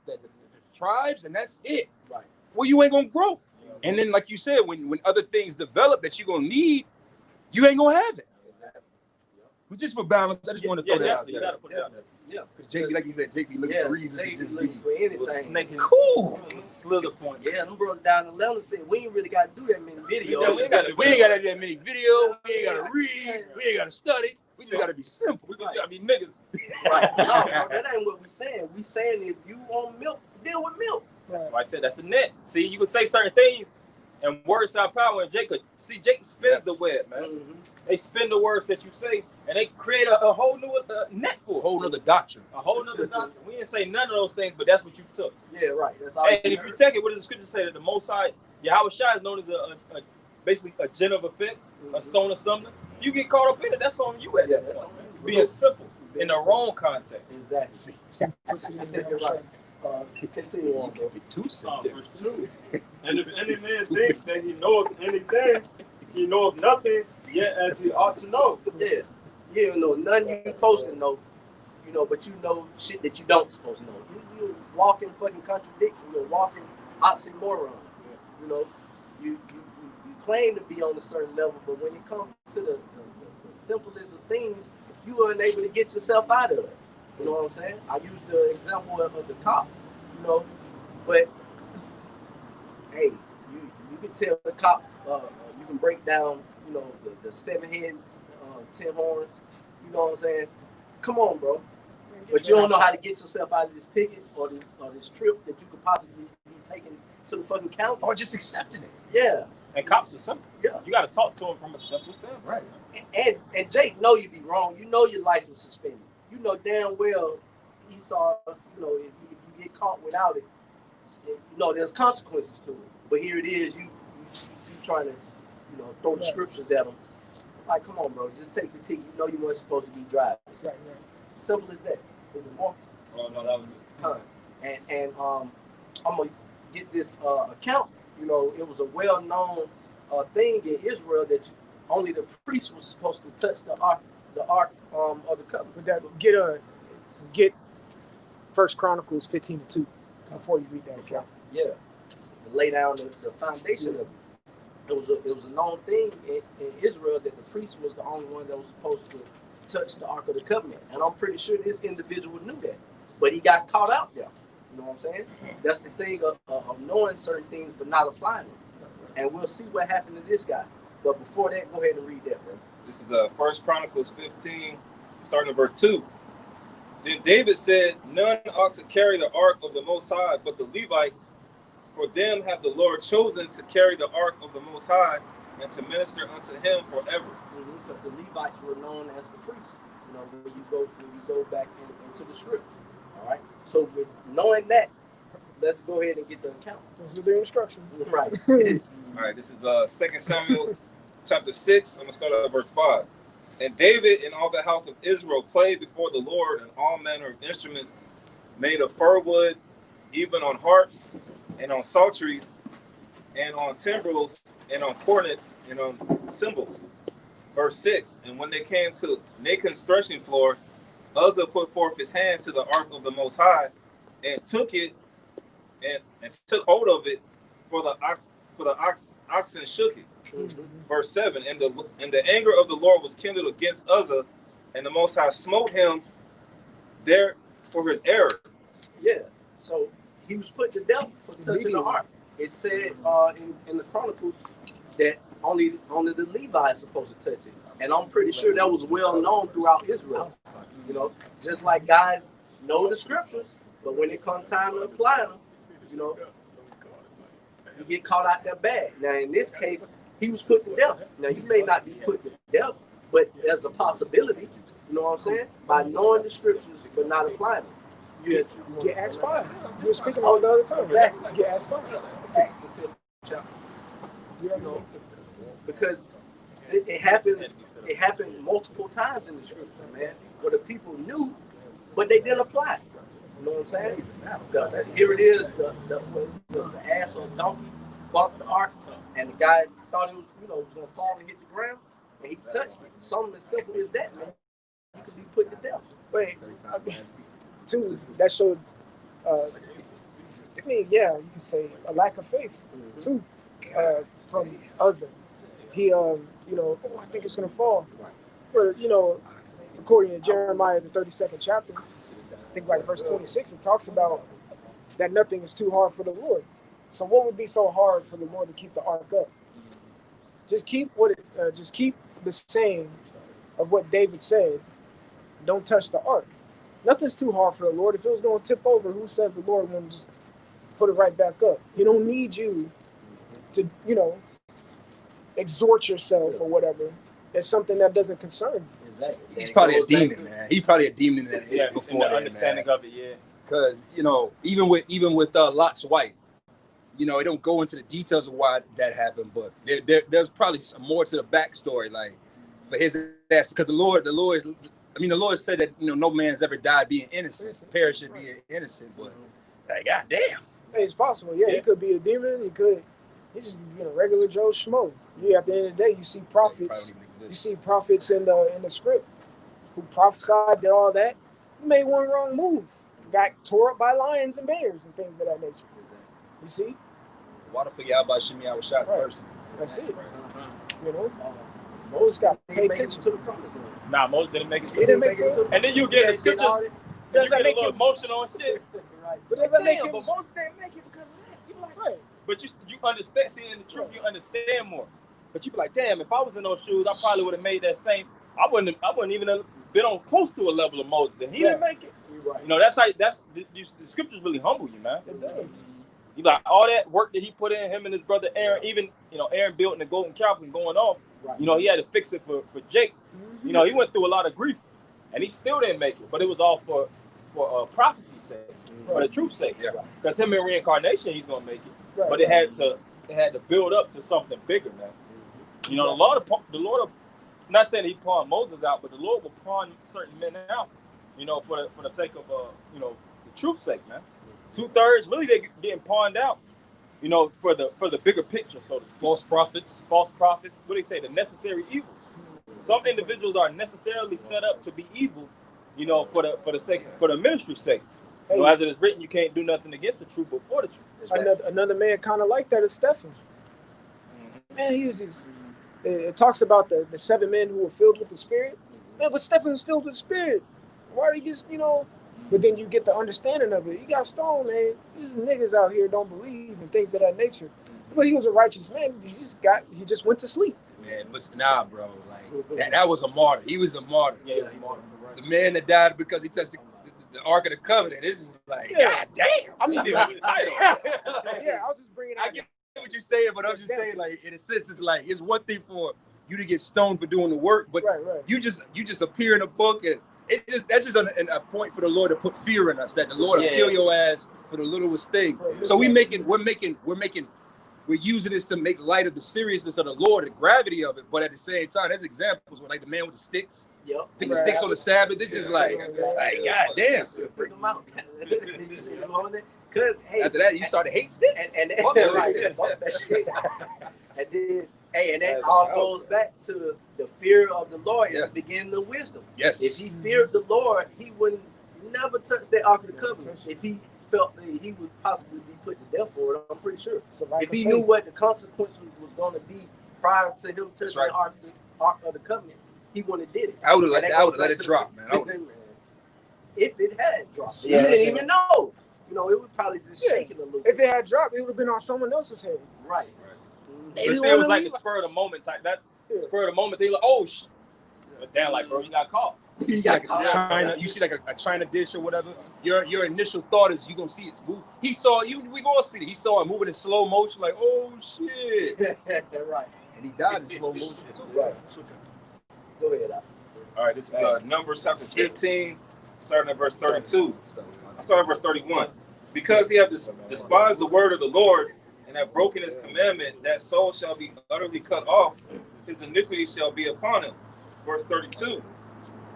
the tribes and that's it. Right. Well, you ain't gonna grow. And then, like you said, when other things develop that you're gonna need, you ain't gonna have it. But just for balance, I just want to throw that out there. You gotta put it out there. Yeah. Jake, like you said, Jake be looking for reasons Jake to just looking be. for anything. Snake Cool. slither point. Yeah, them bros down in Atlanta said we ain't really got to do that many videos. Yeah, we ain't got to do that many videos. We ain't gotta read. We ain't gotta study. We just gotta be simple. We just gotta be niggas. Right. No, that ain't what we saying. We saying if you want milk, deal with milk. That's why I said that's the net. See, you can say certain things, and words have power. And Jake spins the web, man. Mm-hmm. They spin the words that you say, and they create a whole new net for A whole nother doctrine. a whole nother doctrine. We didn't say none of those things, but that's what you took. Yeah, right. That's all. And if you take it, what does the scripture say? That the Most High, Yahweh Shai is known as a basically a gen of offense, a stone of stumbling. If you get caught up in it, that's on you at that that's point. on you. Being simple in the wrong context. Exactly. Right. Continue on, bro. Too simple. Verse 2. And if any man think that he knoweth anything, he knoweth nothing, yet as he ought to know. Yeah. You don't know nothing you supposed to know, but you know shit that you don't supposed to know. You walking fucking contradiction. You're walking oxymoron. You claim to be on a certain level, but when it comes to the simplest of things, you are unable to get yourself out of it. You know what I'm saying? I used the example of the cop, but hey, you can tell the cop, you can break down, the 7 heads, 10 horns. You know what I'm saying? Come on, bro. But you don't know how to get yourself out of this ticket or this trip that you could possibly be taking to the fucking county. Or just accepting it. Yeah. And cops are simple. Yeah. You got to talk to them from a simple standpoint. Right. And Jake know you be wrong. You know your license suspended. You know damn well Esau, if you get caught without it, there's consequences to it. But here it is, you trying to, throw the scriptures at them. Like, come on, bro, just take the ticket. You know you weren't supposed to be driving. Right. Simple as that. Is it more? Oh, no, that was Kind. And I'm gonna get this account. It was a well-known thing in Israel that only the priest was supposed to touch the ark of the covenant. But that get 1 Chronicles 15:2 before you read that account. Yeah, to lay down the foundation of it. It was a known thing in Israel that the priest was the only one that was supposed to touch the Ark of the Covenant, and I'm pretty sure this individual knew that, but he got caught out there. You know what I'm saying? That's the thing of knowing certain things but not applying them, and we'll see what happened to this guy. But before that, go ahead and read that, bro. This is 1 Chronicles 15, starting at verse 2. Then David said, none ought to carry the ark of the Most High, but the Levites. For them have the Lord chosen to carry the ark of the Most High and to minister unto him forever. Because the Levites were known as the priests. When you go back into the scripts. All right. So with knowing that, let's go ahead and get the account. Those are the instructions. Right. All right, this is 2 Samuel chapter 6. I'm going to start at verse 5. And David and all the house of Israel played before the Lord and all manner of instruments made of fir wood, even on harps and on psalteries and on timbrels and on cornets and on cymbals. Verse 6, and when they came to Nachon's threshing floor, Uzzah put forth his hand to the ark of the Most High and took it and took hold of it, for the oxen shook it. Mm-hmm. Verse 7, and the anger of the Lord was kindled against Uzzah, and the Most High smote him there for his error. Yeah. So he was put to death for touching the ark. It said in the Chronicles that only the Levites are supposed to touch it, and I'm pretty sure that was well known throughout Israel. Just like guys know the scriptures, but when it comes time to apply them, you get caught out there bad. Now in this case, he was put to death. Now you may not be put to death, but there's a possibility. You know what I'm saying? By knowing the scriptures but not applying them. You Get Acts 5. You were speaking about the other time. Exactly. Get Acts 5. Acts the 5th chapter. Because it happened multiple times in the scripture, man, where the people knew, but they didn't apply it. You know what I'm saying? Here it is, the ass or donkey bumped the ark, and the guy thought it was, was going to fall and hit the ground, and he touched it. Something as simple as that, man. You could be put to death. Wait, two, that showed, you can say a lack of faith. Mm-hmm. Two, from Uzzah. He, I think it's going to fall. But, according to Jeremiah, the 32nd chapter, I think like verse 26, it talks about that nothing is too hard for the Lord. So what would be so hard for the Lord to keep the ark up? Just keep just keep the saying of what David said. Don't touch the ark. Nothing's too hard for the Lord. If it was going to tip over, who says the Lord won't just put it right back up? He don't need you to, exhort yourself or whatever. It's something that doesn't concern you. Exactly. He's probably a demon, man. He's probably a demon in that Yeah, before in the that, understanding man. of it, yeah. Because even with Lot's wife, it don't go into the details of why that happened, but there's probably some more to the backstory, like for his ass. Because the Lord said that no man's ever died being innocent, perishing being innocent. But like, goddamn, Hey, it's possible. Yeah, he could be a demon. He just be a regular Joe Schmo. Yeah, at the end of the day, you see prophets. You see prophets in the script who prophesied, did all that. He made one wrong move, got tore up by lions and bears and things of that nature. You see? Water for y'all about Shimmy our shots person. That's it. Moses got to pay attention to the promise land. Nah, Moses didn't make it. He didn't make it. And then you get the scriptures. Does You that get a make little him emotional and shit. Right. But does that make him? But Moses didn't make it because of that. You like, Right. but you understand. See, in the truth, you understand more. But you be like, damn, if I was in those shoes, I probably would have made that same. I wouldn't even have been on close to a level of Moses, and he didn't make it. Right. That's the scriptures really humble you, man. It does. You like all that work that he put in, him and his brother Aaron. Even Aaron building the golden calf and going off. Right. He had to fix it for Jake. He went through a lot of grief, and he still didn't make it. But it was all for prophecy's sake, for the truth's sake. Because him in reincarnation, he's gonna make it. Right. But it had to build up to something bigger, man. The Lord, I'm not saying he pawned Moses out, but the Lord will pawn certain men out, for the sake of the truth's sake, man. 2/3 really they getting pawned out, for the bigger picture. So False prophets. What do they say? The necessary evils. Some individuals are necessarily set up to be evil, for the ministry's sake. As it is written, you can't do nothing against the truth, but for the truth. Another man kind of like that is Stephen. Man, he was just. It talks about the 7 men who were filled with the Spirit. Man, but Stephen was filled with the Spirit. Why did he just, But then you get the understanding of it. He got stoned, man. These niggas out here don't believe and things of that nature. But he was a righteous man. He just went to sleep. Man, listen, nah, bro. Like that was a martyr. He was a martyr. Yeah, the man that died because he touched the Ark of the Covenant. This is like, God damn. I'm not. Yeah, I was just bringing. I get what you're saying, but I'm just saying, like, in a sense, it's like it's one thing for you to get stoned for doing the work, but you just appear in a book, and that's just a point for the Lord to put fear in us, that the Lord will kill your ass for the littlest thing. So we're using this to make light of the seriousness of the Lord, the gravity of it, but at the same time, there's examples where, like, the man with the sticks, picking sticks on the Sabbath. It's just like God damn. Bring them out. Cause after that, you start to hate sticks. And that all goes back to the fear of the Lord is the beginning of wisdom. Yes. If he feared the Lord, he would never touch that Ark of the Covenant. If he felt that he would possibly be put to death for it, I'm pretty sure. If he knew what the consequences was going to be prior to him touching the Ark of the Covenant, he wouldn't have did it. I would have let it drop, man. If it had dropped, he didn't even know. It would probably just shake it a little bit. If it had dropped, it would have been on someone else's head. Right. But see, it was like the spur of the moment type. That spur of the moment, they like, oh, but then like, bro, you got caught. You see like China, you see like a China dish or whatever. Your initial thought is you gonna see it move. He saw you. We've all seen it. He saw it moving in slow motion, like, oh shit. Right. And he died in slow motion too. Right. Go ahead. All right, this is Numbers chapter 15, starting at verse 32. I start at verse 31. Because he hath despised the word of the Lord and have broken his commandment, that soul shall be utterly cut off. His iniquity shall be upon him. Verse 32.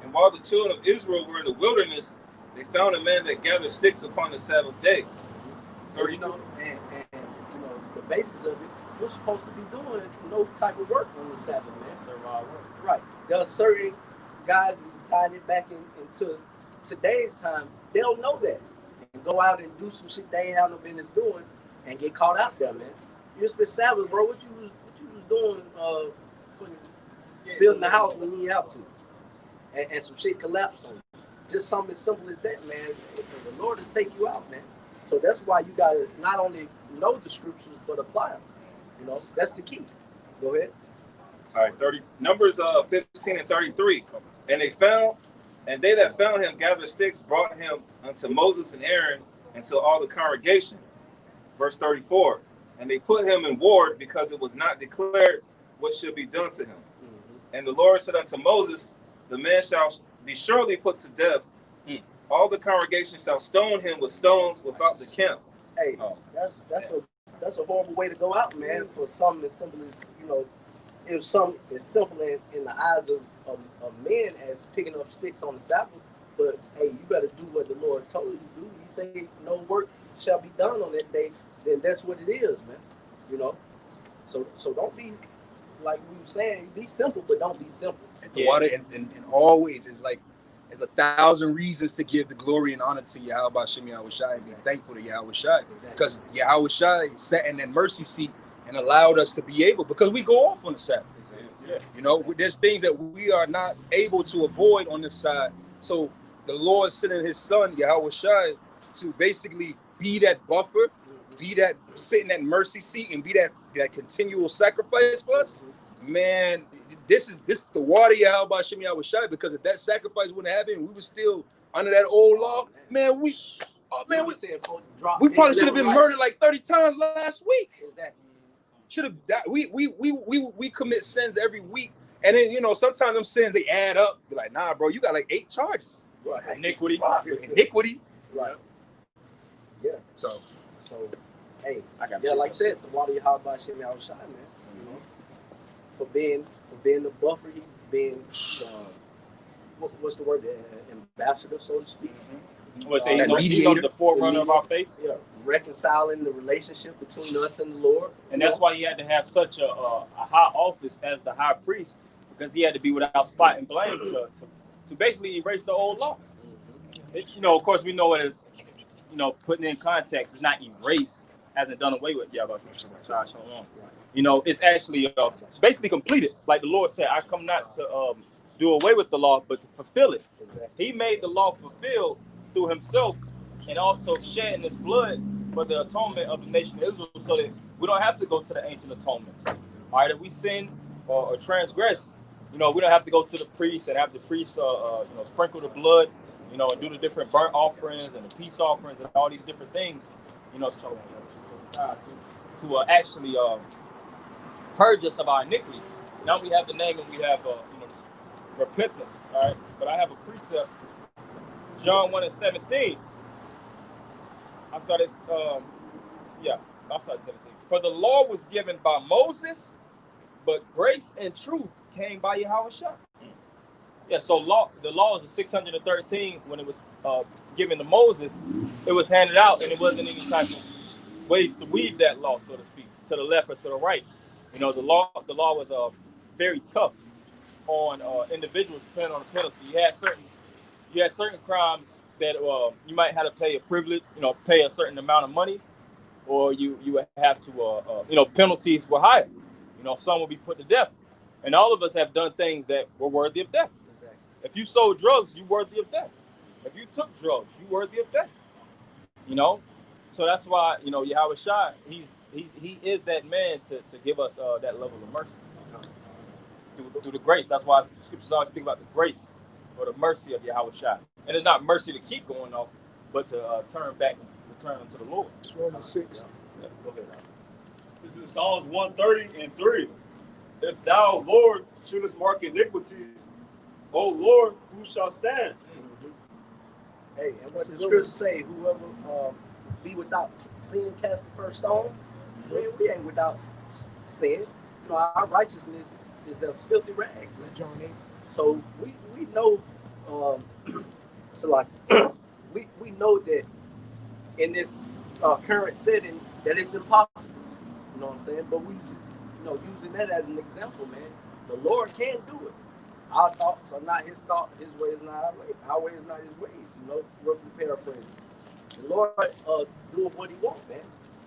And while the children of Israel were in the wilderness, they found a man that gathered sticks upon the Sabbath day. 32. And the basis of it, you're supposed to be doing no type of work on the Sabbath, man. Right. There are certain guys who's tying it back into today's time. They'll know that and go out and do some shit they ain't have no business doing and get caught out there, man. It's the Sabbath, bro. What you was doing for building the house when you ain't have to, and some shit collapsed on you. just something as simple as that, man. The Lord will take you out, man. So that's why you gotta not only know the scriptures but apply them. You know, that's the key. Go ahead. All right, Numbers 15 and 33. And they that found him gathered sticks, brought him unto Moses and Aaron and to all the congregation. Verse 34. And they put him in ward because it was not declared what should be done to him. And the Lord said unto Moses, the man shall be surely put to death. All the congregation shall stone him with stones without the camp. Hey, that's a horrible way to go out, man. For something as simple as, you know, it was something as simple in the eyes of men as picking up sticks on the Sabbath. But hey, you better do what the Lord told you to do. He said no work shall be done on that day. Then that's what it is, man. You know. So don't be like we were saying. Be simple, but don't be simple. The water and always is like there's 1,000 reasons to give the glory and honor to Yahweh Hashem Yahweh Shai and be thankful to Yahweh Shai, because Yahweh Shai sat in that mercy seat and allowed us to be able, because we go off on the Sabbath. You know, there's things that we are not able to avoid on this side. So the Lord sending his son, Yahweh Shai, to basically be that buffer, be that, sit in that mercy seat and be that continual sacrifice for us. Man, this is the water Yahweh Hashem Yahweh Shai, because if that sacrifice wouldn't happen, we were still under that old law, man, we probably should have been murdered like 30 times last week. Exactly. Should have died. We commit sins every week, and then, you know, sometimes them sins they add up. Be like, nah, bro, you got like 8 charges. Right. Iniquity. Right. Yeah. So hey, like I said, the water Yahweh Hashem Yahweh Shai, man. You know, for being the buffer, being what's the word? The ambassador, so to speak. He's on the forerunner of our faith. Yeah, reconciling the relationship between us and the Lord. And that's why he had to have such a high office as the high priest, because he had to be without spot and blame to basically erase the old law. You know, of course, we know it as, you know, putting in context. It's not erased, hasn't done away with. You know, it's actually basically completed. Like the Lord said, I come not to do away with the law, but to fulfill it. Exactly. He made the law fulfilled through himself, and also shedding his blood for the atonement of the nation of Israel, so that we don't have to go to the ancient atonement. All right, if we sin or transgress, you know, we don't have to go to the priest and have the priest, you know, sprinkle the blood, you know, and do the different burnt offerings and the peace offerings and all these different things, you know, to actually purge us of our iniquities. Now we have the name and we have, you know, repentance. All right, but I have a precept. John 1 and 17. I started 17. For the law was given by Moses, but grace and truth came by Yahweh Shai. Yeah, so the laws of 613, when it was given to Moses, it was handed out, and it wasn't any type of ways to weave that law, so to speak, to the left or to the right. You know, the law was very tough on individuals depending on the penalty. You had certain crimes that you might have to pay a privilege, you know, pay a certain amount of money, or you would have to, you know, penalties were higher. You know, some will be put to death. And all of us have done things that were worthy of death. Exactly. If you sold drugs, you worthy of death. If you took drugs, you worthy of death. You know, so that's why, you know, Yahweh Shai, he is that man to give us that level of mercy through the grace. That's why the scriptures always speak about the grace or the mercy of Yahweh Shai. And it's not mercy to keep going off, but to turn back and return unto the Lord. It's Romans 6. Yeah, go ahead. This is Psalms 130 and 3. If thou, Lord, shouldest mark iniquities, O Lord, who shall stand? Hey, and what the scriptures say, whoever be without sin cast the first stone. We ain't without sin. You know, our righteousness is as filthy rags, man. John 8. So we know, so like we know that in this current setting that it's impossible. You know what I'm saying? But we just, you know, using that as an example, man. The Lord can do it. Our thoughts are not his thoughts. His way is not our way. Our way is not his ways. You know, roughly paraphrasing. The Lord do what he wants, man.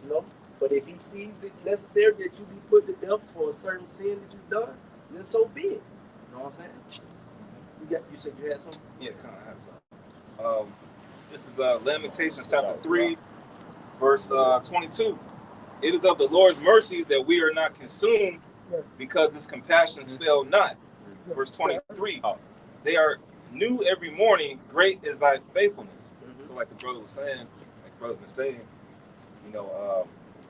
You know, but if he sees it necessary that you be put to death for a certain sin that you've done, then so be it. You know what I'm saying? You said you had something? Yeah, kind of have something. This is Lamentations chapter 3, verse 22. It is of the Lord's mercies that we are not consumed, because his compassions fail not. Verse 23. They are new every morning. Great is thy faithfulness. So like the brother was saying, like the brother's been saying, you know,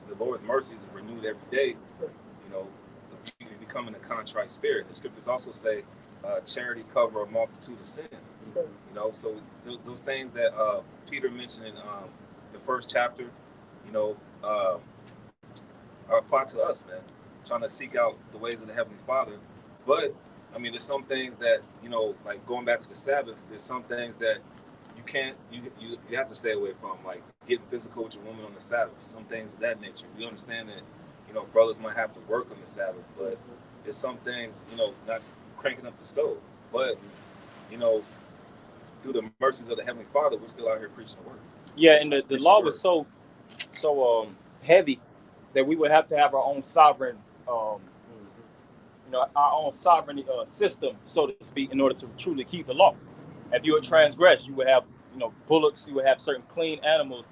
the Lord's mercies are renewed every day. You know, if you become in a contrite spirit. The scriptures also say, charity cover a multitude of sins. You know, so those things that Peter mentioned in the first chapter, you know, apply to us, man. Trying to seek out the ways of the Heavenly Father. But I mean, there's some things that, you know, like going back to the Sabbath, there's some things that you can't, you have to stay away from, like getting physical with your woman on the Sabbath, some things of that nature. We understand that, you know, brothers might have to work on the Sabbath, but there's some things, you know, not cranking up the stove. But, you know, through the mercies of the Heavenly Father, we're still out here preaching the word. Yeah, and the law was so heavy that we would have to have our own sovereign, you know, our own sovereign system, so to speak, in order to truly keep the law. If you would transgress, you would have, you know, bullocks, you would have certain clean animals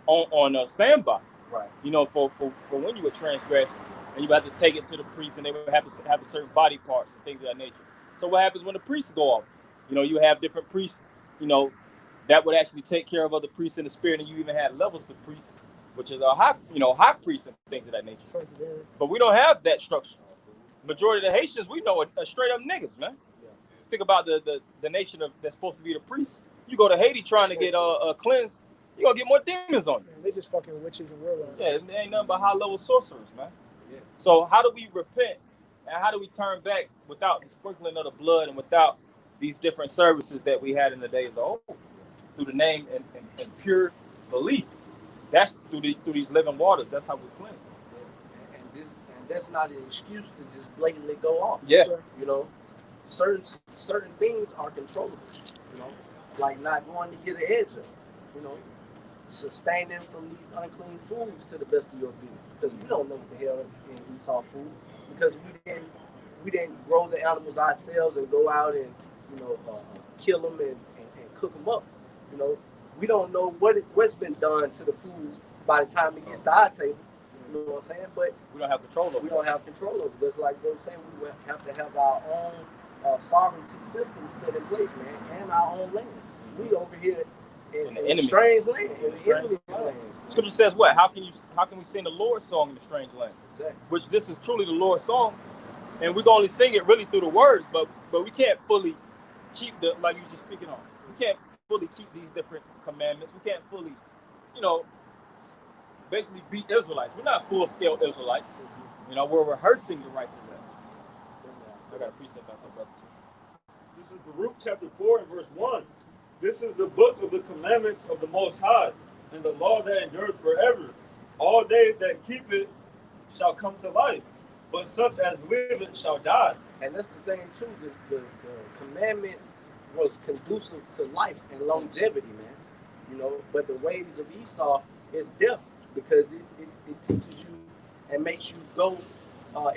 on standby. Right. You know, for when you would transgress, and you would have to take it to the priest, and they would have to have a certain body parts and things of that nature. So what happens when the priests go off? You know, you have different priests, you know, that would actually take care of other priests in the spirit, and you even had levels of priests, which is a high priests and things of that nature. But we don't have that structure. Majority of the Haitians, we know, are straight up niggas, man. Yeah. Think about the nation that's supposed to be the priests. You go to Haiti trying to get cleansed, you're gonna get more demons on you. Man, they just fucking witches and warlocks. Yeah, it ain't nothing but high level sorcerers, man. Yeah. So how do we repent, and how do we turn back without the sprinkling of the blood and without these different services that we had in the days of old? Through the name and pure belief. That's through these living waters. That's how we cleanse. And that's not an excuse to just blatantly go off. Yeah. You know, certain things are controllable. You know, like not going to get an edge of. You know, sustaining from these unclean foods to the best of your ability, because we don't know what the hell is in Esau food, because we didn't grow the animals ourselves and go out and, you know, kill them and cook them up. You know, we don't know what's been done to the food by the time it gets to our table. You know what I'm saying? But we don't have control over it. We don't have control over it. Just like they were saying, we have to have our own sovereignty system set in place, man, and our own land. We over here in a strange land, in the enemy's land. Scripture says what? How can we sing the Lord's song in a strange land? Exactly. Which this is truly the Lord's song, and we can only sing it really through the words, but we can't fully keep like you were just speaking on. We can't fully keep these different commandments. We can't fully, you know, basically be Israelites. We're not full-scale Israelites. You know, we're rehearsing the righteousness. I got a precept out there, brother. This is Baruch chapter 4 and verse 1. This is the book of the commandments of the Most High, and the law that endureth forever. All they that keep it shall come to life, but such as live it shall die. And that's the thing too. The commandments was conducive to life and longevity, man. You know, but the ways of Esau is death, because it teaches you and makes you go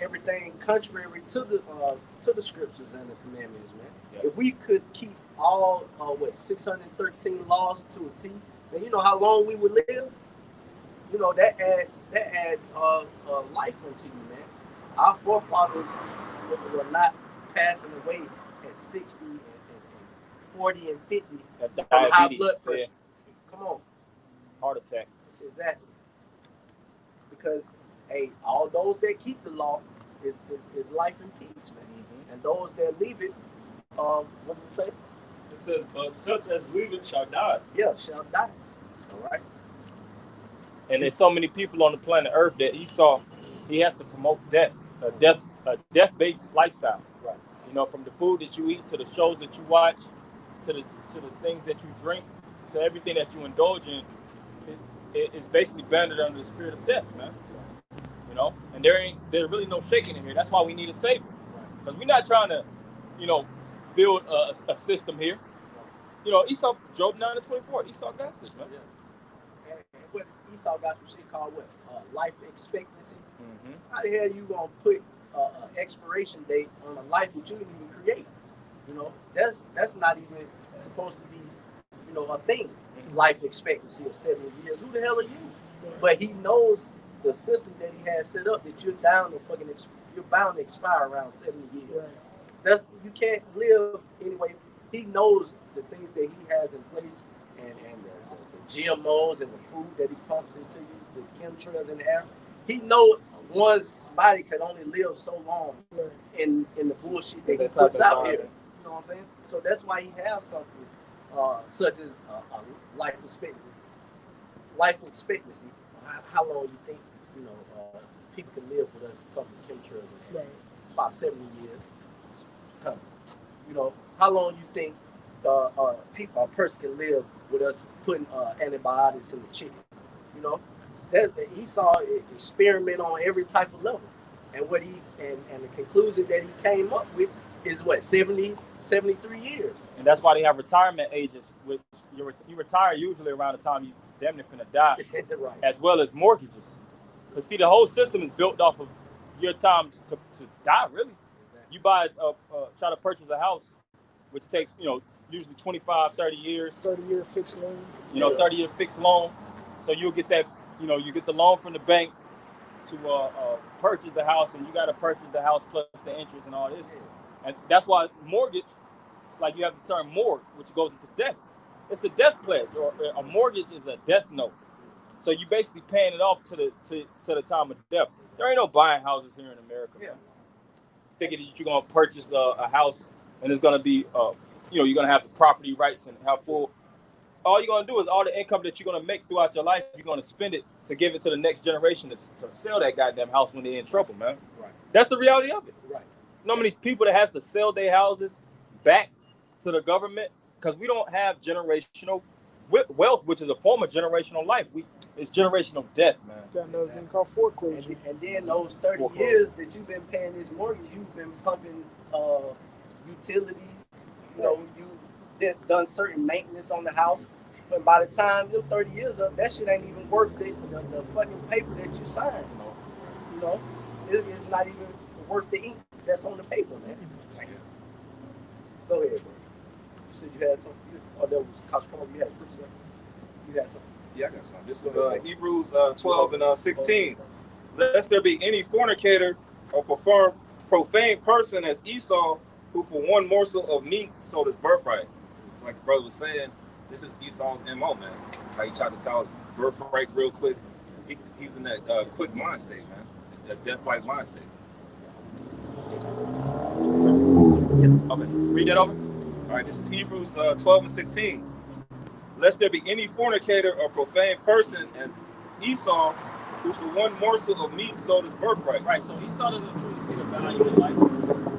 everything contrary to the scriptures and the commandments, man. Yeah. If we could keep all 613 laws to a T, then you know how long we would live. You know, that adds life onto you, man. Our forefathers were not passing away at 60 and 40 and 50 from high blood pressure. Yeah. Come on. Heart attack. Exactly. Because, hey, all those that keep the law is life and peace, man. Mm-hmm. And those that leave it, what does it say? It says, but such as leave it shall die. Yeah, shall die. All right. And there's so many people on the planet Earth that Esau, he has to promote death, a death-based lifestyle. Right. You know, from the food that you eat to the shows that you watch, to the things that you drink, to everything that you indulge in, it's basically banded under the spirit of death, man. You know, and there's really no shaking in here. That's why we need a savior, because we're not trying to, you know, build a system here. You know, Esau, Job 9:24, Esau got this, man. Yeah. And what Esau got some shit called what? Life expectancy. Mm-hmm. How the hell you gonna put an expiration date on a life that you didn't even create? You know, that's not even supposed to be, you a thing. Life expectancy of 70 years. Who the hell are you? But he knows the system that he has set up that you're bound to expire around 70 years. Right. That's you can't live anyway. He knows the things that he has in place and the GMOs and the food that he pumps into you, the chemtrails in the air. He knows one's body can only live so long in the bullshit that he puts out here. You know what I'm saying? So that's why he has something such as life expectancy. Life expectancy. How long you think people can live with us pumping chemtrails in the air? About 70 years. Coming. How long you think a person can live with us putting antibiotics in the chicken? Esau experiment on every type of level, and what and the conclusion that he came up with is 73 years. And that's why they have retirement ages. Which you retire usually around the time you damn near finna die, right. As well as mortgages. But see, the whole system is built off of your time to die, really. You try to purchase a house, which takes, usually 25, 30 years. 30-year fixed loan. 30-year fixed loan. So you'll get that, you get the loan from the bank to purchase the house, and you got to purchase the house plus the interest and all this. And that's why mortgage, like you have the term mortgage, which goes into death. It's a death pledge, or a mortgage is a death note. So you basically paying it off to the time of death. There ain't no buying houses here in America. Yeah. Thinking that you're gonna purchase a house and it's gonna be, you're gonna have the property rights and have full. All you're gonna do is all the income that you're gonna make throughout your life, you're gonna spend it to give it to the next generation to sell that goddamn house when they're in trouble, man. Right. That's the reality of it. Right. You know how many people that has to sell their houses back to the government because we don't have generational wealth, which is a form of generational life. It's generational death, man. Got another thing called foreclosure. And then those 30 years that you've been paying this mortgage, you've been pumping utilities. You've done certain maintenance on the house. But by the time you're 30 years up, that shit ain't even worth the fucking paper that you signed. It's not even worth the ink that's on the paper, man. Go ahead, bro. You said you had something? Oh, that was Coach Carl. You had something? You had something? Yeah, I got something. This is Hebrews 12 and 16. Lest there be any fornicator or profane person as Esau, who for one morsel of meat sold his birthright. It's like the brother was saying, this is Esau's MO, man. Like he tried to sell his birthright real quick. He's in that quick mind state, man. That death-like mind state. Okay, read that over. All right, this is Hebrews 12 and 16. Lest there be any fornicator or profane person as Esau, who for one morsel of meat sold his birthright. Right, so Esau doesn't truly see the value in life.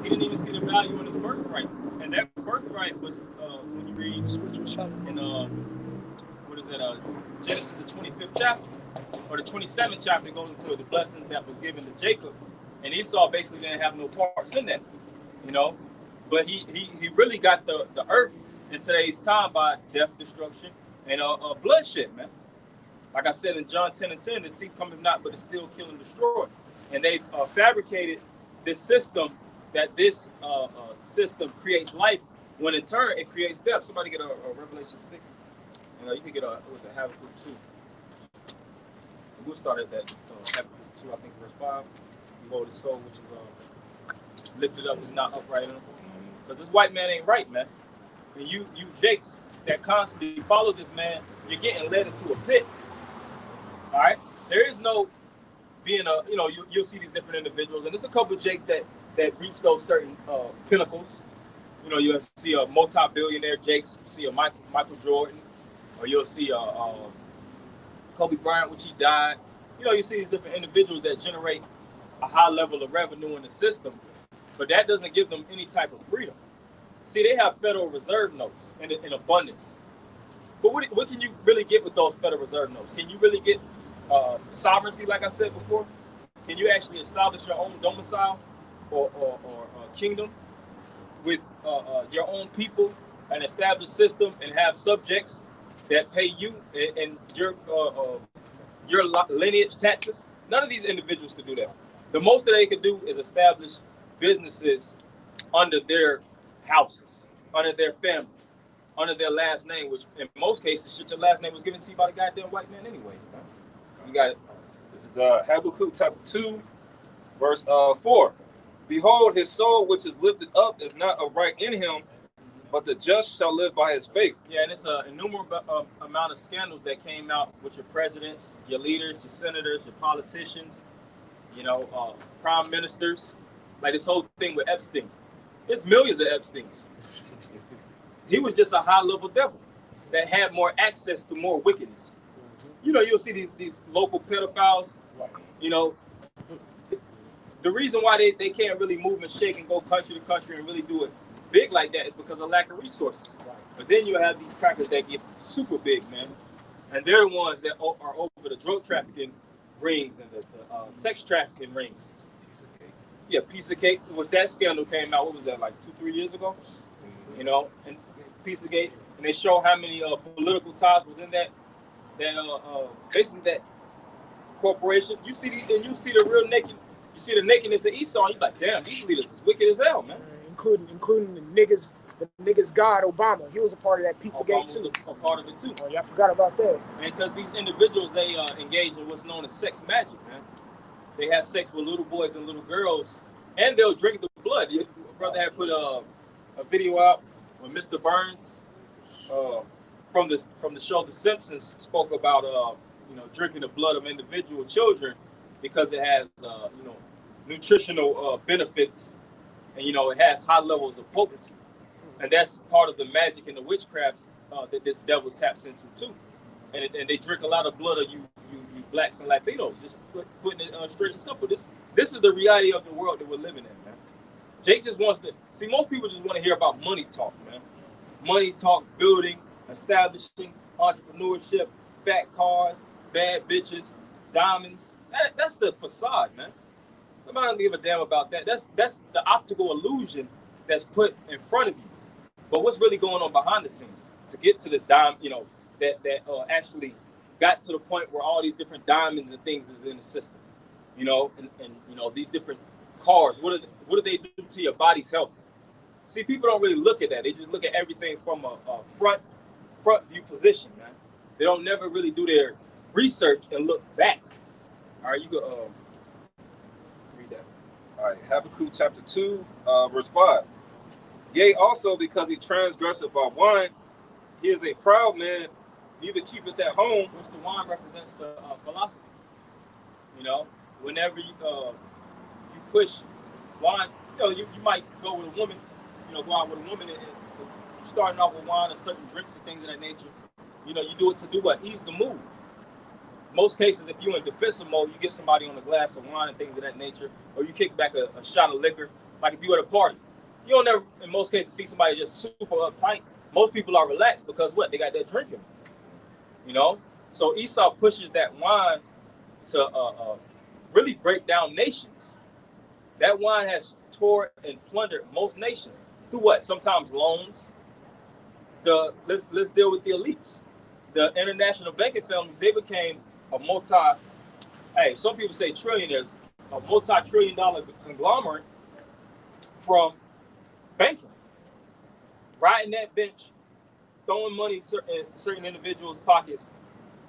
He didn't even see the value in his birthright. And that birthright was, when you read in, Genesis, the 25th chapter, or the 27th chapter, it goes into the blessing that was given to Jacob. And Esau basically didn't have no parts in that, But he really got the earth in today's time by death, destruction, and bloodshed, man. Like I said in John 10 and 10, the thief cometh not, but is still kill and destroy. And they fabricated this system that this system creates life, when in turn it creates death. Somebody get a Revelation 6. You can get Habakkuk 2. We'll start at that Habakkuk 2, I think, verse 5. Behold, his soul, which is lifted up, is not upright. Because this white man ain't right, man. And you jakes that constantly follow this man, you're getting led into a pit. All right? There is no being you'll see these different individuals, and there's a couple of jakes that reach those certain pinnacles. You'll see a multi-billionaire jakes, you see a Michael Jordan, or you'll see a Kobe Bryant, which he died. You see these different individuals that generate a high level of revenue in the system, but that doesn't give them any type of freedom. See, they have Federal Reserve notes in abundance. But what can you really get with those Federal Reserve notes? Can you really get sovereignty, like I said before? Can you actually establish your own domicile or kingdom with your own people, an established system, and have subjects that pay you and your lineage taxes? None of these individuals could do that. The most that they could do is establish businesses under their houses, under their family, under their last name, which in most cases, shit, your last name was given to you by the goddamn white man anyways, man. You got it. This is Habakkuk chapter 2, verse 4. Behold, his soul which is lifted up is not upright in him, but the just shall live by his faith. Yeah, and it's an innumerable amount of scandals that came out with your presidents, your leaders, your senators, your politicians, prime ministers. Like this whole thing with Epstein. There's millions of Epsteins. He was just a high-level devil that had more access to more wickedness. You'll see these local pedophiles, the reason why they can't really move and shake and go country to country and really do it big like that is because of lack of resources. But then you have these crackers that get super big, man. And they're the ones that are over the drug trafficking rings and the sex trafficking rings. Piece of cake. Yeah, piece of cake. Was that scandal came out, what was that, like 2-3 years ago? And piece of cake. And they show how many political ties was in that basically that corporation. You see the real naked. You see the nakedness of Esau, and you're like, damn, these leaders is wicked as hell, man. Including the niggas God Obama. He was a part of that Pizzagate too. A part of it too. Oh, y'all forgot about that. And because these individuals, they engage in what's known as sex magic, man. They have sex with little boys and little girls, and they'll drink the blood. Your brother had put a video out when Mr. Burns from the show The Simpsons spoke about drinking the blood of individual children because it has nutritional benefits, and it has high levels of potency, and that's part of the magic and the witchcrafts that this devil taps into too. And they drink a lot of blood of you blacks and Latinos. Just putting it straight and simple. This is the reality of the world that we're living in, man. Jake just wants to see. Most people just want to hear about money talk, man. Money talk, building, establishing, entrepreneurship, fat cars, bad bitches, diamonds. That's the facade, man. Nobody don't give a damn about that. That's the optical illusion that's put in front of you. But what's really going on behind the scenes to get to the that actually got to the point where all these different diamonds and things is in the system, and these different cars. What do they do to your body's health? See, people don't really look at that. They just look at everything from a front view position, man. They don't never really do their research and look back. All right, you go read that. All right, Habakkuk chapter 2, verse 5. Yea, also because he transgresseth by wine, he is a proud man, neither keepeth at home. Which the wine represents the philosophy. Whenever you push wine, you might go with a woman, go out with a woman, and starting off with wine and certain drinks and things of that nature. You do it to do what? Ease the mood. Most cases, if you're in defensive mode, you get somebody on a glass of wine and things of that nature, or you kick back a shot of liquor. Like if you're at a party, you don't never, in most cases, see somebody just super uptight. Most people are relaxed because what? They got that drinking. So Esau pushes that wine to really break down nations. That wine has tore and plundered most nations through what? Sometimes loans. Let's deal with the elites. The international banking families, they became some people say trillionaires, a multi-trillion-dollar conglomerate from banking. Riding that bench, throwing money in certain individuals' pockets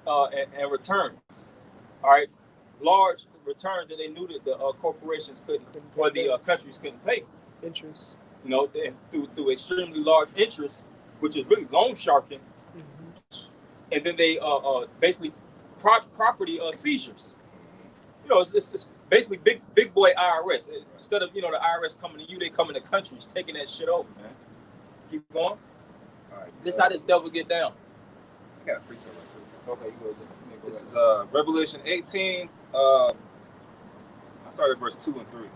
and returns. All right, large returns that they knew that the corporations couldn't, or the countries couldn't pay. Interest. And through extremely large interest, which is really loan sharking. Mm-hmm. And then they basically property seizures. It's basically big boy IRS. Instead of the IRS coming to you, they come in the countries taking that shit over, man. Keep going. All right. This how this devil get down. I got a precept right Okay, you go ahead. This is Revelation 18. I started verse 2 and 3.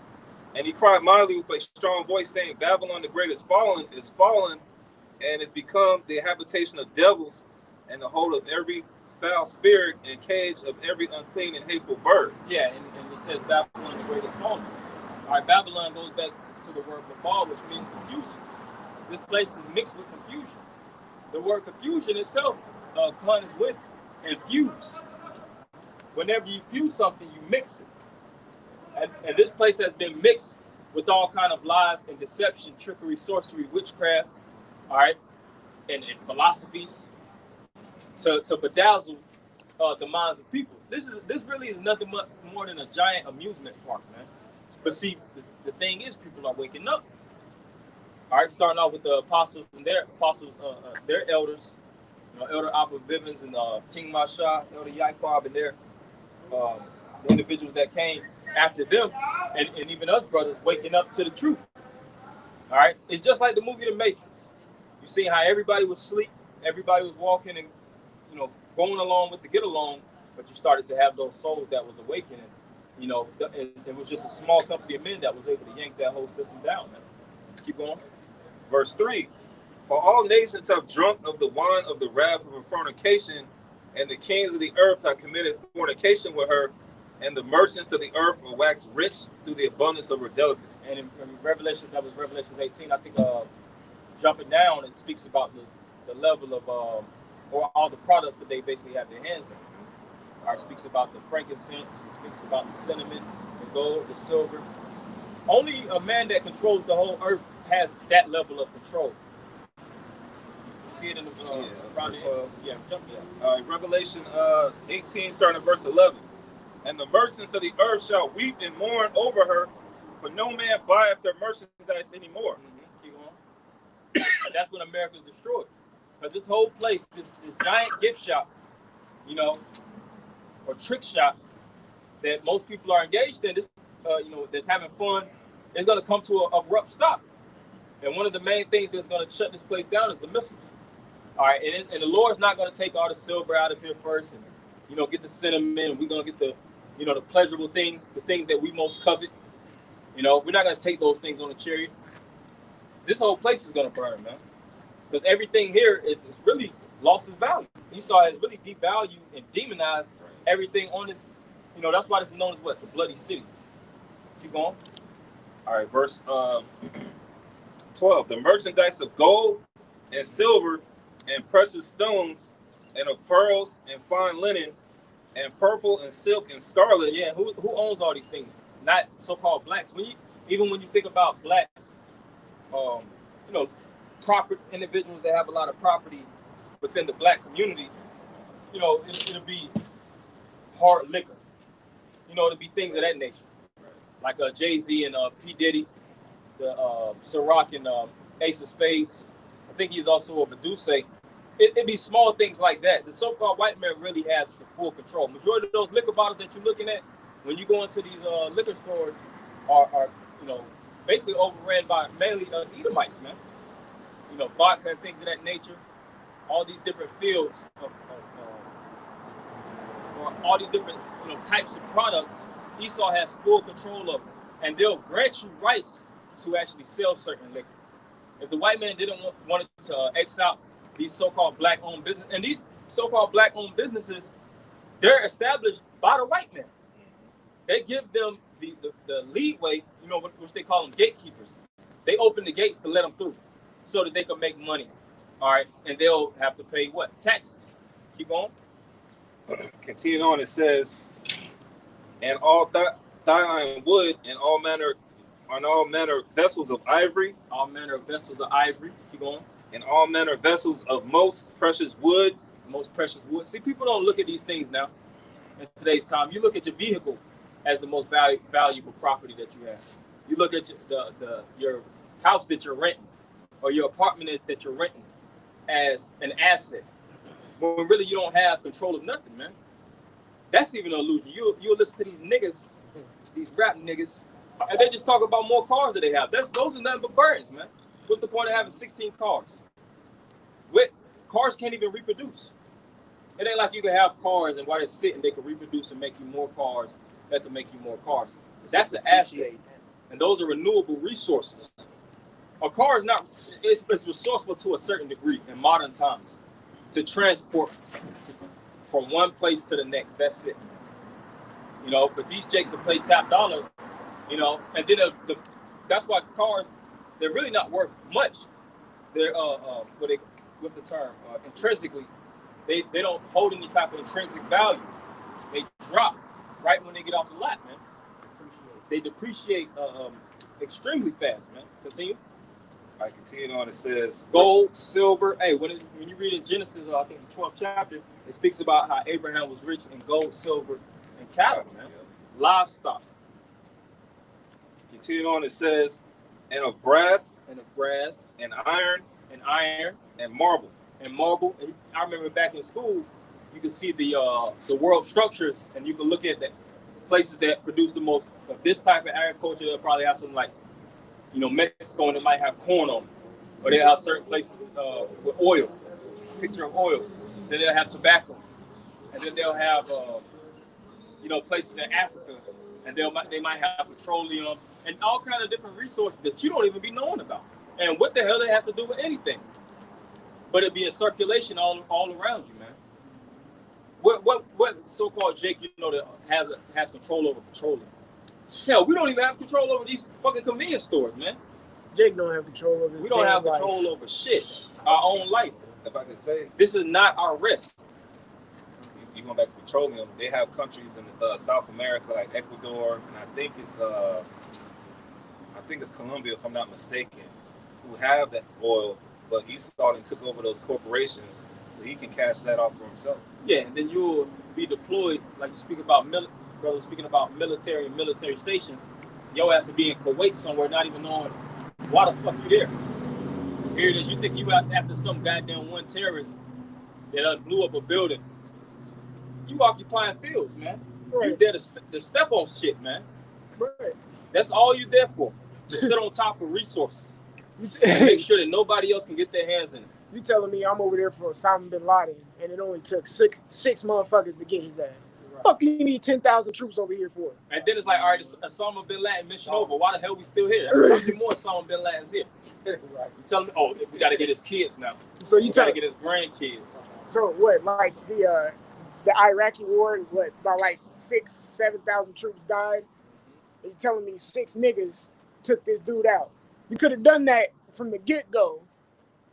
And he cried mightily with a strong voice, saying, Babylon the Great is fallen, and is become the habitation of devils, and the hold of every foul spirit, and cage of every unclean and hateful bird. Yeah, and it says Babylon the Great is fallen. All right, Babylon goes back to the word Babal, which means confusion. This place is mixed with confusion. The word confusion itself comes with and fuse. Whenever you fuse something, you mix it. And this place has been mixed with all kind of lies and deception, trickery, sorcery, witchcraft. All right. and philosophies to bedazzle the minds of people. This really is nothing more than a giant amusement park, man. But see, the thing is, people are waking up. All right, starting off with the apostles and their elders, Elder Abba Vivens and King Masha, Elder Yaquab, and their the individuals that came after them, and even us brothers waking up to the truth. All right, it's just like the movie The Matrix. You see how everybody was asleep, everybody was walking and going along with the get along, but you started to have those souls that was awakening. It was just a small company of men that was able to yank that whole system down, man. Keep going. Verse 3. For all nations have drunk of the wine of the wrath of her fornication, and the kings of the earth have committed fornication with her, and the merchants of the earth will wax rich through the abundance of her delicacies. And in Revelation, that was Revelation 18, I think, jumping down, it speaks about the level of, or all the products that they basically have their hands in. All right, it speaks about the frankincense, it speaks about the cinnamon, the gold, the silver. Only a man that controls the whole earth has that level of control. You see it in the around the Revelation 18, starting at verse 11. And the merchants of the earth shall weep and mourn over her, for no man buyeth their merchandise anymore. Keep on. That's when America is destroyed. But this whole place, this giant gift shop, or trick shop that most people are engaged in, this, that's having fun, is going to come to an abrupt stop. And one of the main things that's going to shut this place down is the missiles. All right, and the Lord's not going to take all the silver out of here first, and get the cinnamon, and we're going to get the the pleasurable things, the things that we most covet. We're not going to take those things on a chariot. This whole place is going to burn, man, because everything here is really lost its value. Esau has really devalued and demonized everything on this. That's why this is known as what? The bloody city. Keep going. All right, verse 12. The merchandise of gold and silver and precious stones and of pearls and fine linen and purple and silk and scarlet. Yeah, who owns all these things? Not so-called blacks. Even when you think about black, proper individuals that have a lot of property within the black community, it'll be hard liquor. It'll be things of that nature, like Jay-Z and P. Diddy, the Ciroc and Ace of Spades. I think he's also a Medusa. It'd be small things like that. The so-called white man really has the full control. Majority of those liquor bottles that you're looking at when you go into these liquor stores are basically overran by mainly Edomites, man. Vodka and things of that nature. All these different fields of or all these different types of products, Esau has full control of them, and they'll grant you rights to actually sell certain liquor. If the white man didn't want to X out these so-called black-owned businesses, and these so-called black-owned businesses, they're established by the white man. They give them the leeway, which they call them gatekeepers. They open the gates to let them through so that they can make money, all right? And they'll have to pay what? Taxes. Keep going. Continuing on, it says, and all thine wood and all manner vessels of ivory. All manner of vessels of ivory. Keep going. And all manner of vessels of most precious wood. Most precious wood. See, people don't look at these things now. In today's time, you look at your vehicle as the most valuable property that you have. You look at your house that you're renting, or your apartment that you're renting, as an asset. When really you don't have control of nothing, man. That's even an illusion. You'll listen to these niggas, these rap niggas, and they just talk about more cars that they have. Those are nothing but burdens, man. What's the point of having 16 cars? Cars can't even reproduce. It ain't like you can have cars and while they're sitting, they can reproduce and make you more cars that can make you more cars. That's an asset. And those are renewable resources. A car is not, it's resourceful to a certain degree in modern times to transport from one place to the next. That's it. But these jakes will play top dollars, and then that's why cars, they're really not worth much. They're what's the term? Intrinsically, they don't hold any type of intrinsic value. They drop right when they get off the lot, man. They depreciate extremely fast, man. Continue. All right, continuing on, it says gold, silver. Hey, when you read in Genesis, I think the 12th chapter, it speaks about how Abraham was rich in gold, silver, and cattle, man. Livestock. Continuing on, it says, and of brass, and iron, and marble. And I remember back in school, you could see the world structures, and you could look at the places that produce the most of this type of agriculture. They'll probably have some like, Mexico, and it might have corn on it. Or they'll have certain places with oil, picture of oil. Then they'll have tobacco. And then they'll have, places in Africa. And they might have petroleum and all kinds of different resources that you don't even be knowing about. And what the hell it has to do with anything? But it be in circulation all around you, man. What so-called Jake, that has control over petroleum? Hell, we don't even have control over these fucking convenience stores, man. Jake don't have control over his We don't have life. control over shit. Our own life. If I can say, this is not our risk. You going back to petroleum? They have countries in South America like Ecuador, and I think it's Colombia, if I'm not mistaken, who have that oil, but he started and took over those corporations so he can cash that off for himself. Yeah, and then you'll be deployed, like you speak about speaking about military and military stations. Yo has to be in Kuwait somewhere, not even knowing why the fuck you there. Here it is, you think you out after some goddamn one terrorist that blew up a building. You occupying fields, man. Right. You there to step on shit, man. Right. That's all you there for. To sit on top of resources. And make sure that nobody else can get their hands in it. You telling me I'm over there for Osama bin Laden and it only took six motherfuckers to get his ass. Right. Fuck you need 10,000 troops over here for? And then it's like, all right, it's Osama bin Laden mission over. Why the hell we still here? How many more Osama bin Ladens here? Right. You telling me, we got to get his kids now. So you got to get his grandkids. So what, like the Iraqi war, about like 7,000 troops died? And you telling me 6 niggas took this dude out? You could have done that from the get-go,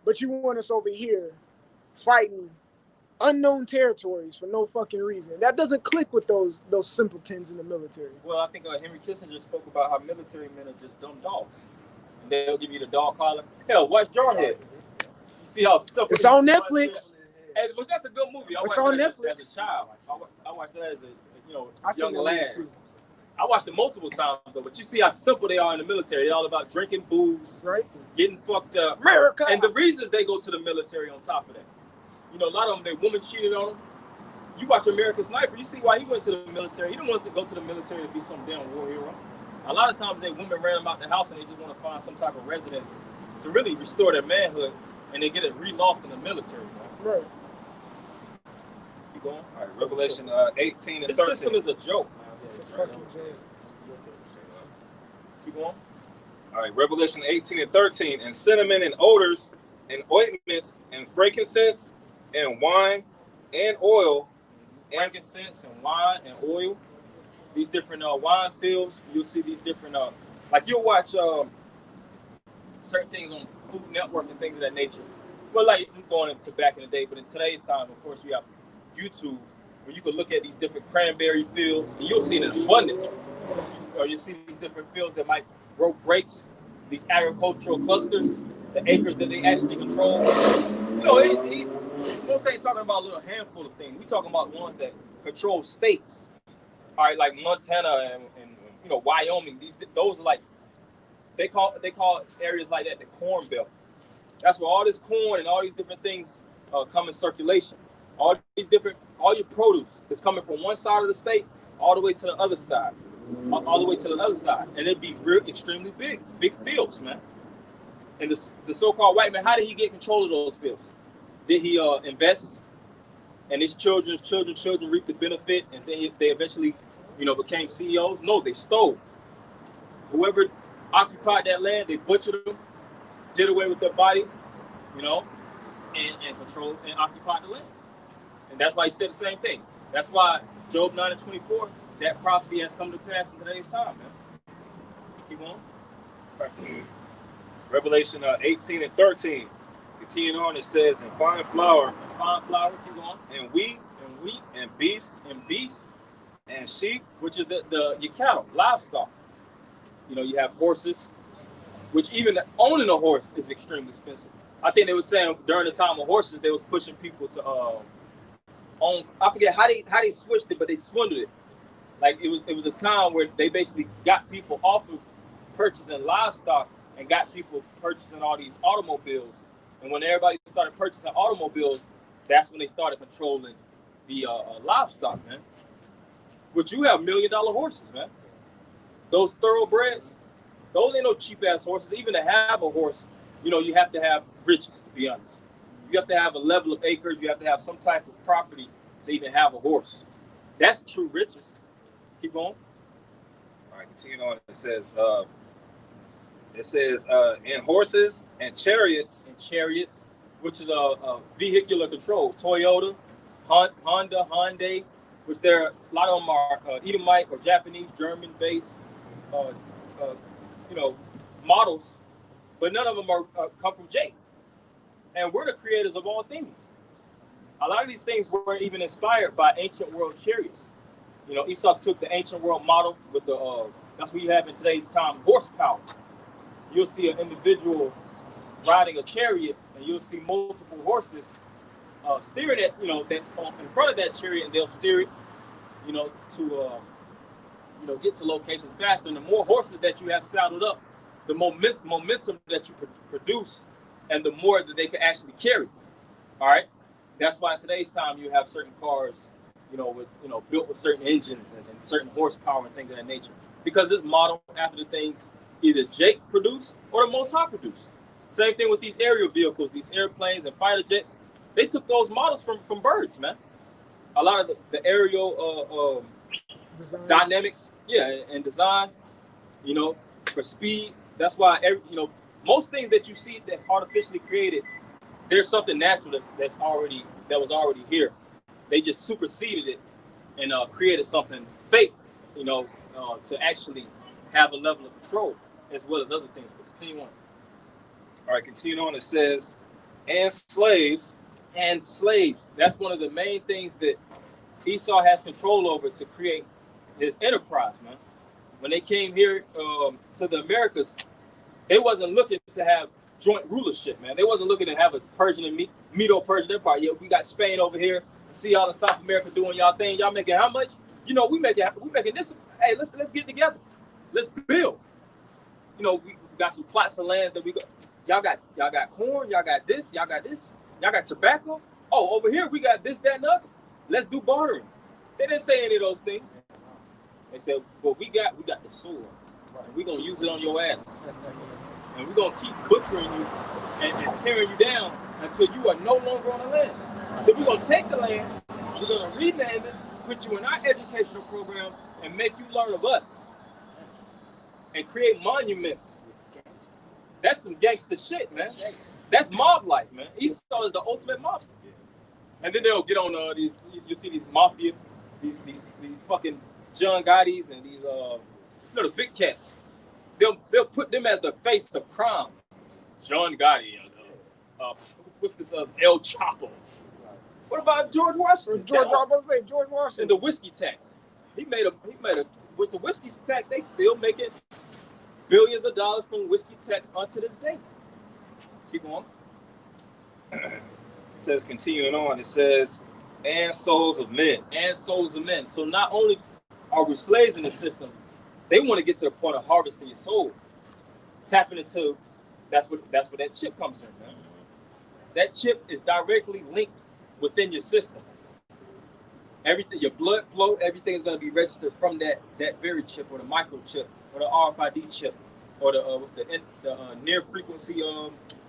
but you want us over here fighting unknown territories for no fucking reason. That doesn't click with those simpletons in the military. Well, I think Henry Kissinger spoke about how military men are just dumb dogs. And they'll give you the dog collar. Hell, watch Jarhead. You see how simple it's on Netflix. But that's a good movie. It's on Netflix. As a child. I watched that as a young lad. I watched it multiple times though, but you see how simple they are in the military. They're all about drinking booze, right? Getting fucked up. America. And the reasons they go to the military on top of that. A lot of them, their women cheated on them. You watch American Sniper, you see why he went to the military. He didn't want to go to the military to be some damn war hero. A lot of times, their women ran them out the house and they just want to find some type of residence to really restore their manhood, and they get it re-lost in the military. Right. Keep going. All right, Revelation 18 and 13. The system is a joke. It's a fucking joke. Keep going. All right, Revelation 18 and 13. And cinnamon and odors and ointments and frankincense and wine and oil. Frankincense and wine and oil. These different wine fields. You'll see these different, like you'll watch certain things on Food Network and things of that nature. Well, like going into back in the day, but in today's time, of course, you have YouTube, where you can look at these different cranberry fields, and you'll see it in abundance. Or you see these different fields that might grow grapes, these agricultural clusters, the acres that they actually control. Most ain't talking about a little handful of things. We talking about ones that control states. All right, like Montana and Wyoming. Those are like they call areas like that the Corn Belt. That's where all this corn and all these different things come in circulation. All your produce is coming from one side of the state all the way to the other side, and it'd be real extremely big fields, man. And the so-called white man, how did he get control of those fields? Did he invest? And his children reaped the benefit, and then they eventually, became CEOs? No, they stole. Whoever occupied that land, they butchered them, did away with their bodies, and controlled and occupied the lands. And that's why he said the same thing. That's why Job 9 and 24, that prophecy has come to pass in today's time, man. Keep on. Revelation 18 and 13. Continuing on, it says, and fine flour, keep going. And wheat, and beast, and sheep, which is your cattle, livestock. You have horses, which even owning a horse is extremely expensive. I think they were saying during the time of horses, they was pushing people to own. I forget how they switched it, but they swindled it. Like it was a time where they basically got people off of purchasing livestock and got people purchasing all these automobiles. And when everybody started purchasing automobiles, that's when they started controlling the livestock, man. But you have $1 million horses, man. Those thoroughbreds, those ain't no cheap ass horses. Even to have a horse, you have to have riches, to be honest. You have to have a level of acres. You have to have some type of property to even have a horse. That's true riches. Keep going. All right, continue on. It says, in horses and chariots. And chariots, which is a vehicular control. Toyota, Honda, Hyundai, which there a lot of them are Edomite or Japanese, German-based, models, but none of them are come from Jake. And we're the creators of all things. A lot of these things were even inspired by ancient world chariots. Esau took the ancient world model with that's what you have in today's time, horsepower. You'll see an individual riding a chariot, and you'll see multiple horses steering it, that's in front of that chariot, and they'll steer it, to get to locations faster. And the more horses that you have saddled up, the momentum that you produce, and the more that they can actually carry. All right, that's why in today's time you have certain cars, built with certain engines and certain horsepower and things of that nature, because it's modeled after the things either Jake produced or the Most High produced. Same thing with these aerial vehicles, these airplanes and fighter jets. They took those models from birds, man. A lot of the aerial dynamics, and design, for speed. That's why most things that you see that's artificially created, there's something natural that was already here. They just superseded it and created something fake, to actually have a level of control as well as other things. But continue on. All right, continue on. It says, and slaves. And slaves. That's one of the main things that Esau has control over to create his enterprise, man. When they came here to the Americas, they wasn't looking to have joint rulership, man. They wasn't looking to have a Persian and Medo-Persian empire. Yeah, we got Spain over here. See y'all in South America doing y'all thing. Y'all making how much? We making this. Hey, let's get together. Let's build. We got some plots of land that we got. Y'all got corn. Y'all got this. Y'all got this. Y'all got tobacco. Oh, over here we got this, that, and other. Let's do bartering. They didn't say any of those things. They said, well, we got the sword, and we're gonna use it on your ass, and we're gonna keep butchering you and tearing you down until you are no longer on the land. Then we're gonna take the land, we're gonna rename it, put you in our educational programs, and make you learn of us, and create monuments. That's some gangster shit, man. That's mob life, man. Esau is the ultimate mobster. And then they'll get on these. You see these mafia, these fucking John Gotti's and these the big cats. They'll put them as the face of crime. John Gotti, what's this? El Chapo. What about George Washington? George Washington. And the whiskey tax. He made a with the whiskey tax. They still making billions of dollars from whiskey tax unto this day. Keep on. It says, continuing on, it says, and souls of men. And souls of men. So not only are we slaves in the system, they want to get to the point of harvesting your soul. Tapping into, that's where that chip comes in, man. That chip is directly linked within your system. Everything, your blood flow, everything is going to be registered from that very chip, or the microchip, or the RFID chip, or the near frequency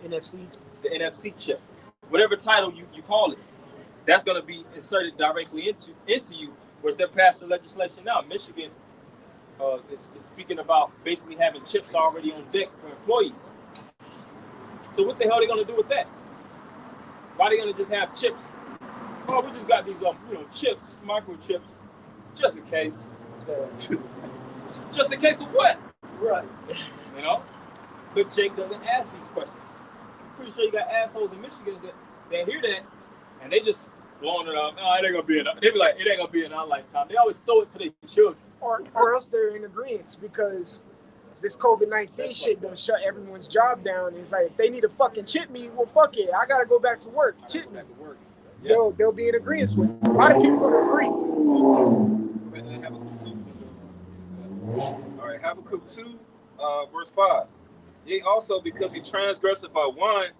NFC. The NFC chip, whatever title you call it, that's going to be inserted directly into you. Whereas they're passing legislation now. Michigan is speaking about basically having chips already on deck for employees. So what the hell are they going to do with that? Why are they going to just have chips? Oh, we just got these chips, microchips, just in case. Just in case of what? Right. But Jake doesn't ask these questions. Pretty sure you got assholes in Michigan that hear that and they just blowing it up. No, it ain't gonna be enough. They be like, it ain't gonna be in our lifetime. They always throw it to their children. Or else they're in agreement, because this COVID-19 shit done shut everyone's job down. It's like if they need to fucking chip me, well, fuck it, I gotta go back to work. Chip me. They'll be in agreement with it. A lot of people gonna agree. All right, Habakkuk 2, verse 5. Yea, also because he transgressed by one,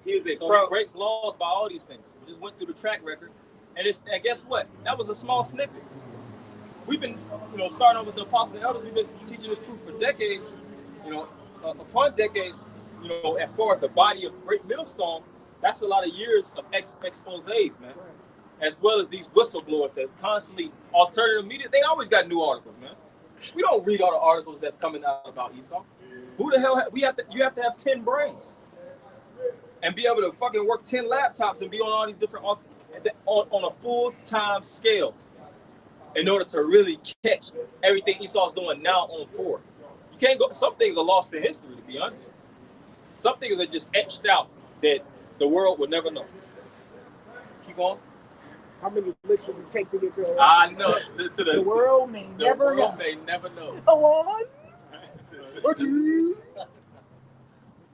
he is a So proud. he breaks laws by all these things. We just went through the track record, and guess what? That was a small snippet. We've been, starting off with the apostles and elders. We've been teaching this truth for decades, upon decades. As far as the body of Great Millstone, that's a lot of years of exposés, man. As well as these whistleblowers that constantly alternative media. They always got new articles, man. We don't read all the articles that's coming out about Esau. Who the hell? You have to have 10 brains and be able to fucking work 10 laptops and be on all these different on a full-time scale in order to really catch everything Esau's doing now on 4. You can't go. Some things are lost in history, to be honest. Some things are just etched out that the world would never know. Keep going. How many licks does it take to get to I know. the world may never know. May never know. What you?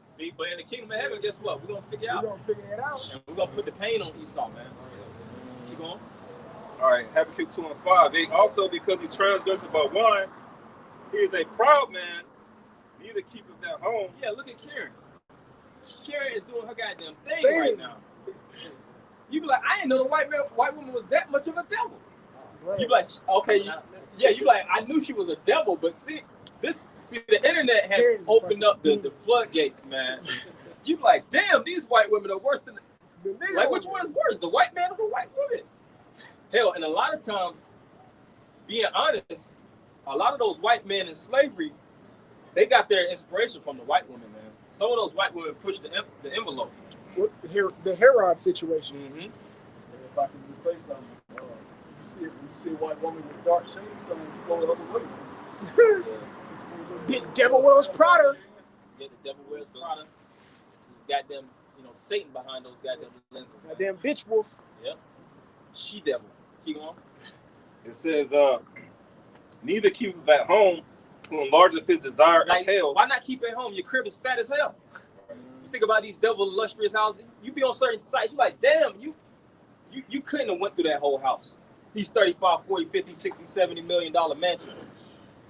See, but in the kingdom of heaven, guess what? We're gonna figure out. We're gonna figure it out. And we're gonna put the pain on Esau, man. Keep going. All right, Habakkuk 2 and 5. Yea, also because he transgressed by one, he is a proud man, neither keepeth at home. Yeah, look at Karen. Karen is doing her goddamn thing right now. You be like, I didn't know the white woman was that much of a devil. Right. You be like, okay, you be like, I knew she was a devil, but see, the internet has opened up the floodgates, man. You be like, damn, these white women are worse than like, which one is worse, the white man or the white woman? Hell, and a lot of times, being honest, a lot of those white men in slavery, they got their inspiration from the white women, man. Some of those white women pushed the envelope. The Herod situation. Mm-hmm. If I can just say something, you see a white woman with dark shades, so you go the other way. Big Devil Wears Prada. Yeah, the devil wears Prada. Goddamn, Satan behind those goddamn lenses. Goddamn bitch wolf. Yep. She devil. Keep going. It says, neither keepeth at home, who enlargeth his desire as hell. Why not keep it home? Your crib is fat as hell. You think about these devil illustrious houses. You be on certain sites, you like, damn, you couldn't have went through that whole house. These 35, 40, 50, 60, 70 million dollar mansions.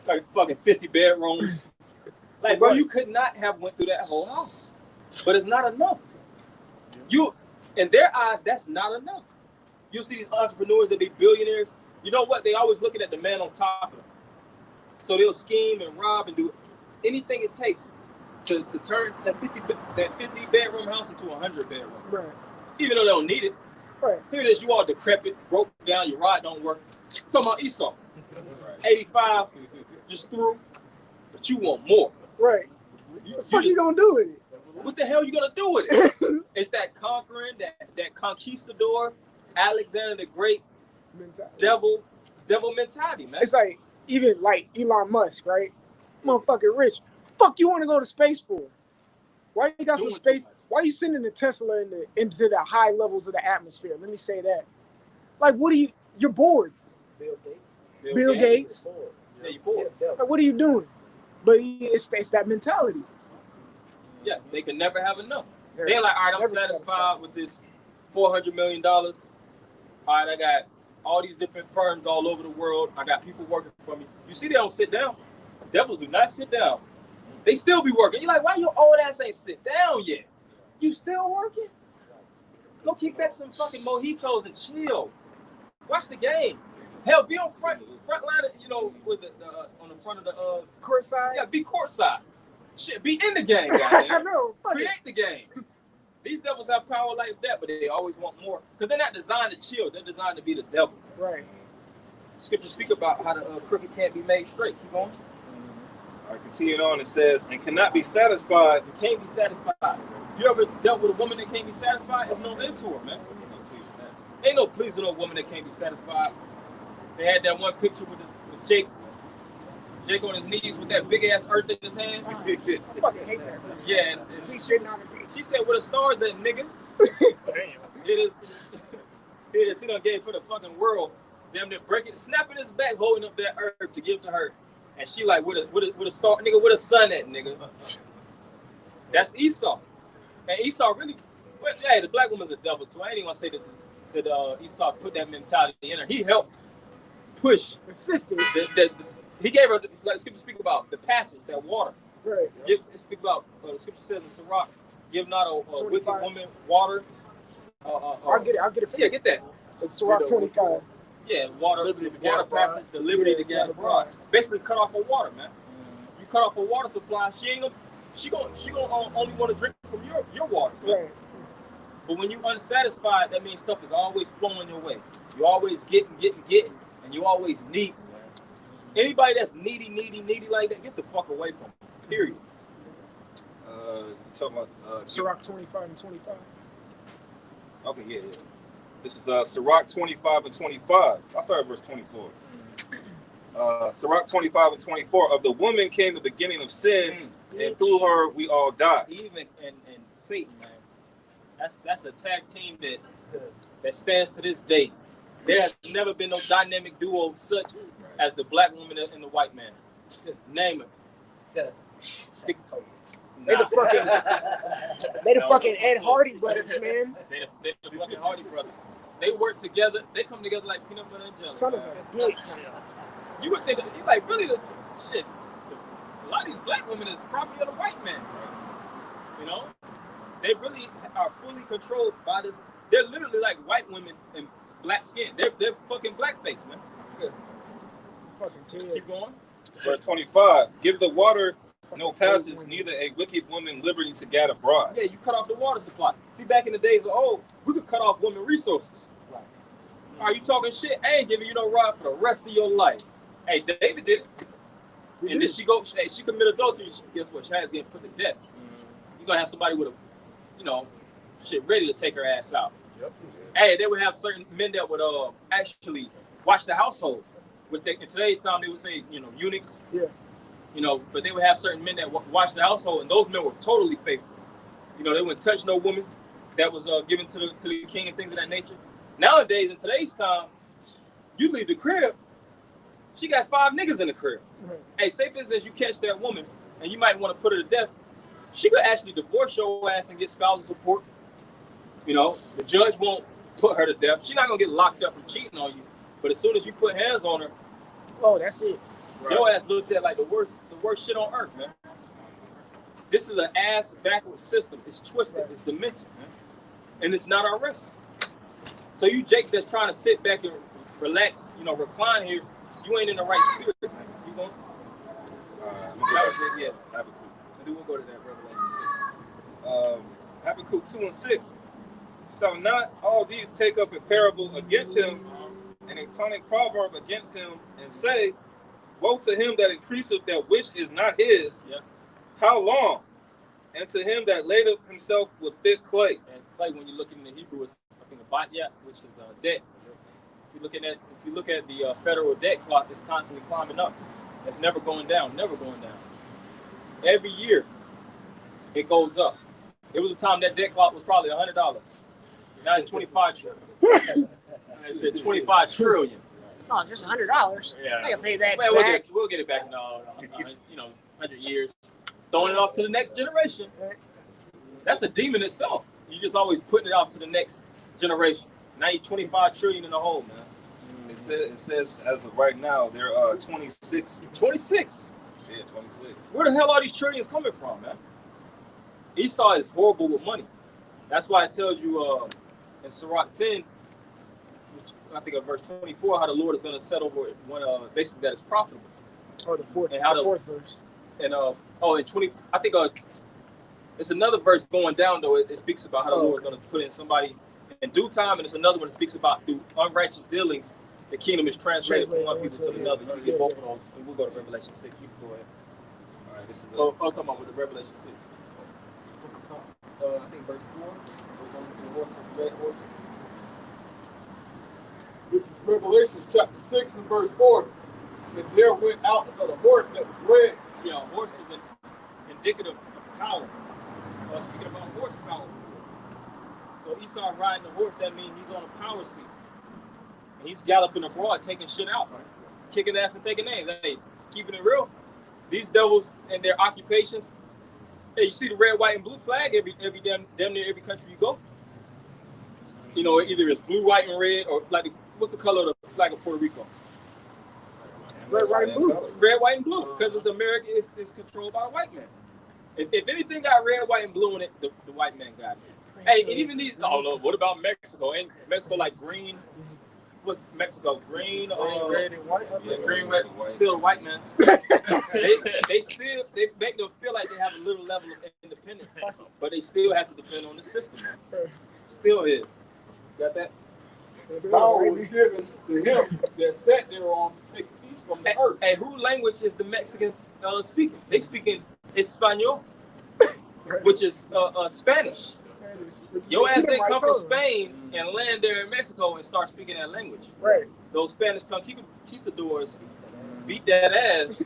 Like fucking 50 bedrooms. Like, bro, you could not have went through that whole house. But it's not enough. In their eyes, that's not enough. You see these entrepreneurs that be billionaires. You know what? They always looking at the man on top of them. So they'll scheme and rob and do anything it takes to turn that 50 bedroom house into a 100 bedroom. Right. Even though they don't need it. Right. Here it is, you all decrepit, broke down, your rod don't work. Talking about Esau. 85, just through, but you want more. Right. What the fuck you gonna do with it? What the hell you gonna do with it? It's that conquering, that conquistador, Alexander the Great mentality. Devil mentality, man. It's like, even like Elon Musk, right? Motherfucking rich. Fuck you want to go to space for? Why you got some space? Why you sending the Tesla into the high levels of the atmosphere? Let me say that. Like, you're bored. Bill Gates. Yeah, you're bored. Like, what are you doing? But it's that mentality. Yeah, they can never have enough. They're like, all right, I'm satisfied with this $400 million. All right, I got all these different firms all over the world. I got people working for me. You see, they don't sit down. Devils do not sit down. They still be working. You're like, why your old ass ain't sit down yet? You still working? Go kick back some fucking mojitos and chill. Watch the game. Hell, be on front line, with on the front of the court side. Yeah, be court side. Shit, be in the game, goddamn. I know. Create the game. These devils have power like that, but they always want more. Because they're not designed to chill. They're designed to be the devil. Right. Scriptures speak about how the crooked can't be made straight. Keep going. All right, continuing on, it says, and cannot be satisfied. You can't be satisfied. You ever dealt with a woman that can't be satisfied? There's no end to her, man. Ain't no pleasing no woman that can't be satisfied. They had that one picture with Jake on his knees with that big ass earth in his hand. I fucking hate that. Yeah, and she's sitting on his head. She said, "Where the stars at, nigga?" Damn. It is. He done gave for the fucking world. Damn near breaking, snapping his back, holding up that earth to give to her, And she like, with a star, nigga, with a sun at, nigga. That's Esau. And Esau really, well, yeah, the black woman's a devil too. I ain't even gonna say that Esau put that mentality in her. He helped push. Insisted. He gave her, like the scripture speak about, the passage, that water. Right. Speak about, the scripture says in Sirach, give not a wicked 25. woman water. I'll get it. Yeah, get that. It's Sirach 25. Yeah, water passage, the liberty to gather broad. Basically, cut off her water, man. You cut off her water supply, she gonna only want to drink from your waters, man. Right. But when you unsatisfied, that means stuff is always flowing your way. You always getting, and you always need. Anybody that's needy like that, get the fuck away from them. Period. Talking about Sirach 25 and 25. Okay, yeah. This is Sirach 25 and 25. I'll start at verse 24. Sirach 25 and 24. Of the woman came the beginning of sin, and through her we all die. Even and Satan, man. That's a tag team that stands to this day. There has never been no dynamic duo such as the black woman and the white man. Name it. They the fucking Ed Hardy brothers, man. They the fucking Hardy brothers. They work together. They come together like peanut butter and jelly. Son of a bitch. You would think, you like, really, shit. A lot of these black women is property of the white man. You know, they really are fully controlled by this. They're literally like white women in black skin. They're fucking blackface, man. Fucking Ted. Keep going. Verse 25. Give the water no passage, neither a wicked woman liberty to gather broad. Yeah, you cut off the water supply. See, back in the days of old, we could cut off women resources. Right. Are you talking shit? I ain't giving you no rod for the rest of your life. Hey, David did it. And then she committed adultery. Guess what? She has getting put to death. You're going to have somebody with shit ready to take her ass out. Yep. Hey, they would have certain men that would actually watch the household. In today's time, they would say, eunuchs. Yeah. But they would have certain men that watch the household, and those men were totally faithful. They wouldn't touch no woman that was given to the king and things of that nature. Nowadays, in today's time, you leave the crib, she got 5 niggas in the crib. Right. Hey, say for instance, you catch that woman, and you might want to put her to death. She could actually divorce your ass and get spousal support. The judge won't put her to death. She's not gonna get locked up from cheating on you. But as soon as you put hands on her, oh, that's it. Right. Your ass looked at like the worst shit on earth, man. This is an ass backwards system. It's twisted. It's demented, man. And it's not our rest. So you jakes that's trying to sit back and relax, recline here, you ain't in the right spirit, man. You going? Yeah. Habakkuk. And then we'll go to that Revelation 6. Habakkuk 2 and 6. So not all these take up a parable against him, and a tonic proverb against him, and say, woe to him that increaseth that which is not his. Yeah. How long? And to him that ladeth himself with thick clay. And clay, when you look in the Hebrew, is I think a batya, which is debt. If you look at the federal debt clock, it's constantly climbing up. It's never going down, never going down. Every year, it goes up. It was a time that debt clock was probably $100. Now it's 25 trillion. It's 25 trillion. Oh, just $100. Yeah. I can pay that Well, back. we'll get it back in 100 years. Throwing it off to the next generation. That's a demon itself. You just always putting it off to the next generation. Now you're 25 trillion in the hole, man. It says as of right now, there are 26. 26. Yeah, 26. Where the hell are these trillions coming from, man? Esau is horrible with money. That's why it tells you in Sirach 10, I think of verse 24, how the Lord is going to set over it when basically that is profitable. Oh, the fourth verse. And in 20, I think it's another verse going down though. It speaks about how the Lord is going to put in somebody in due time, and it's another one that speaks about through unrighteous dealings, the kingdom is translated from one people to another. You can get both of those, and we'll go to Revelation 6. You can go ahead. All right, this is. I'm talking about with the Revelation 6. I think verse 4. The red horse. This is Revelation chapter 6 and verse 4. And there went out the horse that was red. Yeah, horse is indicative of power. Speaking about horsepower. So Esau riding the horse, that means he's on a power seat. And he's galloping abroad, taking shit out, right? Kicking ass and taking names. Hey, keeping it real, these devils and their occupations. Hey, you see the red, white, and blue flag every damn near every country you go. You know, either it's blue, white, and red, or like what's the color of the flag of Puerto Rico? Red, white, and blue. Red, white, and blue, because it's America. It's controlled by a white man. If anything got red, white, and blue in it, the white man got it. Hey, and even these. Oh no, what about Mexico? Ain't Mexico like green? What's Mexico? Green, red and white. Yeah, green, red, still a white man. they make them feel like they have a little level of independence, but they still have to depend on the system. Man. Still is. Got that? And power was given to him that sat thereon to take peace from the earth. And whose language is the Mexicans speaking? They speaking Espanol, which is Spanish. Your ass didn't come from Spain and land there in Mexico and start speaking that language. Right. Those Spanish conquistadors beat that ass.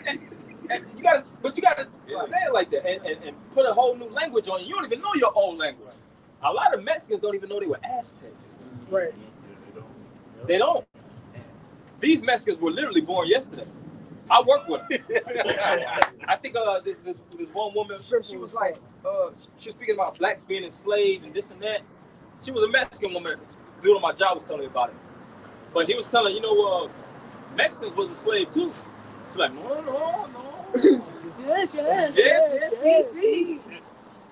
You gotta say it like that and put a whole new language on you. You don't even know your own language. A lot of Mexicans don't even know they were Aztecs. Right. They don't. These Mexicans were literally born yesterday. I work with them. I think this one woman, she was like, she was speaking about blacks being enslaved and this and that. She was a Mexican woman. The dude on my job was telling me about it. But he was telling, Mexicans was enslaved too. She's like, no. Yes.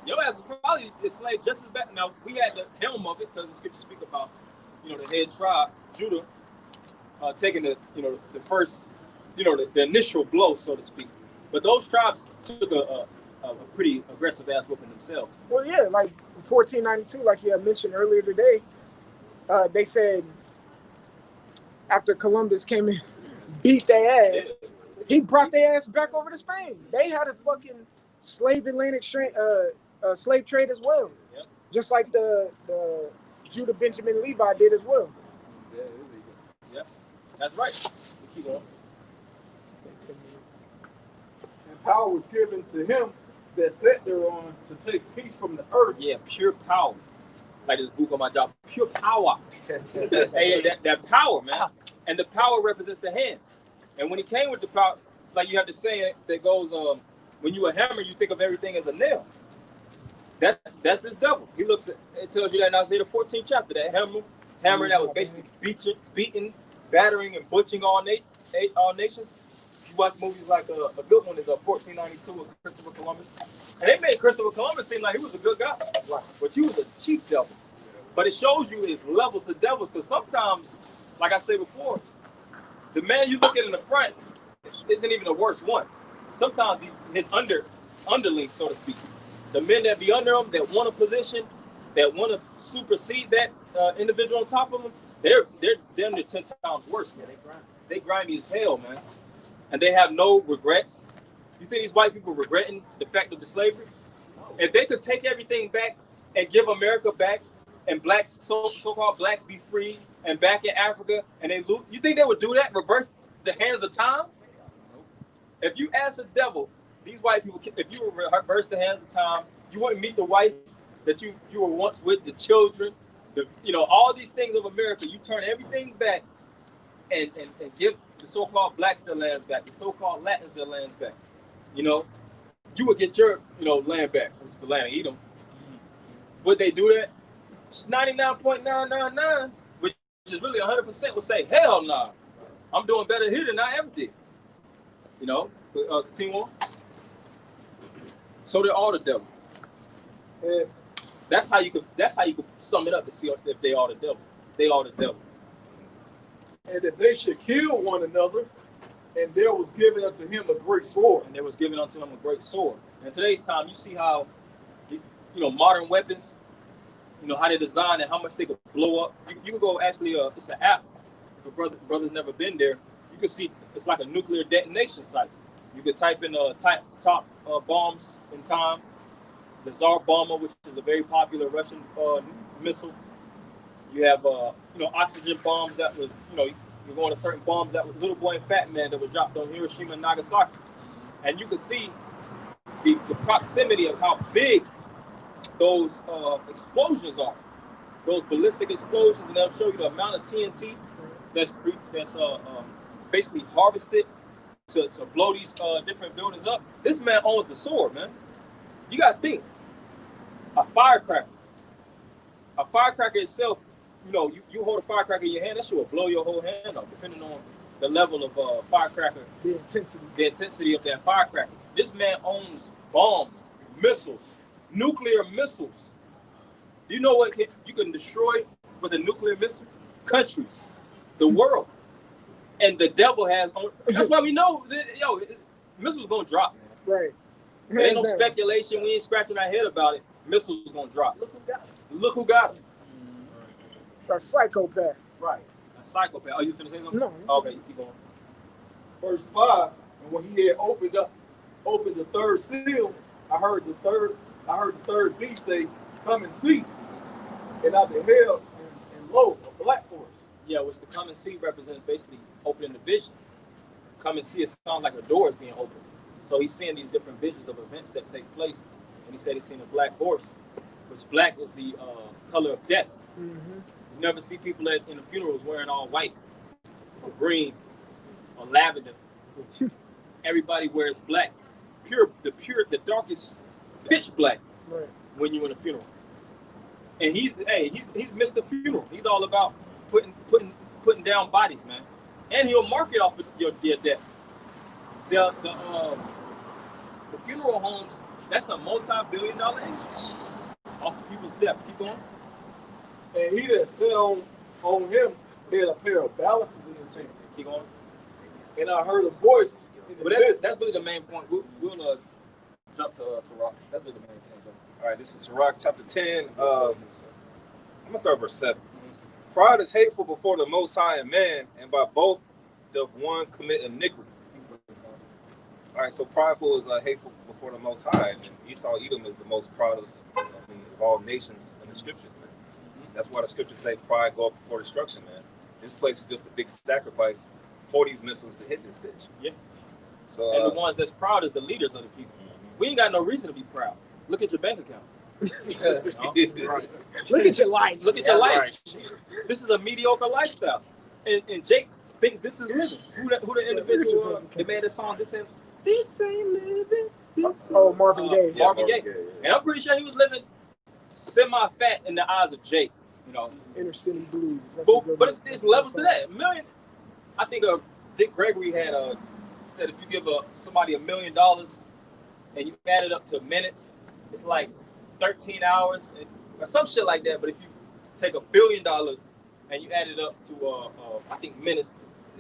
Your ass was probably enslaved just as bad. Now, we had the helm of it because the scriptures speak about, the head tribe, Judah, taking the first, the initial blow, so to speak. But those tribes took a pretty aggressive ass whooping themselves. Well, yeah, like 1492, like you had mentioned earlier today, they said after Columbus came in, beat their ass, he brought their ass back over to Spain. They had a fucking slave trade as well. Yep. Just like the Judah Benjamin Levi did as well. Yeah, that's right. Keep going. And power was given to him that sat thereon to take peace from the earth. Yeah, pure power. Like this book on my job, pure power. Hey, that power, man. And the power represents the hand. And when he came with the power, like you have the saying that goes, when you a hammer, you think of everything as a nail. That's this devil. He looks at it, tells you that in Isaiah the 14th chapter, that hammer that was basically beating, battering, and butchering all nations. You watch movies like a good one is 1492 with Christopher Columbus. And they made Christopher Columbus seem like he was a good guy. Right. But he was a cheap devil. But it shows you his levels to devils, because sometimes, like I said before, the man you look at in the front isn't even the worst one. Sometimes his underlings, so to speak, the men that be under him, that want a position, that want to supersede that individual on top of them, they're 10 times worse, man. They grimy as hell, man. And they have no regrets. You think these white people regretting the fact of the slavery? If they could take everything back and give America back, and blacks, so-called blacks, be free and back in Africa, and they loot, you think they would do that? Reverse the hands of time? If you ask the devil, these white people, if you would reverse the hands of time, you wouldn't meet the wife that you were once with, the children, all these things of America. You turn everything back and give the so-called blacks their lands back, the so-called Latins their lands back. You would get your land back, which is the land of Edom. Would they do that? 99.999, which is really 100%, would say, hell no. Nah. I'm doing better here than I ever did. Continue on. So they're all the devil. And that's how you could sum it up to see if they are the devil. They are the devil. And that they should kill one another, and there was given unto him a great sword. And there was given unto him a great sword. And in today's time, you see how, modern weapons, how they design and how much they could blow up. You can go actually, it's an app. If a brother's never been there, you can see it's like a nuclear detonation site. You could type in top bombs in time. The Tsar bomber, which is a very popular Russian missile. You have oxygen bombs that was, you're going to certain bombs that was Little Boy and Fat Man that was dropped on Hiroshima and Nagasaki. And you can see the proximity of how big those explosions are, those ballistic explosions, and they'll show you the amount of TNT that's basically harvested to blow these different buildings up. This man owns the sword, man. You gotta think, a firecracker itself, you know, you hold a firecracker in your hand, that shit will blow your whole hand off, depending on the level of firecracker, The intensity of that firecracker. This man owns bombs, missiles, nuclear missiles. Do you know what you can destroy with a nuclear missile? Countries, the world. And the devil has, that's why we know, missiles gonna drop, man. Right. There ain't no speculation, we ain't scratching our head about it. Missiles gonna drop. Look who got it. Look who got it. A psychopath. Right. A psychopath. Oh, you finna say something? No. Okay, you keep going. Verse 5, and when he had opened the third seal, I heard the third beast say, "Come and see." And I beheld, and lo, a black horse. Yeah, which the come and see represents basically opening the vision. Come and see, it sounds like a door is being opened. So he's seeing these different visions of events that take place. And he said he's seen a black horse, which black is the color of death. Mm-hmm. You never see people in the funerals wearing all white or green or lavender. Everybody wears black, the darkest pitch black Right. when you're in a funeral. And he's Mr. Funeral. He's all about putting down bodies, man. And he'll mark it off of your death. The funeral homes, that's a multi-billion-dollar industry off of people's death. Keep going. And he that sat on him had a pair of balances in his hand. Keep going. And I heard a voice in the But midst. that's really the main point. We'll jump to Sirach. That's really the main point, though. All right, this is Sirach chapter 10. I'm going to start verse 7. Pride is hateful before the Most High and man, and by both doth one commit iniquity. All right, so prideful is hateful before the Most High, and Esau Edom is the most proudest of all nations in the scriptures, man. That's why the scriptures say pride go up before destruction, man. This place is just a big sacrifice for these missiles to hit this bitch. Yeah. So, And the ones that's proud is the leaders of the people. We ain't got no reason to be proud. Look at your bank account. Right. Look at your life. Look at your life. This is a mediocre lifestyle. And Jake thinks this is living. Who the individual, the man that song, this ain't living. This Marvin Gaye. Yeah, Marvin Gaye. And I'm pretty sure he was living semi-fat in the eyes of Jake. You know, Inner City Blues. That's a good but one. it's levels to that. I think Dick Gregory had said if you give somebody $1 million and you add it up to minutes, it's like 13 hours or some shit like that. But if you take $1 billion and you add it up to I think minutes,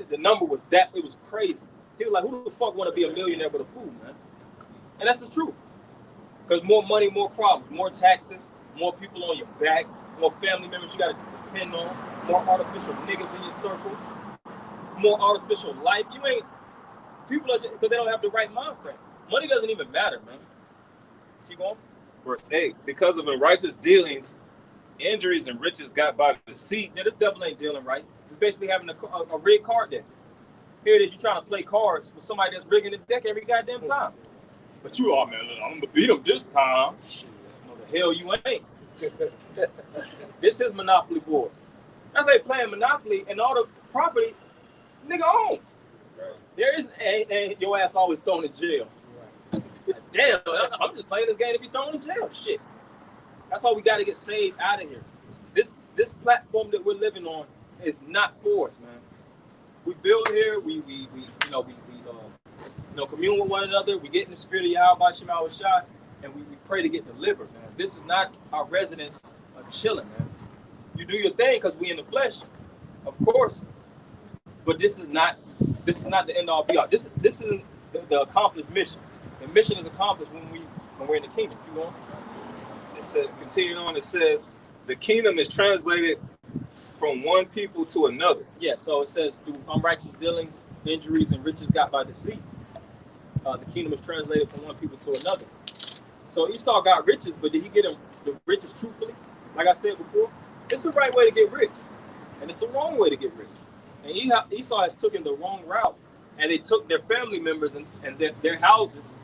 the number was that, it was crazy. He was like, who the fuck want to be a millionaire with a fool, man? And that's the truth. Because more money, more problems, more taxes, more people on your back, more family members you got to depend on, more artificial niggas in your circle, more artificial life. People are, because they don't have the right mind frame. Money doesn't even matter, man. Keep going. verse 8, because of unrighteous dealings, injuries and riches got by deceit. Yeah, this devil ain't dealing right. It's basically having a rigged card deck. Here it is, you trying to play cards with somebody that's rigging the deck every goddamn time. But you are, man, I'm going to beat him this time. Shit, no, the hell you ain't. This is Monopoly board. That's like playing Monopoly and all the property nigga own. Right. There is, and your ass always thrown in jail. Right. Damn, I'm just playing this game to be thrown in jail. Shit. That's why we got to get saved out of here. This platform that we're living on is not for us, man. We build here, we commune with one another. We get in the spirit of Yahweh Shema Shah, and we pray to get delivered, man. This is not our residence of chilling, man. You do your thing because we in the flesh, of course, but this is not the end all be all. This is the accomplished mission. The mission is accomplished when we're in the kingdom. Keep going. It says, continuing on, it says, the kingdom is translated from one people to another. Yeah, so it says through unrighteous dealings, injuries, and riches got by deceit. The kingdom is translated from one people to another. So Esau got riches, but did he get the riches truthfully? Like I said before, it's the right way to get rich, and it's the wrong way to get rich. And Esau has taken the wrong route, and they took their family members and their houses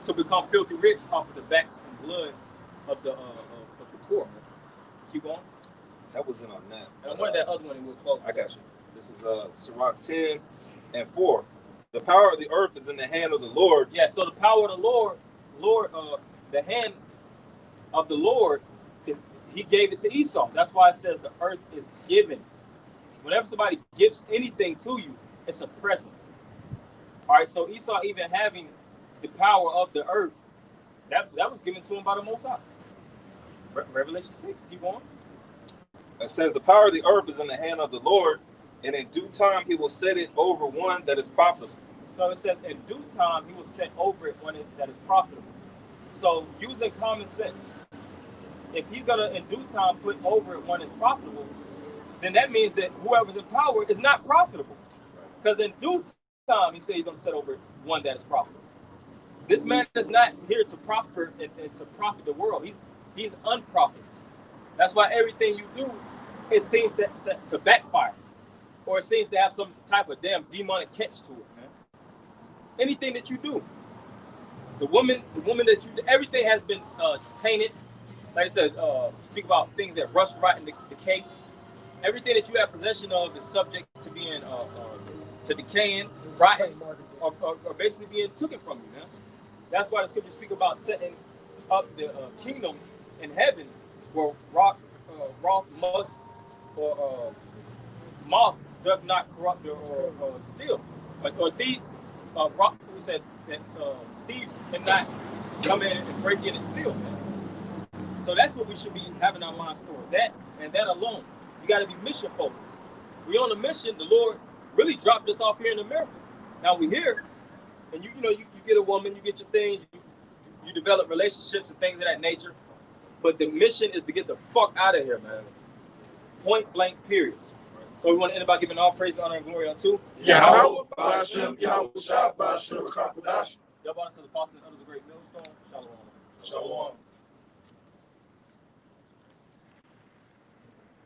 to become filthy rich off of the backs and blood of the poor. Man. Keep going. That wasn't on that. And I wanted that other one in real close. I got you. This is Sirach 10 and 4. the power of the earth is in the hand of the Lord. Yeah, so the power of the Lord, the hand of the Lord, he gave it to Esau. That's why it says the earth is given. Whenever somebody gives anything to you, it's a present. All right, so Esau even having the power of the earth, that was given to him by the Most High. Revelation 6, keep on. It says the power of the earth is in the hand of the Lord, and in due time he will set it over one that is profitable. So it says in due time he will set over it one that is profitable. So using common sense, if he's gonna in due time put over it one that's profitable, then that means that whoever's in power is not profitable. Because in due time he said he's gonna set over one that is profitable. This man is not here to prosper and to profit the world. He's unprofitable. That's why everything you do, it seems to backfire, or it seems to have some type of damn demonic catch to it, man. Anything that you do, the woman that you, everything has been tainted. Like I said, speak about things that rust, rot, and decay. Everything that you have possession of is subject to being to decaying, rotting, or basically being taken from you, man. That's why the scriptures speak about setting up the kingdom in heaven, where rock, must, or moth does not corrupt or steal, or thief. Rock, we said that thieves cannot come in and break in and steal, man. So that's what we should be having our minds toward. That and that alone. You got to be mission focused. We on a mission. The Lord really dropped us off here in America. Now we here, and you get a woman, you get your things, you develop relationships and things of that nature. But the mission is to get the fuck out of here, man. Point blank, period. So we want to end by giving all praise, honor, and glory unto Yahweh, Bashem, Yahweh, Shabbat, Shem, Kapodash. Yahweh, the apostle and others, a great millstone. Shalom. Shalom.